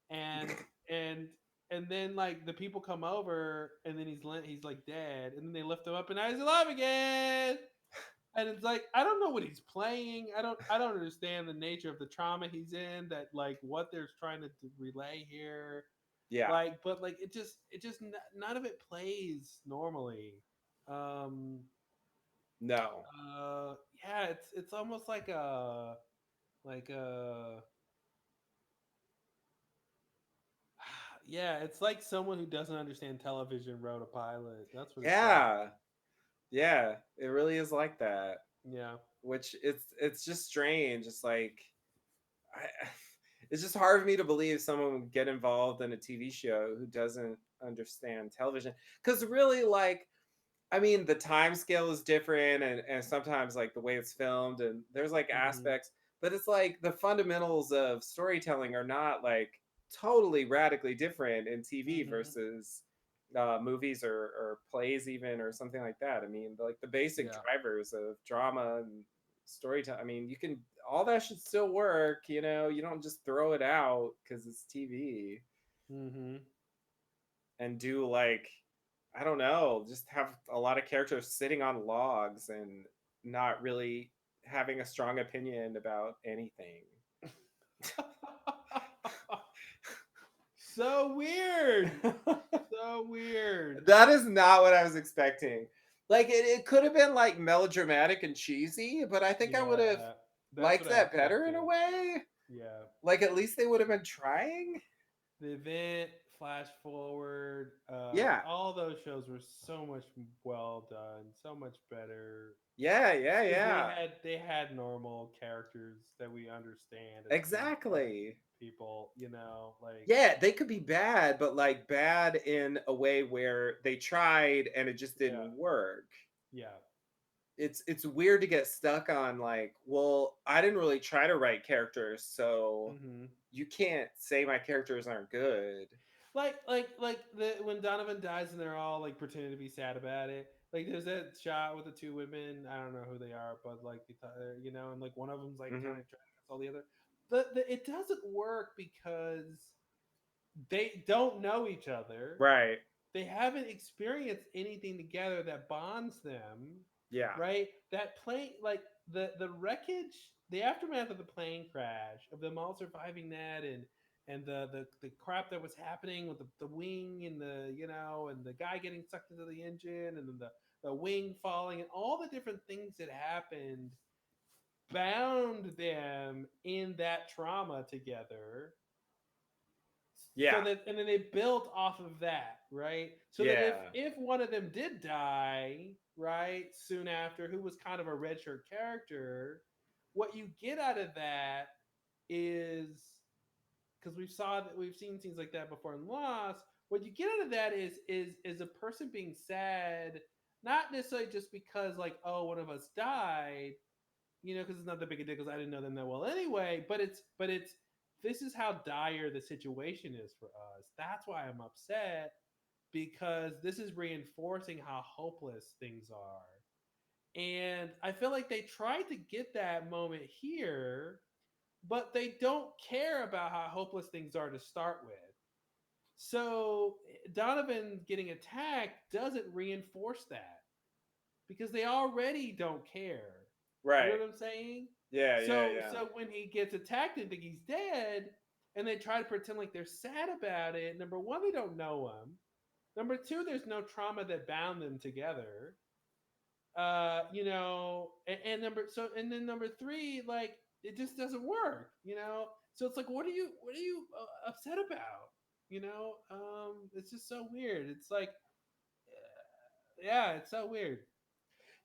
And and and then like the people come over and then he's like dead, and then they lift him up and now he's alive again. And it's like, I don't know what he's playing. I don't understand the nature of the trauma he's in, that like what they're trying to relay here. Yeah. Like, but like it just none of it plays normally. Um No. yeah, it's almost like a yeah, it's like someone who doesn't understand television wrote a pilot. That's what it's like. Yeah. Yeah. It really is like that. Yeah. Which it's just strange. It's like I it's just hard for me to believe someone would get involved in a TV show who doesn't understand television. Because really, like, I mean, the time scale is different, and sometimes like the way it's filmed, and there's like Hmm. aspects, but it's like the fundamentals of storytelling are not like totally radically different in TV Hmm. versus movies or plays even or something like that. I mean, like the basic Yeah. drivers of drama and storytelling. I mean, you can all that should still work. You don't just throw it out because it's TV Hmm. and do like I don't know, just have a lot of characters sitting on logs and not really having a strong opinion about anything. So weird. So weird. That is not what I was expecting. Like it could have been like melodramatic and cheesy, but I think I would have Yeah. That's liked what I that better in a expected. way. Yeah. Like at least they would have been trying. The event, flash forward, Yeah. all those shows were so much well done, so much better. Yeah, yeah, Because yeah. they had normal characters that we understand as Exactly. people, like, Yeah, they could be bad, but like bad in a way where they tried and it just yeah, didn't work. yeah. It's weird to get stuck on like, well, I didn't really try to write characters, so Hmm. you can't say my characters aren't good. Like the when Donovan dies and they're all like pretending to be sad about it. Like, there's that shot with the two women. I don't know who they are, but like and like one of them's like kind Hmm. of trying to console the other. It doesn't work because they don't know each other. Right. They haven't experienced anything together that bonds them, Yeah. right? That plane, like the wreckage, the aftermath of the plane crash, of them all surviving that, and the crap that was happening with the wing and and the guy getting sucked into the engine, and then the wing falling, and all the different things that happened bound them in that trauma together, so Yeah. that, and then they built off of that, right? So that if Yeah. if one of them did die, right, soon after, who was kind of a red shirt character, what you get out of that is, because we've seen things like that before in Lost. What you get out of that is a person being sad, not necessarily just because, like, oh, one of us died, because it's not that big a deal because I didn't know them that well anyway. But it's this is how dire the situation is for us. That's why I'm upset, because this is reinforcing how hopeless things are. And I feel like they tried to get that moment here, but they don't care about how hopeless things are to start with. So Donovan getting attacked doesn't reinforce that because they already don't care. You know Right. what I'm saying? Yeah, yeah, So yeah. so when he gets attacked and think he's dead, and they try to pretend like they're sad about it. Number one, they don't know him. Number two, there's no trauma that bound them together. And then number three, like it just doesn't work. So it's like, what are you upset about? It's just so weird. It's like, yeah, it's so weird.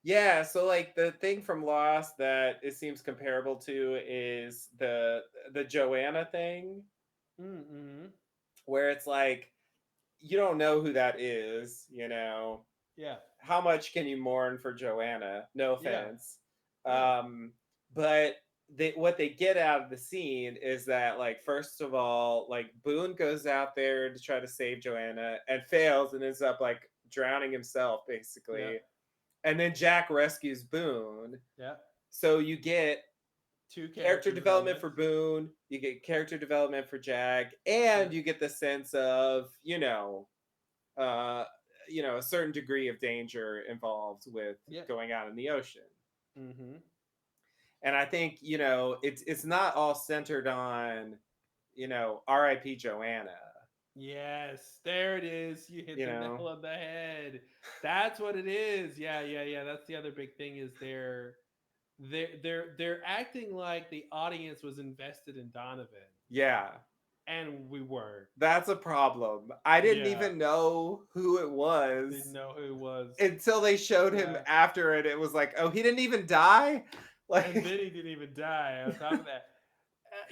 Yeah, so like the thing from Lost that it seems comparable to is the Joanna thing, Mm-hmm. where it's like you don't know who that is. Yeah, How much can you mourn for Joanna? No yeah, offense. yeah, But what they get out of the scene is that, like, first of all, like Boone goes out there to try to save Joanna and fails and ends up like drowning himself, yeah, basically. And then Jack rescues Boone. yeah. So you get Two character character development for developments. Boone, you get character development for Jack, Yeah, and you get the sense of, uh, a certain degree of danger involved with yeah. going out in the ocean. Mm-hmm. And I think, it's not all centered on, R.I.P. Joanna, Yes, there it is. You hit you the know? nail on the head. That's what it is. Yeah, yeah, yeah. That's the other big thing is they're acting like the audience was invested in Donovan, Yeah. and we weren't. That's a problem. I didn't Yeah, even know who it didn't was know who it was. until they showed him Yeah, after it. It was like, oh, he didn't even die? and Like, then he didn't even die. On top of that,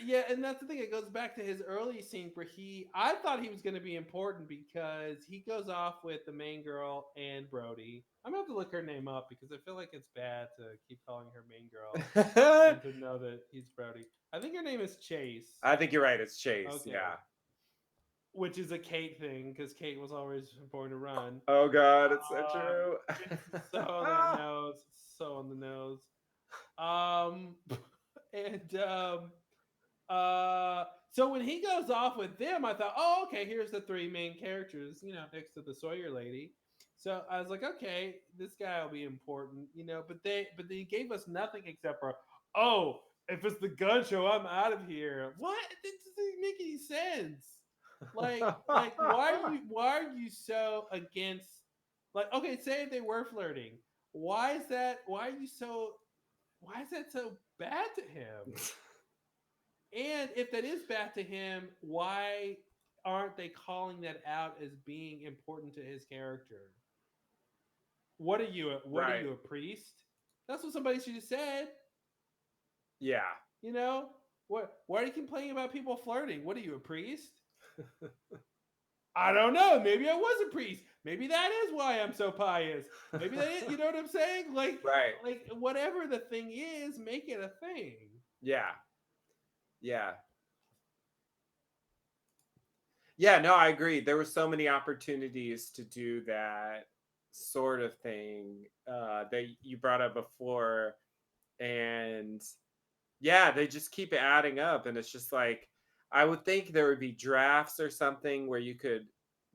yeah, and that's the thing. It goes back to his early scene where I thought he was going to be important because he goes off with the main girl and Brody. I'm gonna have to look her name up because I feel like it's bad to keep calling her main girl and to know that he's Brody. I think her name is Chase. I think you're right. It's Chase. Okay, Yeah. which is a Kate thing because Kate was always born to run. Oh God, it's so Um, true. it's so on the nose. It's so on the nose. Um, and so when he goes off with them, I thought, oh, okay, here's the three main characters, next to the Sawyer lady. So I was like, okay, this guy will be important, but they gave us nothing except for, oh, if it's the gun show, I'm out of here. What? That doesn't make any sense. Like, why are you so against? Like, okay, say if they were flirting, why is that? Why is that so bad to him? And if that is bad to him, why aren't they calling that out as being important to his character? What are you? What are Right. you, a priest? That's what somebody should have said. Yeah. You know what? Why are you complaining about people flirting? What are you, a priest? I don't know. Maybe I was a priest. Maybe that is why I'm so pious. Maybe that is, you know what I'm saying? Like, Right. like whatever the thing is, make it a thing. Yeah. Yeah. Yeah, no, I agree. There were so many opportunities to do that sort of thing that you brought up before. And yeah, they just keep adding up. And it's just like, I would think there would be drafts or something where you could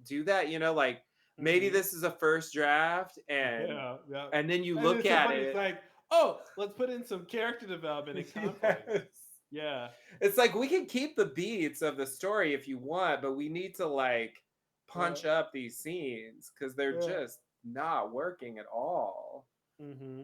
do that, like maybe Mm-hmm. this is a first draft and Yeah, yeah. and then you And look it's so at funny. It's it. like, oh, let's put in some character development and conflict. Yes. Yeah, It's like we can keep the beats of the story if you want, but we need to like yeah, punch up these scenes because they're yeah. just not working at all. hmm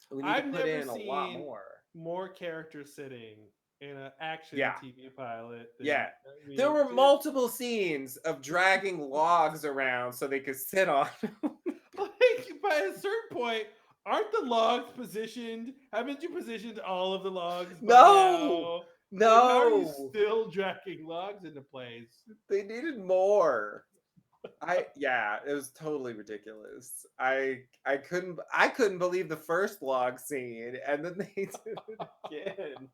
We need to I've put never in a lot seen more. more characters sitting in an action Yeah, TV pilot than yeah. I There mean, were just multiple scenes of dragging logs around so they could sit on them. like by a certain point, aren't the logs positioned? Haven't you positioned all of the logs by No, now? Like, how are you no, still dragging logs into place? they needed more. Yeah, it was totally ridiculous. I couldn't believe the first log scene, and then they did it again.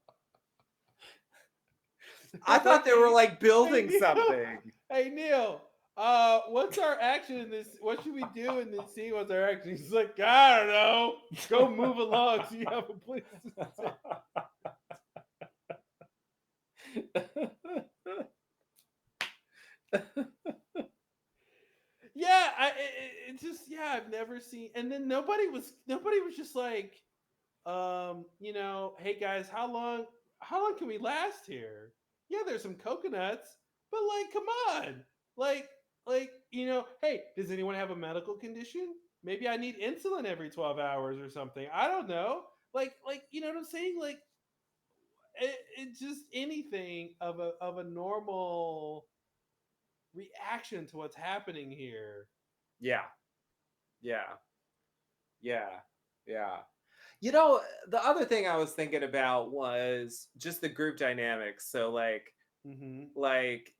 I thought they were hey, like hey building Neil, something. hey Neil. What's our action in this? What should we do in this scene? What's our action? He's like, I don't know. Go move along so you have a place to sit. Yeah, it just yeah, I've never seen. And then nobody was just like, hey guys, how long can we last here? Yeah, there's some coconuts, but like, come on, like hey, does anyone have a medical condition? Maybe I need insulin every 12 hours or something. I don't know. You know what I'm saying? Like, it just anything of a normal reaction to what's happening here. Yeah, yeah, yeah, yeah. You know, the other thing I was thinking about was just the group dynamics. So Mm-hmm. like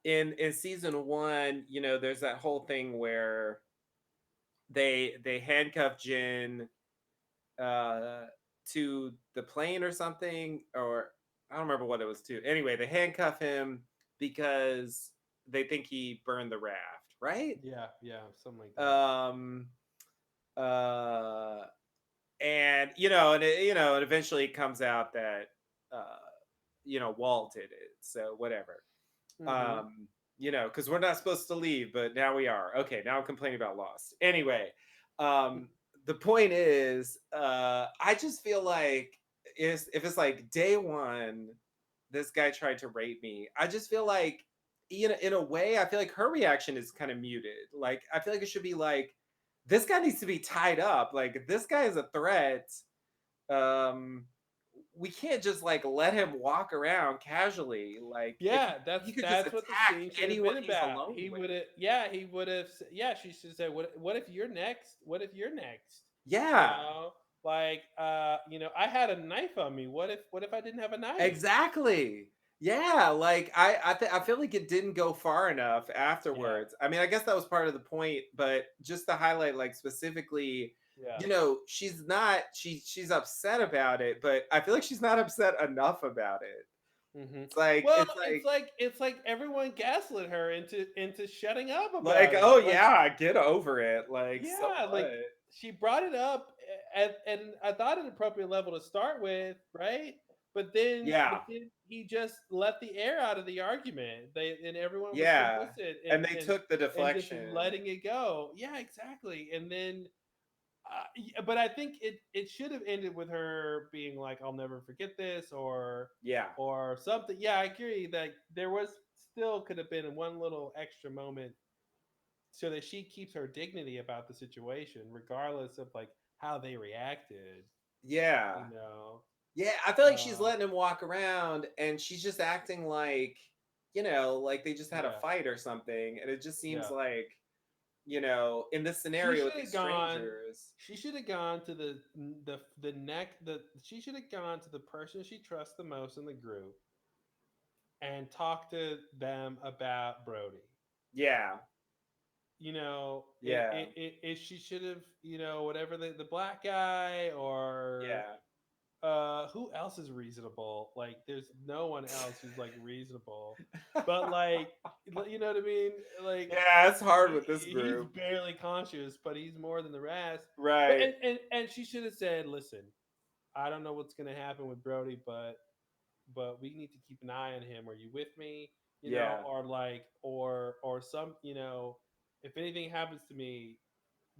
in season 1, there's that whole thing where they handcuff Jin uh to the plane or something, or I don't remember what it was to. Anyway, they handcuff him because they think he burned the raft, right? Yeah, yeah, something like that. Um uh and and eventually it comes out that uh Walt did it, so whatever. Mm-hmm. Because we're not supposed to leave, but now we are. Okay, now I'm complaining about Lost. Anyway, the point is, I just feel like if it's like day one, this guy tried to rape me. I just feel like, in a way, I feel like her reaction is kind of muted. Like, I feel like it should be like, this guy needs to be tied up. Like, this guy is a threat. Um, we can't just like let him walk around casually. Like, if Yeah, that's he could just that's what the attack scene should have anyone been he's about. alone He with. would have, yeah, he would have, yeah. She should say, "What if you're next? What if you're next?" You Yeah, know, I had a knife on me. What if I didn't have a knife? exactly. Yeah, like I feel like it didn't go far enough Yeah, afterwards. I mean, I guess that was part of the point, but just to highlight, like, specifically, yeah. she's not she's upset about it, but I feel like she's not upset enough about it. Hmm. It's like Well, it's it's like like it's like everyone gaslit her into shutting up like about oh it. Like, yeah, get over it. Like, so yeah, what? like she brought it up at I thought an appropriate level to start with, right? But Yeah. then he just let the air out of the argument. And everyone was Yeah, complicit and they and took the and just deflection. letting it go. Yeah, exactly. And then but I think it should have ended with her being like, "I'll never forget this," Yeah. or something. Yeah, I agree that there was still could have been one little extra moment so that she keeps her dignity about the situation, regardless of like how they reacted. Yeah. You know, Yeah, I feel like she's uh, letting him walk around and she's just acting like, like they just had a yeah, fight or something. And it just seems yeah. like, in this She scenario with should these have gone. strangers. She should have gone to the neck. She should have gone to the person she trusts the most in the group and talked to them about Brody. Yeah. Yeah. She should have, whatever the black guy or Yeah. who else is reasonable? Like, there's no one else who's like reasonable, but like, you know what I mean? Like, Yeah, it's hard with this he's group. barely conscious, but he's more than the rest. But Right. and she should have said, "Listen, I don't know what's gonna happen with Brody, but we need to keep an eye on him. Are you with me? Yeah. Or like, or some, if anything happens to me,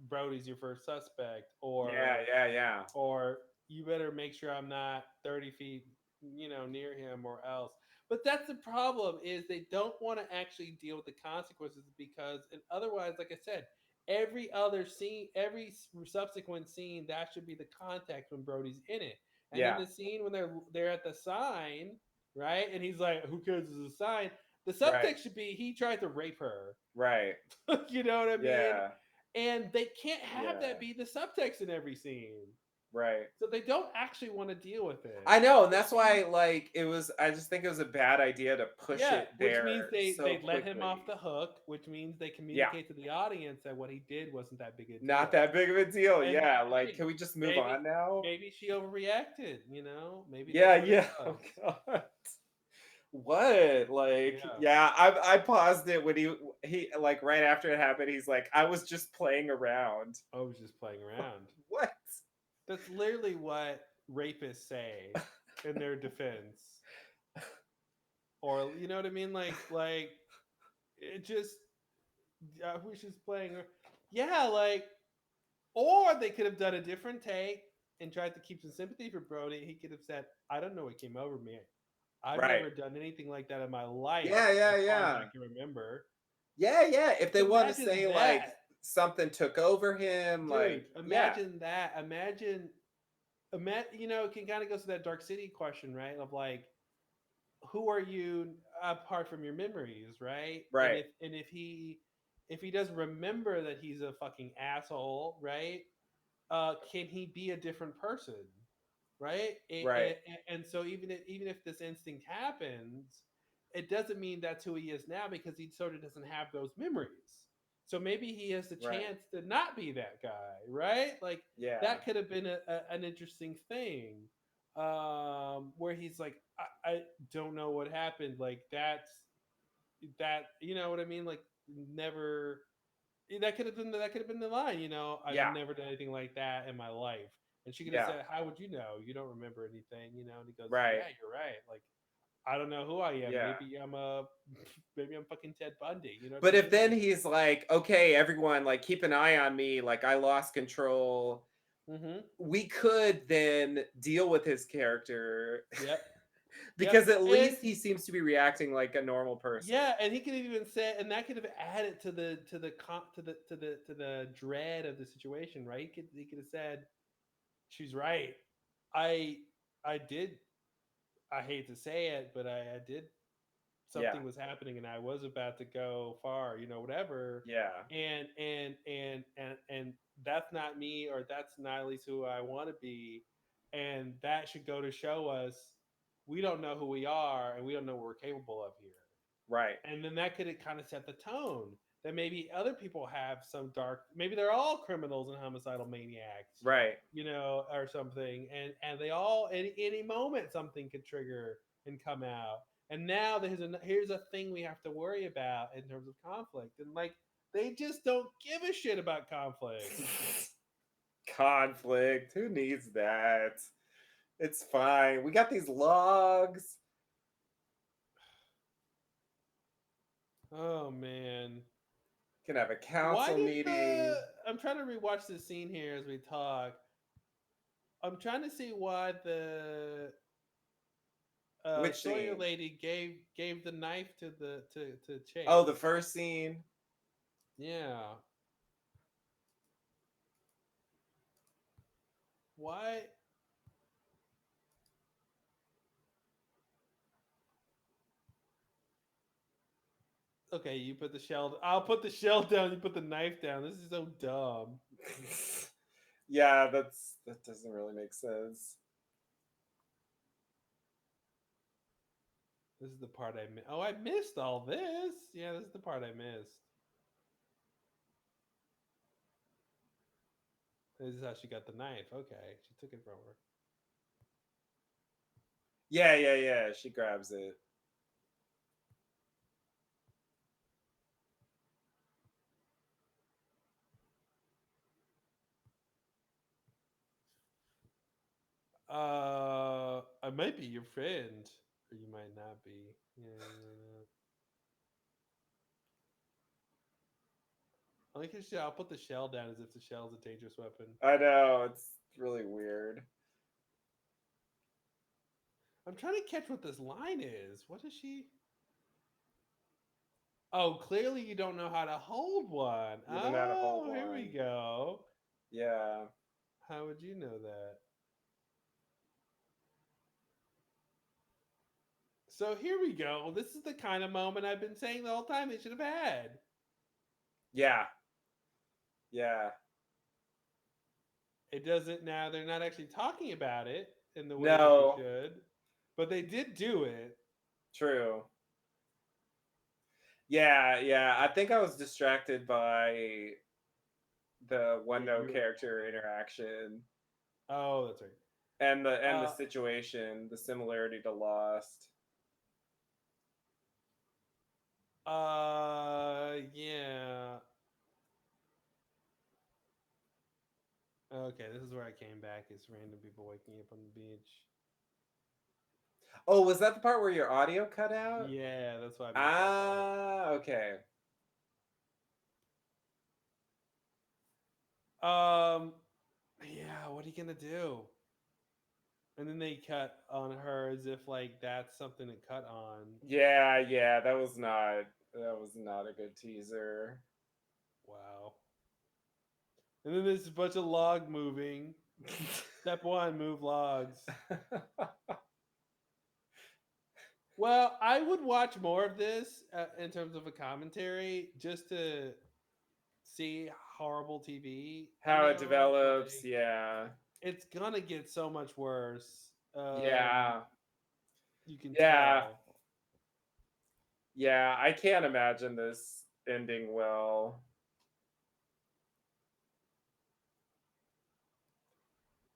Brody's your first suspect, Yeah. Yeah. Yeah. or you better make sure I'm not 30 feet, near him or else." But that's the problem is they don't want to actually deal with the consequences because, and otherwise, like I said, every other scene, every subsequent scene, that should be the context when Brody's in it. And then Yeah. the scene when they're at the sign, right? And he's like, "Who cares? It's a sign." The Right. subtext should be he tried to rape her. Right. You know what I mean? Yeah. And they can't have that Yeah. be the subtext in every scene. Right. So they don't actually want to deal with it. I know, and Which that's means, why, like, I just think it was a bad idea to push yeah, it which means there they so let him off quickly. the hook, which means they Yeah, communicate to the audience that what he did wasn't that big a not deal. that big of a deal. And Yeah, like, hey, can we just move maybe on now? maybe she overreacted, maybe Yeah, that's what it yeah. Oh was. god. What? Like, Yeah. yeah, I paused it when he like right after it happened. He's like, I was just playing around. I was just playing around. What? That's literally what rapists say in their defense. or you know what I mean? Like it just who she's playing. Yeah, like or they could have done a different take and tried to keep some sympathy for Brody. He could have said, "I don't know what came over me. I've Right. never done anything like that in my life, Yeah, yeah, as far as yeah. I can remember." Yeah, yeah. If they want to Imagine say like that, something took over him, dude. like yeah, Imagine that. Imagine. You know, it can kind of go to that Dark City question, right? Of like, who are you apart from your memories, right? And right, if he doesn't remember that he's a fucking asshole, right? Can he be a different person, right? right, And so even if this instinct happens, it doesn't mean that's who he is now because he sort of doesn't have those memories. So maybe he has the right. chance to not be that guy, right? Like Yeah, that could have been an interesting thing, where he's like, I don't know what happened. Like that, you know what I mean? Like never that could have been the line, I've yeah, never done anything like that in my life. And she could have yeah. said, how would you know? You don't remember anything, And he goes, Right. yeah, you're right. Like, I don't know who I am. Yeah. Maybe I'm fucking Ted Bundy. You know what I But if mean? then Like, he's like, okay, everyone, like keep an eye on me, like I lost control, mm-hmm. we could then deal with his character Yep. Yep. because at And least he seems to be reacting like a normal person. yeah, and he could have even said, and that could have added to the dread of the situation, right? He could have said, she's right. I I did I hate to say it, but I did Yeah. something was happening and I was about to go far, whatever. Yeah. And that's not me, or that's not at least who I want to be. And that should go to show us we don't know who we are and we don't know what we're capable of here. Right. And then that could kind of set the tone that maybe other people have some dark, maybe they're all criminals and homicidal maniacs, Right. or something, and they all any moment something could trigger and come out. And now here's a thing we have to worry about in terms of conflict, and like they just don't give a shit about conflict. Conflict. Who needs that? It's fine. We got these logs. Oh man. Can have a Why council did the meeting. I'm trying to rewatch this scene here as we talk. I'm trying to see why the Which Sawyer scene? lady gave the knife to Oh, the Chase. first scene. Yeah. Why? Okay, you put the shell. I'll put the shell down. You put the knife down. This is so dumb. Yeah, that doesn't really make sense. This is the part I missed. Oh, I missed all this. Yeah, this is the part I missed. This is how she got the knife. Okay, she took it from Yeah, yeah, yeah. She grabs it. her. I might be your friend, or you might not be. Yeah, you might not. I'll put the shell down as if the shell is a dangerous weapon. I know, it's really weird. I'm trying to catch what this line is. What is she? Oh, clearly you don't know how to hold one. You don't know how to hold Oh, here we one. go. Yeah. How would you know that? So here we go. This is the kind of moment I've been saying the whole time they should have had. Yeah. Yeah. It doesn't now. They're not actually talking about it in the way that they No. should, but they did do it. True. Yeah, yeah. I think I was distracted by the one note You. character interaction Oh, that's right. and the Uh, situation, the similarity to Lost. yeah. Okay, this is where I came back. It's random people waking up on the beach. Oh, was that the part where your audio cut out? Yeah, that's why I missed that part. Ah, okay. Um, yeah, what are you gonna do? And then they cut on her as if like that's something to cut on. Yeah, yeah, that was not a good teaser. Wow. And then there's a bunch of log moving. Step one, move logs. Well, I would watch more of this in terms of a commentary just to see horrible TV. How it develops, Like yeah. it's gonna get so much worse. Yeah. You can Yeah. tell. Yeah, I can't imagine this ending well.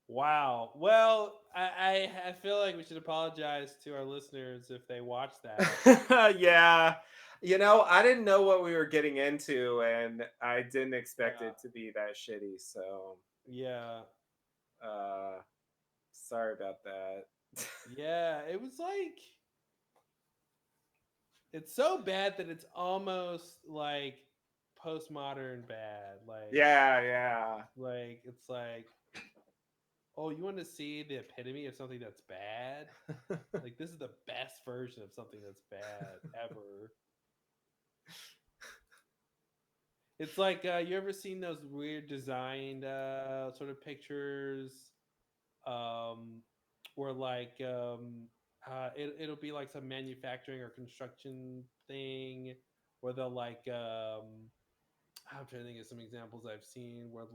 Wow. Well, I feel like we should apologize to our listeners if they watch that. Yeah. I didn't know what we were getting into and I didn't expect Yeah. it to be that shitty, so Yeah. uh sorry about that. Yeah. It was like it's so bad that it's almost like postmodern bad. Yeah, yeah. It's like, oh, you want to see the epitome of something that's bad? Like this is the best version of something that's bad ever. It's like you ever seen those weird designed sort of pictures um, where it'll be like some manufacturing or construction thing where they'll I'm trying to think of some examples I've seen where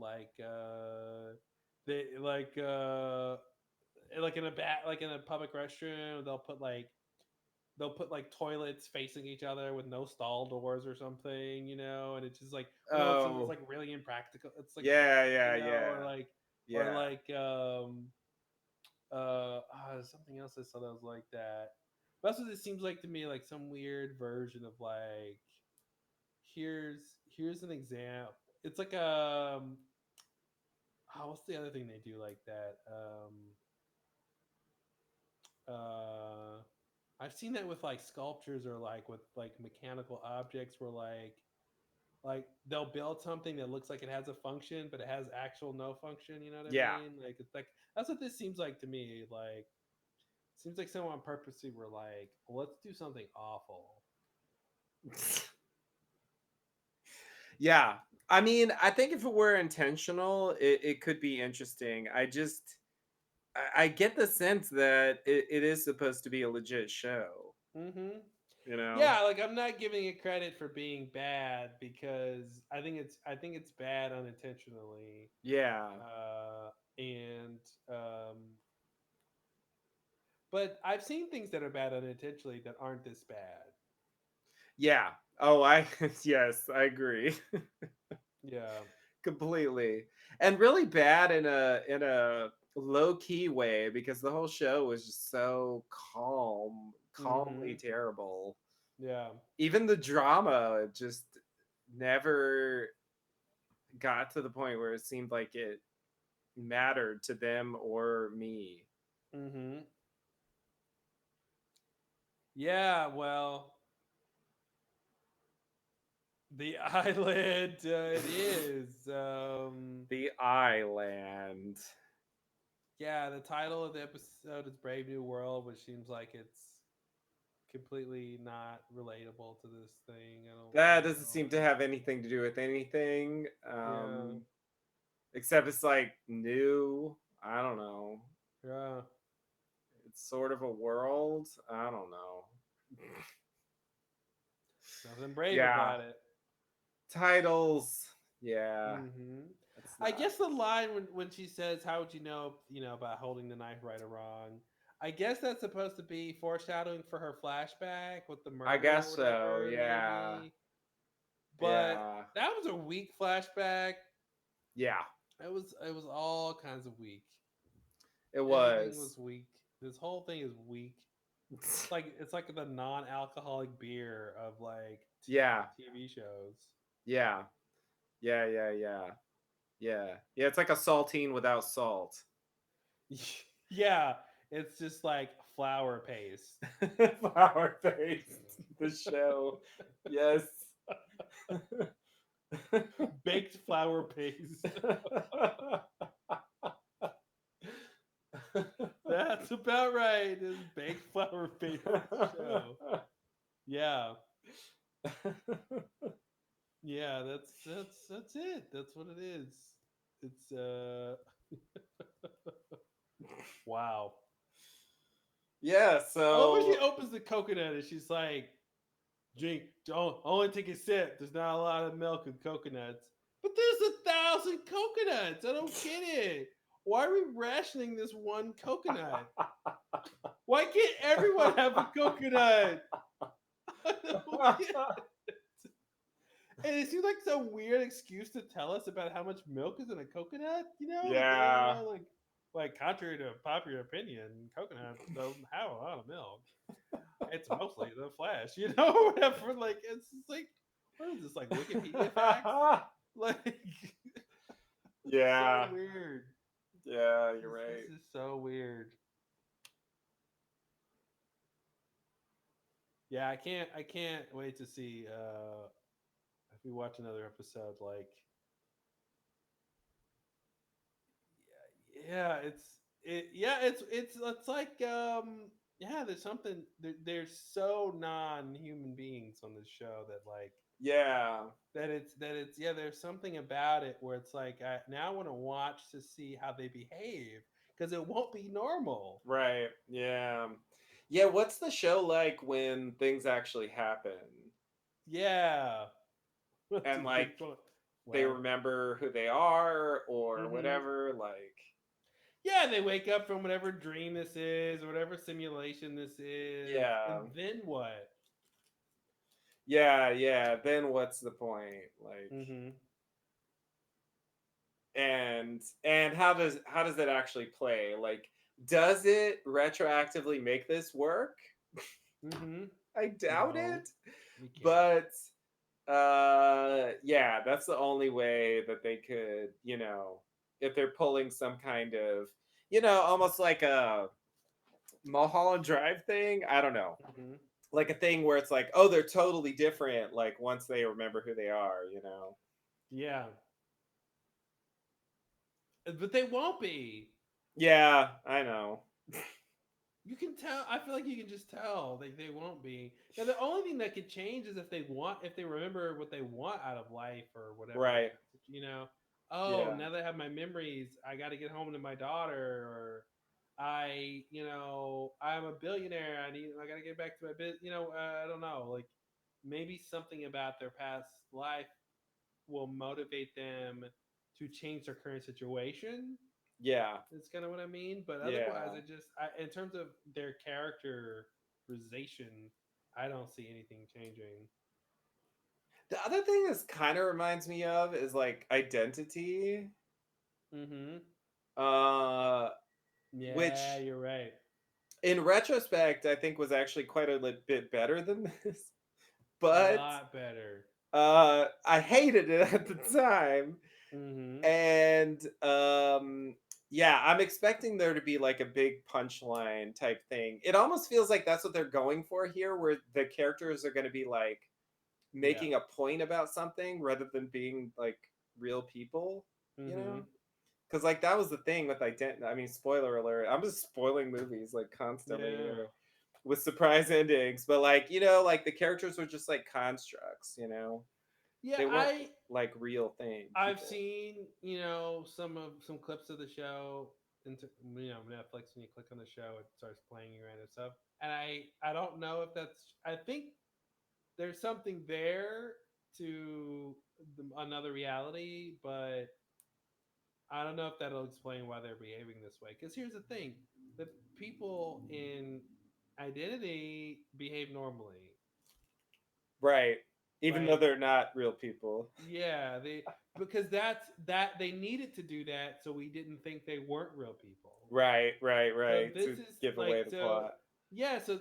they like in a like in a public restroom they'll put like toilets facing each other with no stall doors or something, and it's just like, no, it's Oh, like really impractical. It's like, yeah, yeah, yeah. or Yeah. something else I saw that was like that. But that's what it seems like to me, like some weird version of like here's an example. It's like what's the other thing they do like that? Uh I've seen that with like sculptures or like with like mechanical objects where like they'll build something that looks like it has a function but it has actual no function, you know what I Yeah. mean? Like it's like that's what this seems like to me. Like seems like someone purposely were like, let's do something awful. Yeah. I mean, I think if it were intentional, it could be interesting. I get the sense that it is supposed to be a legit show, Mm-hmm. you know? Yeah, like I'm not giving it credit for being bad because I think it's bad unintentionally. Yeah. And But I've seen things that are bad unintentionally that aren't this bad. Yeah. Oh, yes, I agree. Yeah. Completely. And really bad in a low key way because the whole show was just so calmly Mm-hmm. terrible. Yeah. Even the drama just never got to the point where it seemed like it mattered to them or me. Mm-hmm. Yeah. Well, the island. It is. The island. Yeah. The title of the episode is Brave New World, which seems like it's completely not relatable to this thing. I That don't doesn't know. seem to have anything to do with anything. Yeah. Except it's like new. I don't know. Yeah. It's sort of a world. I don't know. Nothing brave Yeah. about it. Titles. Yeah. Hmm. That's I not. guess the line when she says, "How would you know about holding the knife right or wrong?" I guess that's supposed to be foreshadowing for her flashback with the I murder or guess so. whatever, Yeah. maybe. But Yeah. that was a weak flashback. Yeah. It was all kinds of weak. It Everything was. was weak. This whole thing is weak. It's like the non-alcoholic beer of like Yeah. TV shows. Yeah. Yeah. Yeah. Yeah. Yeah. Yeah. It's like a saltine without salt. Yeah, It's just like flour paste. Flower paste. The show. Yes. Baked flour paste. That's about right. It's baked flour paste show. Yeah. Yeah, that's it. That's what it is. It's wow. Yeah, I love when she so opens the coconut and she's like, drink, don't only take a sip. There's not a lot of milk in coconuts. But there's 1,000 coconuts. I don't get it. Why are we rationing this one coconut? Why can't everyone have a coconut? I don't get it. And it seems like some weird excuse to tell us about how much milk is in a coconut. You know, like yeah. like contrary to popular opinion, coconuts don't have a lot of milk. It's mostly the flesh, you know, whatever. Like it's just like, what is this, like Wikipedia facts? Like so Yeah. weird. Yeah, you're right. This is so weird. Yeah, I can't wait to see if we watch another episode. Like, yeah, it's like yeah, there's something. They're so non-human beings on this show that like Yeah. that it's yeah, there's something about it where it's like I now want to watch to see how they behave because it won't be normal. Right. Yeah. Yeah, what's the show like when things actually happen? Yeah, that's a And good like point. they Well, remember who they are or hmm, whatever, like yeah, they wake up from whatever dream this is or whatever simulation this is, and yeah. then what? Yeah, yeah. Then what's the point? Like Hmm. and how does that actually play? Like does it retroactively make this work? Hmm. I doubt No, it. we can't. But yeah, that's the only way that they could, if they're pulling some kind of, almost like a Mulholland Drive thing. I don't know. Hmm. Like a thing where it's like, oh, they're totally different, like once they remember who they are. Yeah, but they won't be. Yeah, I know. You can tell. I feel like you can just tell. Like they won't be. Now the only thing that could change is if they remember what they want out of life or whatever Right. you know. Oh, Yeah. now that I have my memories, I got to get home to my daughter, or I'm a billionaire. I got to get back to my business. I don't know. Like maybe something about their past life will motivate them to change their current situation. Yeah. That's kind of what I mean. But otherwise, Yeah. in terms of their characterization, I don't see anything changing. The other thing this kind of reminds me of is like Identity, Mm-hmm. uh, Yeah, which you're right. in retrospect I think was actually quite a bit better than this. A But lot better. I hated it at the time, Mm-hmm. and yeah, I'm expecting there to be like a big punchline type thing. It almost feels like that's what they're going for here, where the characters are going to be like Yeah. making a point about something rather than being like real people, you Mm-hmm. know? Because like that was the thing with Identity. I mean, spoiler alert. I'm just spoiling movies like constantly Yeah. here with surprise endings, but like like the characters were just like constructs. Yeah, They weren't like real thing I've people. seen, some clips of the show into Netflix. When you click on the show, it starts playing you random stuff. And I don't know if I think there's something there to another reality, but I don't know if that'll explain why they're behaving this way. Because here's the thing: the people in Identity behave normally. Right. Even though Like, they're not real people. yeah, they because they needed to do that so we didn't think they weren't real people. Right, right, So right. this To is give like away the so plot. yeah, so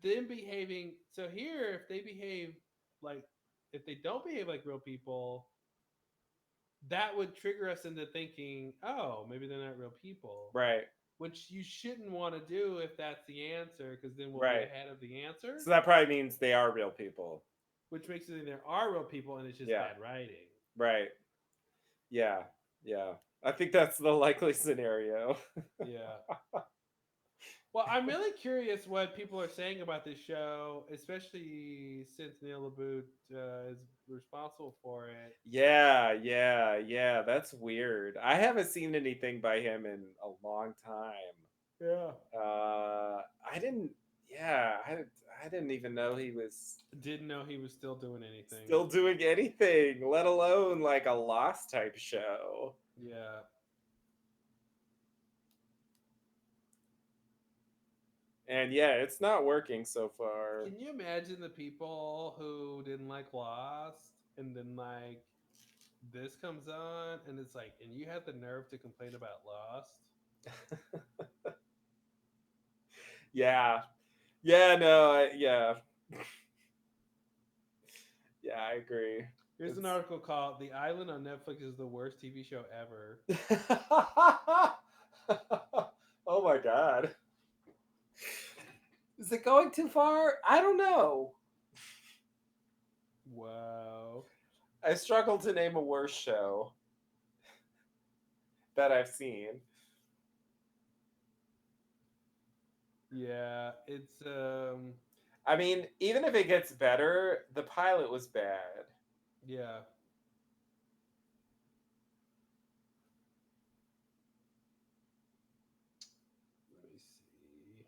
them behaving so here if they behave like if they don't behave like real people, that would trigger us into thinking, oh, maybe they're not real people. Right. which you shouldn't want to do if that's the answer, because then we'll be Right. ahead of the answer, So that probably means they are real people. which makes it there are real people and it's just Yeah. bad writing. Right. Yeah. Yeah. I think that's the likely scenario. Yeah. Well, I'm really curious what people are saying about this show, especially since Neil LaBute is responsible for it. Yeah. That's weird. I haven't seen anything by him in a long time. Yeah. I didn't. Yeah, I didn't even know he was Didn't know he was still doing anything. still doing anything, let alone like a Lost type show. Yeah. And yeah, it's not working so far. Can you imagine the people who didn't like Lost and then like this comes on and it's like, and you have the nerve to complain about Lost? Yeah. Yeah, no, yeah. Yeah, I agree. Here's an article called "The Island on Netflix is the worst TV show ever." Oh my god. Is it going too far? I don't know. Wow. I struggle to name a worse show that I've seen. Yeah, it's I mean, even if it gets better, the pilot was bad. yeah. Let me see.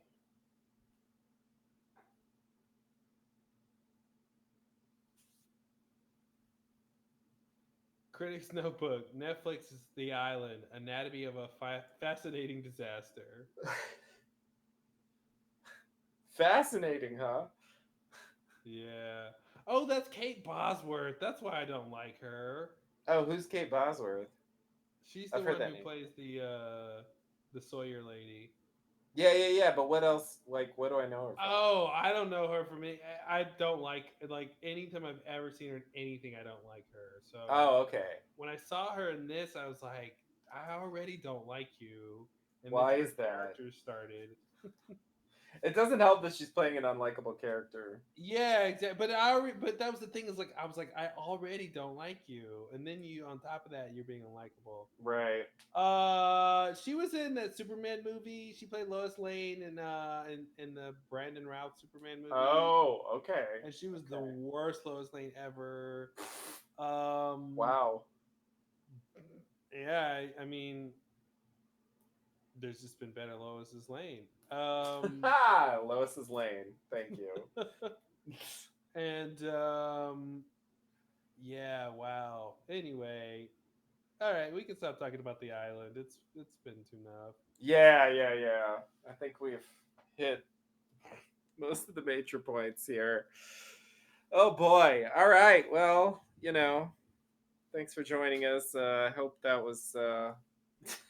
Critics Notebook, Netflix's The Island, Anatomy of a Fascinating Disaster. Fascinating, huh? Yeah. Oh, that's Kate Bosworth. That's why I don't like her. Oh, who's Kate Bosworth? She's the I've heard one that who name. plays the Sawyer lady. Yeah. But what else? Like, what do I know her from? Oh, I don't know her from me. I don't like anytime I've ever seen her in anything, I don't like her. So Oh, okay. when I saw her in this, I was like, I already don't like you. And then Why her is that? character started. It doesn't help that she's playing an unlikable character. Yeah, exactly. But that was the thing is like I was like I already don't like you, and then you on top of that you're being unlikable. Right. She was in that Superman movie. She played Lois Lane in the Brandon Routh Superman movie, Oh, okay. and she was the Okay. worst Lois Lane ever. Um, Wow. yeah, I mean, there's just been better Lois's Lane. Lois's Lane. Thank you. And yeah, wow. Anyway, all right, we can stop talking about the island. It's been too enough. Yeah. I think we've hit most of the major points here. Oh boy. All right. Well, thanks for joining us. I hope that was I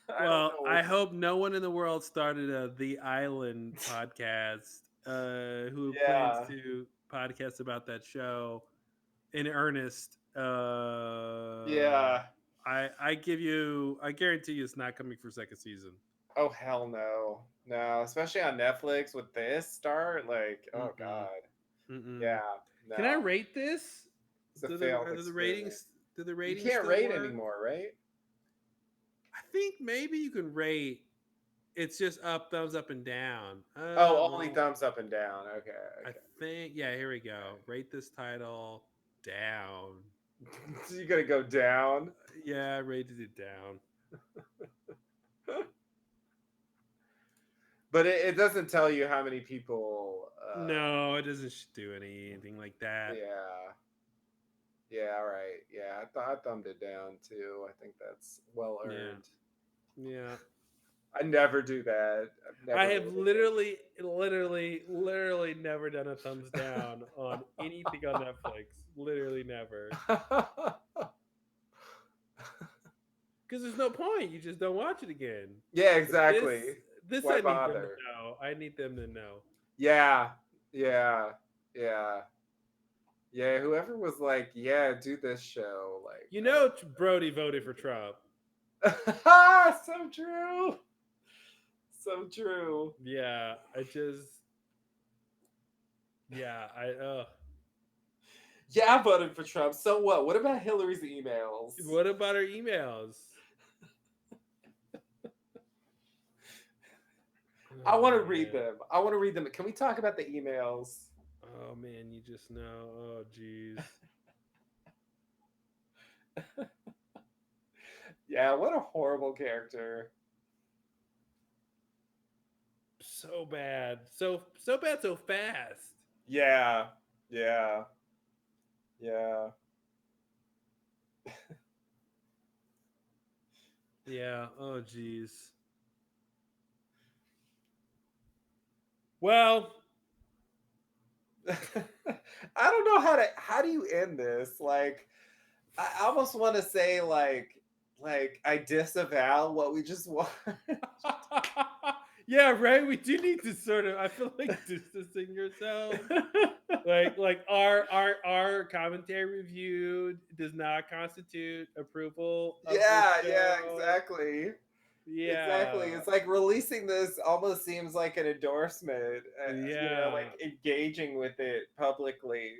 don't Well, know. I hope no one in the world started a The Island podcast who plans Yeah. to podcast about that show in earnest. Yeah. I guarantee you it's not coming for second season. Oh hell no. No, especially on Netflix with this start, like, oh Mm-mm. god. Mm-mm. Yeah, Can I no. rate this? It's a failed Do the experiment. ratings do the You ratings can't still rate work? anymore, right? I think maybe you can rate. It's just up, thumbs up, and down. Oh, only Well, thumbs up and down. Okay, I okay. think yeah. Here we go. Rate this title down. So you gotta go down. Yeah, I rated it down. But it doesn't tell you how many people No, it doesn't do anything like that. yeah. Yeah, all right. Yeah, I thumbed it down too. I think that's well Yeah, earned. yeah. I never do that. I've I never have rated literally never done a thumbs down on anything on Netflix. Literally never. it. Because there's no point. You just don't watch it again. Yeah, But this exactly. this Why I need them to bother? know. I need them to know. Yeah, yeah, yeah, yeah. Whoever was like, yeah, do this show, like, You know, Brody voted for Trump. so true, So true. Yeah, I just yeah, Yeah, I voted for Trump. So what? What about Hillary's emails? what about our emails? I Oh want to read man. them. I want to read them. Can we talk about the emails? Oh man, you just know. Oh jeez. Yeah, what a horrible character. So bad. So bad so fast. Yeah, yeah, yeah. Yeah. Oh jeez. Well, I don't know how do you end this? Like, I almost want to say like I disavow what we just watched. yeah, right. We do need to sort of. I feel like distancing yourselves. Like our commentary review does not constitute approval of this Yeah, yeah, show. exactly. Exactly. Yeah. It's like releasing this almost seems like an endorsement, like Yeah. engaging with it publicly.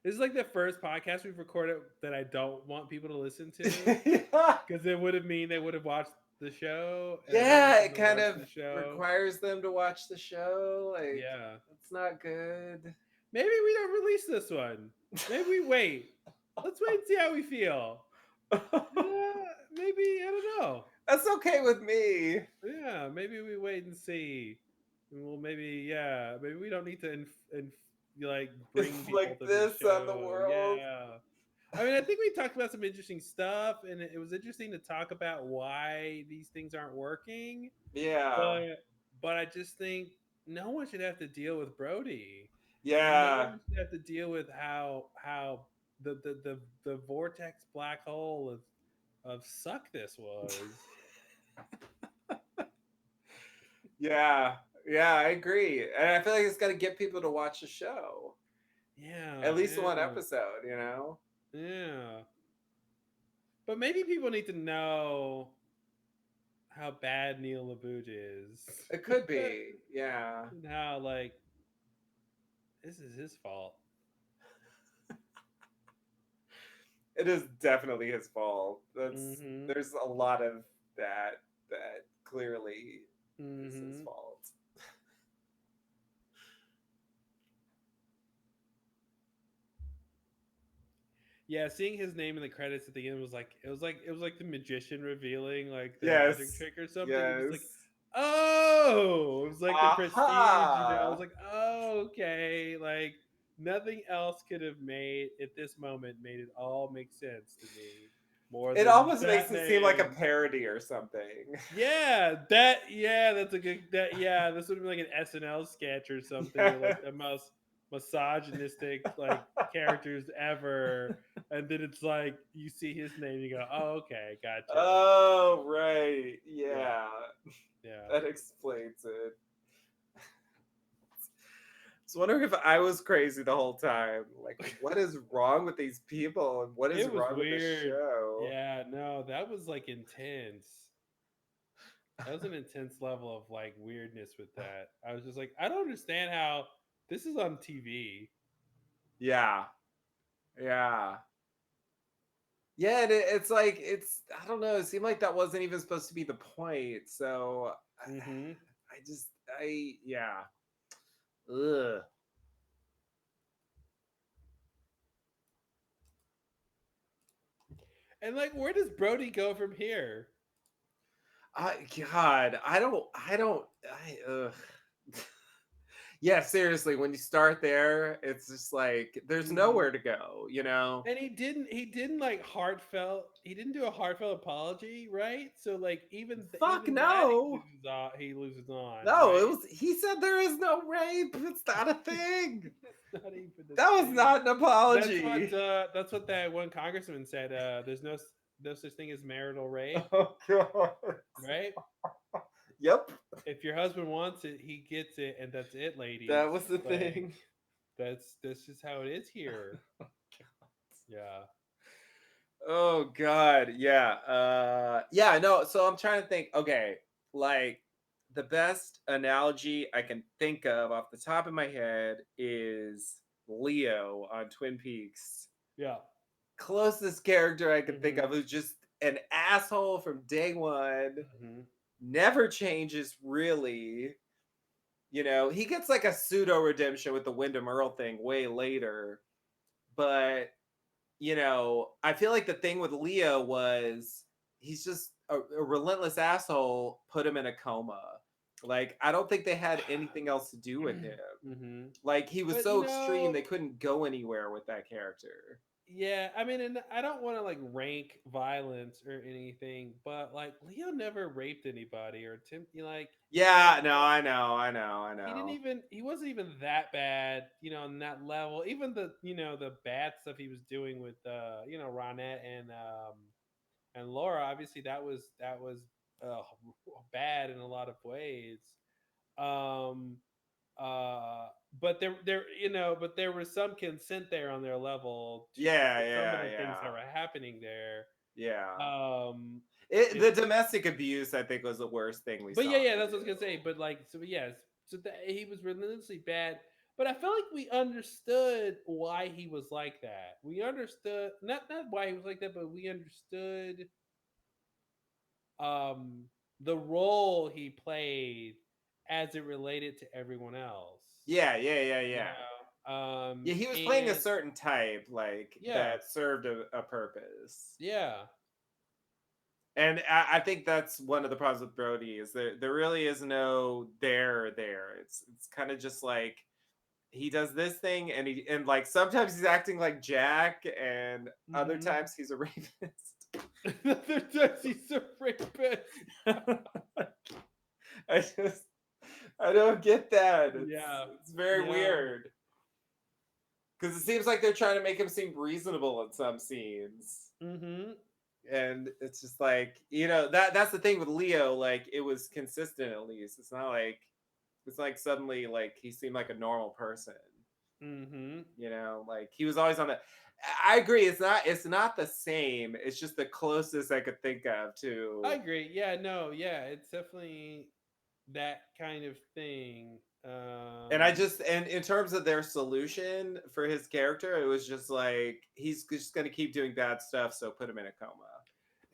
This is like the first podcast we've recorded that I don't want people to listen to Yeah, because it would have mean they would have watched the show, and I don't yeah, want them it to kind watch of the show. requires them to watch the show. Like, Yeah. it's not good. Maybe we don't release this one. Maybe we wait. Let's wait and see how we feel. Maybe I don't know. That's okay with me. Yeah, maybe we wait and see. Well, maybe we don't need to like bring people Inflict to this this on the show. world. Yeah. I mean, I think we talked about some interesting stuff, and it was interesting to talk about why these things aren't working. Yeah. But I just think no one should have to deal with Brody, and no Yeah. one should have to deal with how the vortex black hole of suck this was. Yeah. Yeah, I agree. And I feel like it's got to get people to watch the show. Yeah, At least one yeah, episode. yeah. But maybe people need to know how bad Neil LaBute is, It could be. Yeah. and how like this is his fault. It is definitely his fault. Mm-hmm. There's a lot of that clearly is his Mm-hmm. fault. Yeah, seeing his name in the credits at the end was like it was like the magician revealing like the magic Yes. trick or something. It was Yes. like, oh, it was like the prestige, you know. I was Aha. like, oh, okay, like nothing else could have made at this moment made it all make sense to me more It than almost makes that it seem like a name. parody or something. That's a good this would be like an SNL sketch or something with like Yes. the most misogynistic like characters ever, and then it's like you see his name, you go, oh okay, gotcha. Oh, right. Yeah, Yeah. yeah. That explains it. I was wondering if I was crazy the whole time. Like, what is wrong with these people and what is It was wrong with the weird. show? Yeah, no, that was like intense. That was an intense level of like weirdness with that. I was just like, I don't understand how this is on TV. Yeah. Yeah. Yeah, and it's like I don't know, it seemed like that wasn't even supposed to be the point. So Hmm. I just I yeah. Ugh. And like, where does Brody go from here? God, ugh. Yeah, seriously, when you start there, it's just like there's Hmm. nowhere to go. And he didn't like heartfelt. He didn't do a heartfelt apology, right? So like Fuck even that no. he loses on, No, it right? was he said there is no rape. It's not a thing. It's not even That a was thing. not an apology. That's what that one congressman said. There's no such thing as marital rape, Oh god. right? Yep. If your husband wants it, he gets it, and that's it, ladies. That was the Like thing. that's just how it is here. Yeah. Oh god. Yeah. Yeah, no, so I'm trying to think, okay, like the best analogy I can think of off the top of my head is Leo on Twin Peaks. Yeah. Closest character I can think Hmm. of who's just an asshole from day one, Hmm. never changes really. You know, he gets like a pseudo redemption with the Wyndham Earl thing way later, but you know, I feel like the thing with Leo was he's just a relentless asshole, put him in a coma. Like, I don't think they had anything else to do with him. Hmm. Like, he was But so extreme, they couldn't go anywhere with that character. yeah, I mean, and I don't want to like rank violence or anything, but like Leo never raped anybody or like Yeah, no, I know, I know, I he didn't know. even he wasn't even that bad, on that level. Even the the bad stuff he was doing with Ronette and Laura, obviously that was uh bad in a lot of ways. Um uh but there was some consent there on their level Yeah, for some of yeah, the things that yeah, were happening there. yeah. Um The it's domestic abuse, I think, was the worst thing we But saw yeah, him that's what I was gonna say. do. But like, so yes, so that he was relentlessly bad. But I felt like we understood why he was like that. We understood not why he was like that, but we understood um the role he played as it related to everyone else. Yeah, yeah, yeah, You yeah. know, Yeah, he was playing a and certain type, like yeah, that served a purpose. yeah, And I think that's one of the problems with Brody is there really is no there. It's kind of just like he does this thing and like sometimes he's acting like Jack and other mm-hmm. times he's a rapist. Other times he's a rapist. I just I don't get that. Yeah, It's very yeah. weird because it seems like they're trying to make him seem reasonable in some scenes. Mm-hmm. And it's just like, you know, that's the thing with Leo, like it was consistent at least. It's like suddenly like he seemed like a normal person, Mm-hmm. you know, like he was always on the I agree, it's not the same. It's just the closest I could think of I to agree. Yeah, no, yeah, it's definitely that kind of thing. and I just and in terms of their solution for his character, it was just like he's just gonna keep doing bad stuff, so put him in a coma.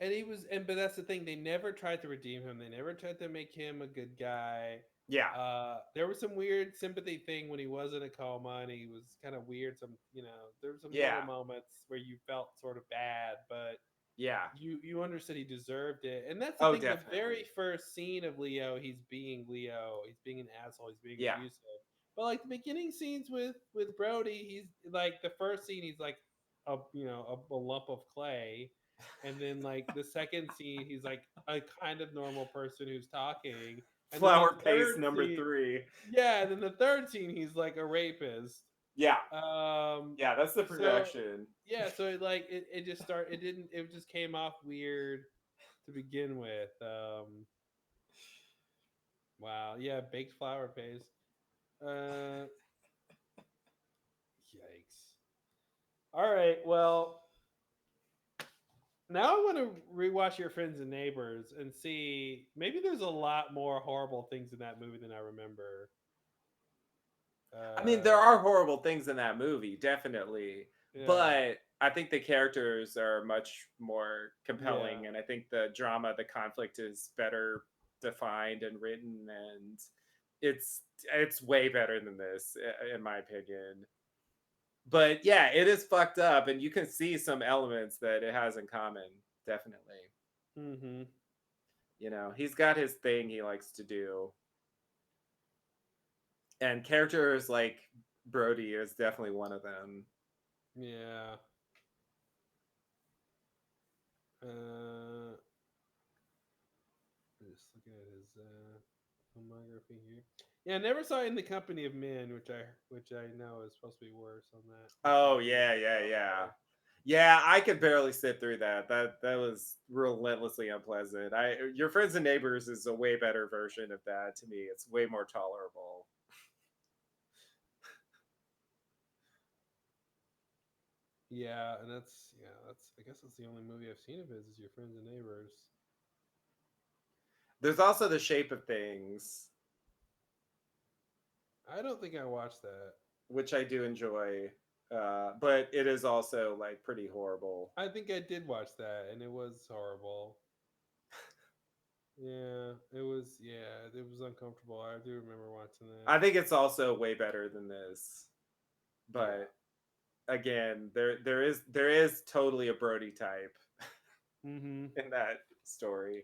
And but that's the thing. They never tried to redeem him. They never tried to make him a good guy. Yeah. There was some weird sympathy thing when he was in a coma, and he was kind of weird. There were some little Yeah. moments where you felt sort of bad, but Yeah. you understood he deserved it. And that's the Oh, thing. The very definitely. first scene of Leo, he's being Leo. He's being an asshole. He's being Yeah. abusive. But like the beginning scenes with Brody, he's like the first scene, he's like a lump of clay, and then like the second scene, he's like a kind of normal person who's talking, and then the Flower paste third number scene, 3. yeah, and then the third scene, he's like a rapist. Yeah. Um, Yeah, that's the so progression. yeah, so it just started. It didn't. It just came off weird to begin with. Wow. Yeah, baked flour paste. Uh, Yikes. All right. Well, now I want to rewatch Your Friends and Neighbors and see maybe there's a lot more horrible things in that movie than I remember. I mean, there Uh, are horrible things in that movie, definitely. yeah. But I think the characters are much more Yeah. compelling and I think the drama, the conflict is better defined and written and it's way better than this in my opinion. But yeah, it is fucked up and you can see some elements that it has in common, definitely. Mm-hmm. You know, he's got his thing he likes to do. And characters like Brody is definitely one of them. Yeah. Uh, just looking at his filmography here. Yeah, I never saw In the Company of Men, which I know is supposed to be worse on that. That's Oh another movie yeah, I yeah, saw yeah. today. Yeah, I could barely sit through that. That was relentlessly unpleasant. I Your Friends and Neighbors is a way better version of that to me. It's way more tolerable. Yeah, and that's I guess that's the only movie I've seen of his is Your Friends and Neighbors. There's also The Shape of Things, I don't think I watched that. which I do enjoy, but it is also like pretty horrible. I think I did watch that, and it was horrible. Yeah, it was. Yeah, it was uncomfortable. I do remember watching that. I think it's also way better than this, Yeah. but again, there is totally a Brody type Mm-hmm. in that story.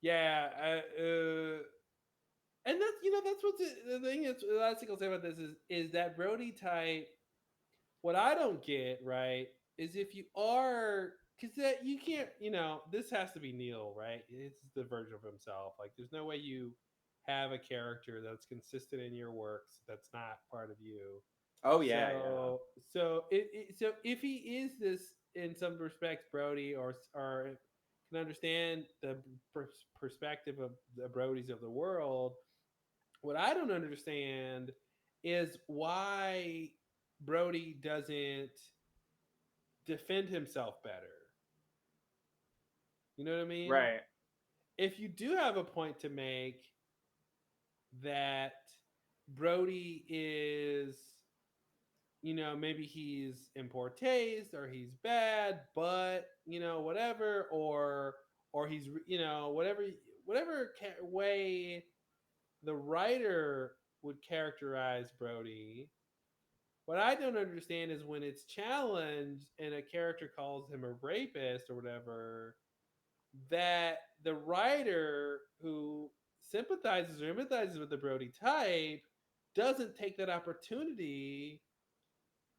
Yeah. And that's that's what's the thing is the last thing I'll say about this is that Brody type. What I don't get right is if you are because that you can't this has to be Neil, right? It's the version of himself. Like there's no way you have a character that's consistent in your works that's not part of you. Oh yeah, yeah. So if he is this in some respects Brody or can understand the perspective of the Brodies of the world, what I don't understand is why Brody doesn't defend himself better. You know what I mean? Right, If you do have a point to make that Brody is, maybe he's in poor taste or he's bad, but whatever, or he's whatever way the writer would characterize Brody. What I don't understand is when it's challenged and a character calls him a rapist or whatever, that the writer who sympathizes or empathizes with the Brody type doesn't take that opportunity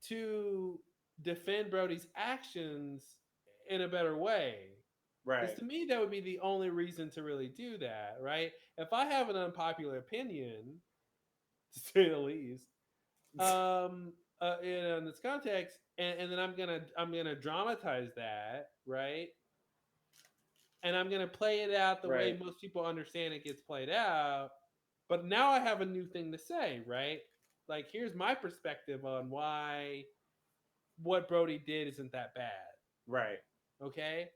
to defend Brody's actions in a better way. Because right. to me, that would be the only reason to really do that, right? If I have an unpopular opinion, to say the least, in this context, and then I'm gonna dramatize that, right? And I'm gonna play it out the way Right. most people understand it gets played out. But now I have a new thing to say, right? Like, here's my perspective on why what Brody did isn't that bad. Right. Okay.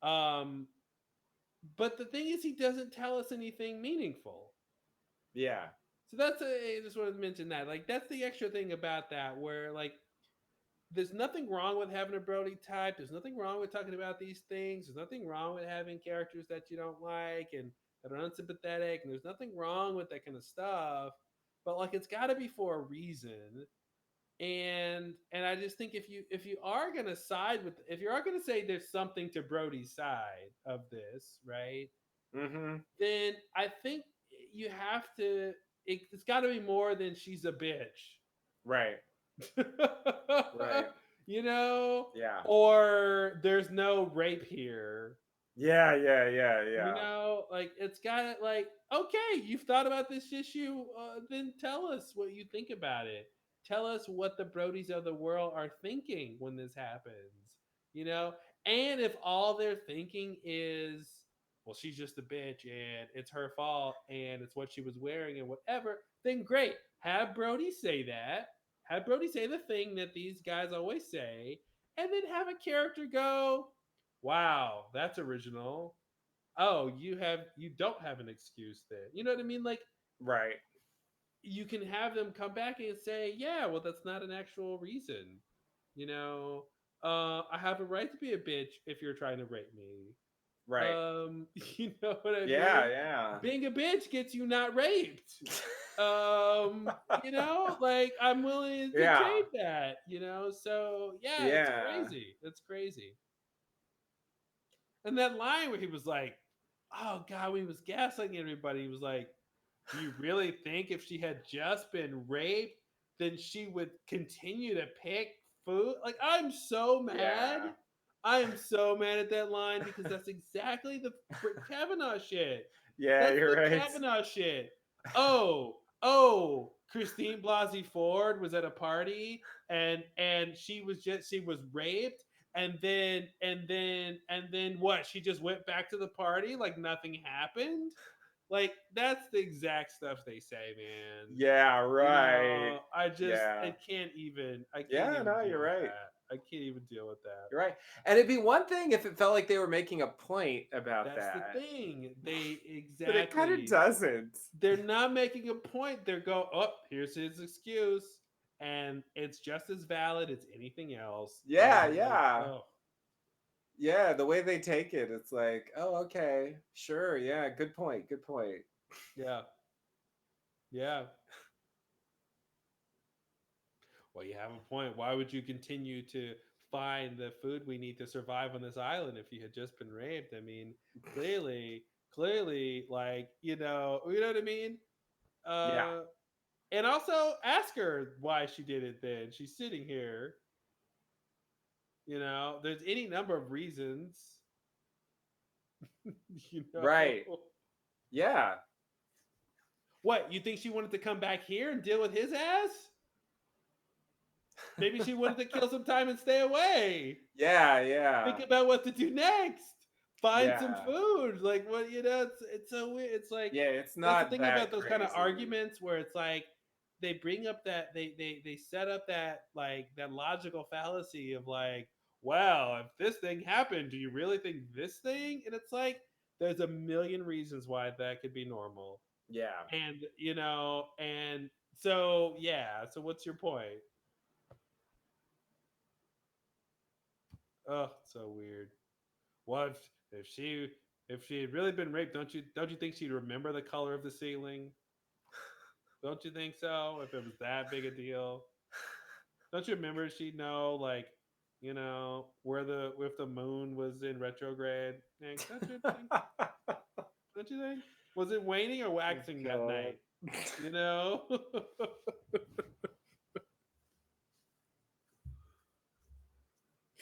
Um, but the thing is, he doesn't tell us anything meaningful. Yeah. So I just want to mention that. Like, that's the extra thing about that, where like there's nothing wrong with having a Brody type. There's nothing wrong with talking about these things. There's nothing wrong with having characters that you don't like and that are unsympathetic. And there's nothing wrong with that kind of stuff. But like, it's got to be for a reason. And I just think if you are gonna side with if you are gonna say there's something to Brody's side of this, right? Mm-hmm. Then I think you have to. It's got to be more than she's a bitch. Right. Right. you know, Yeah. or there's no rape here. Yeah, yeah, yeah, yeah. Like it's got like okay, you've thought about this issue, then tell us what you think about it. Tell us what the Brodies of the world are thinking when this happens. You know, and if all they're thinking is, well, she's just a bitch and it's her fault and it's what she was wearing and whatever, then great. Have Brody say that. Have Brody say the thing that these guys always say, and then have a character go, wow, that's original. Oh, you don't have an excuse then. You know what I mean? Like Right. you can have them come back and say, yeah, well, that's not an actual reason. You know, I have a right to be a bitch if you're trying to rape me. Right. You know what I Yeah, mean? yeah. Being a bitch gets you not raped. Like I'm willing to Yeah. trade that, So yeah, it's Yeah. crazy. It's crazy. And that line where he was like, "Oh God," when he was gaslighting everybody, he was like, "Do you really think if she had just been raped, then she would continue to pick food?" Like, I'm so mad. Yeah. I am so mad at that line because that's exactly the Kavanaugh shit. Yeah, That's you're the right. Kavanaugh shit. Oh, Christine Blasey Ford was at a party and she was raped and then what? She just went back to the party like nothing happened. Like that's the exact stuff they say, man. Yeah, right. I Yeah. can't even Yeah, no, deal you're with right. that. I can't even deal with that. You're right. And it'd be one thing if it felt like they were making a point about That's the that, thing. They but it kind of exactly. doesn't. They're not making a point. They're go, oh, here's his excuse, and it's just as valid as anything else. And Yeah, I'm like, yeah. oh, Yeah, the way they take it, it's like, oh, okay, sure, yeah, good point, good point. yeah, yeah. Well, you have a point. Why would you continue to find the food we need to survive on this island if you had just been raped? I mean, clearly, like you know what I mean. Yeah, Uh, and also ask her why she did it. Then she's sitting here. There's any number of reasons. you know, right. Yeah, what you think she wanted to come back here and deal with his ass? Maybe she wanted to kill some time and stay away. yeah, Think yeah, about what to do next. Find some yeah, food. Like what it's so weird. It's like yeah. It's that's the not thing about that those kind of crazy. arguments where it's like they bring up that they set up that like that logical fallacy of like, well, if this thing happened, do you really think this thing? And it's like there's a million reasons why that could be normal. Yeah. And and so yeah, so what's your point? Oh, so weird. What if she had really been raped? Don't you think she'd remember the color of the ceiling? Don't you think so? If it was that big a deal, don't you remember she'd know like where the if the moon was in retrograde? Like, don't you think? Don't you think? Was it waning or waxing that God. night? You know.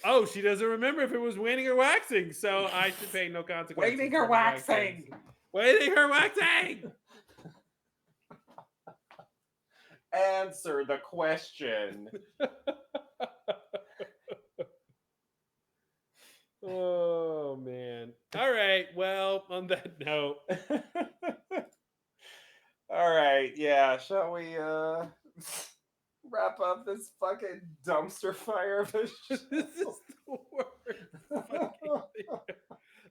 Oh, she doesn't remember if it was waning or waxing, so I should pay no consequences Waiting or for my actions. waxing? Waning or waxing? Answer the question. Oh man. All right. Well, on that note, All right, yeah. Shall we wrap up this fucking dumpster fire of a this is show? the worst fucking thing.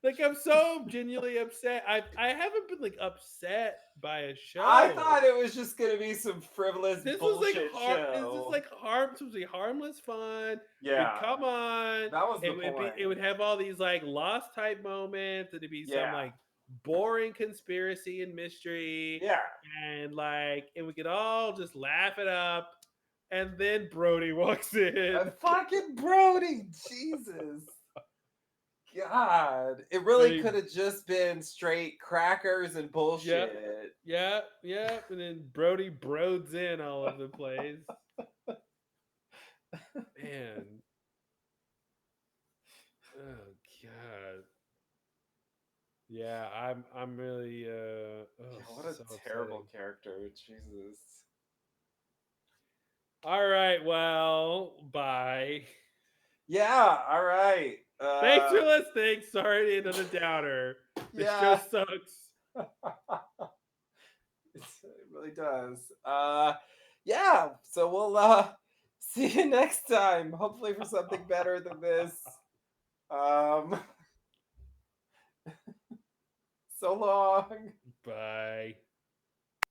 Like I'm so genuinely upset. I haven't been like upset by a I show. thought it was just gonna be some frivolous This was like bullshit hard. Is this show. like supposed to be harmless fun? We'd Yeah, come on. that was the It point. would have all these like lost type moments. It'd be some Yeah, like boring conspiracy and mystery, yeah. and like and we could all just laugh it up. And then Brody walks in. Fucking Brody, Jesus. God, it really Brody, could have just been straight crackers and yep, bullshit. yep. And then Brody brodes in all over the place. Man. Oh God. Yeah, I'm really Yeah, oh what a so terrible upsetting. character. Jesus. All right, well, bye. Yeah, all right. Thanks for listening. Sorry to another downer. This show Yeah, sucks. it really does. Yeah, so we'll see you next time. Hopefully for something better than this. Um, so long. Bye.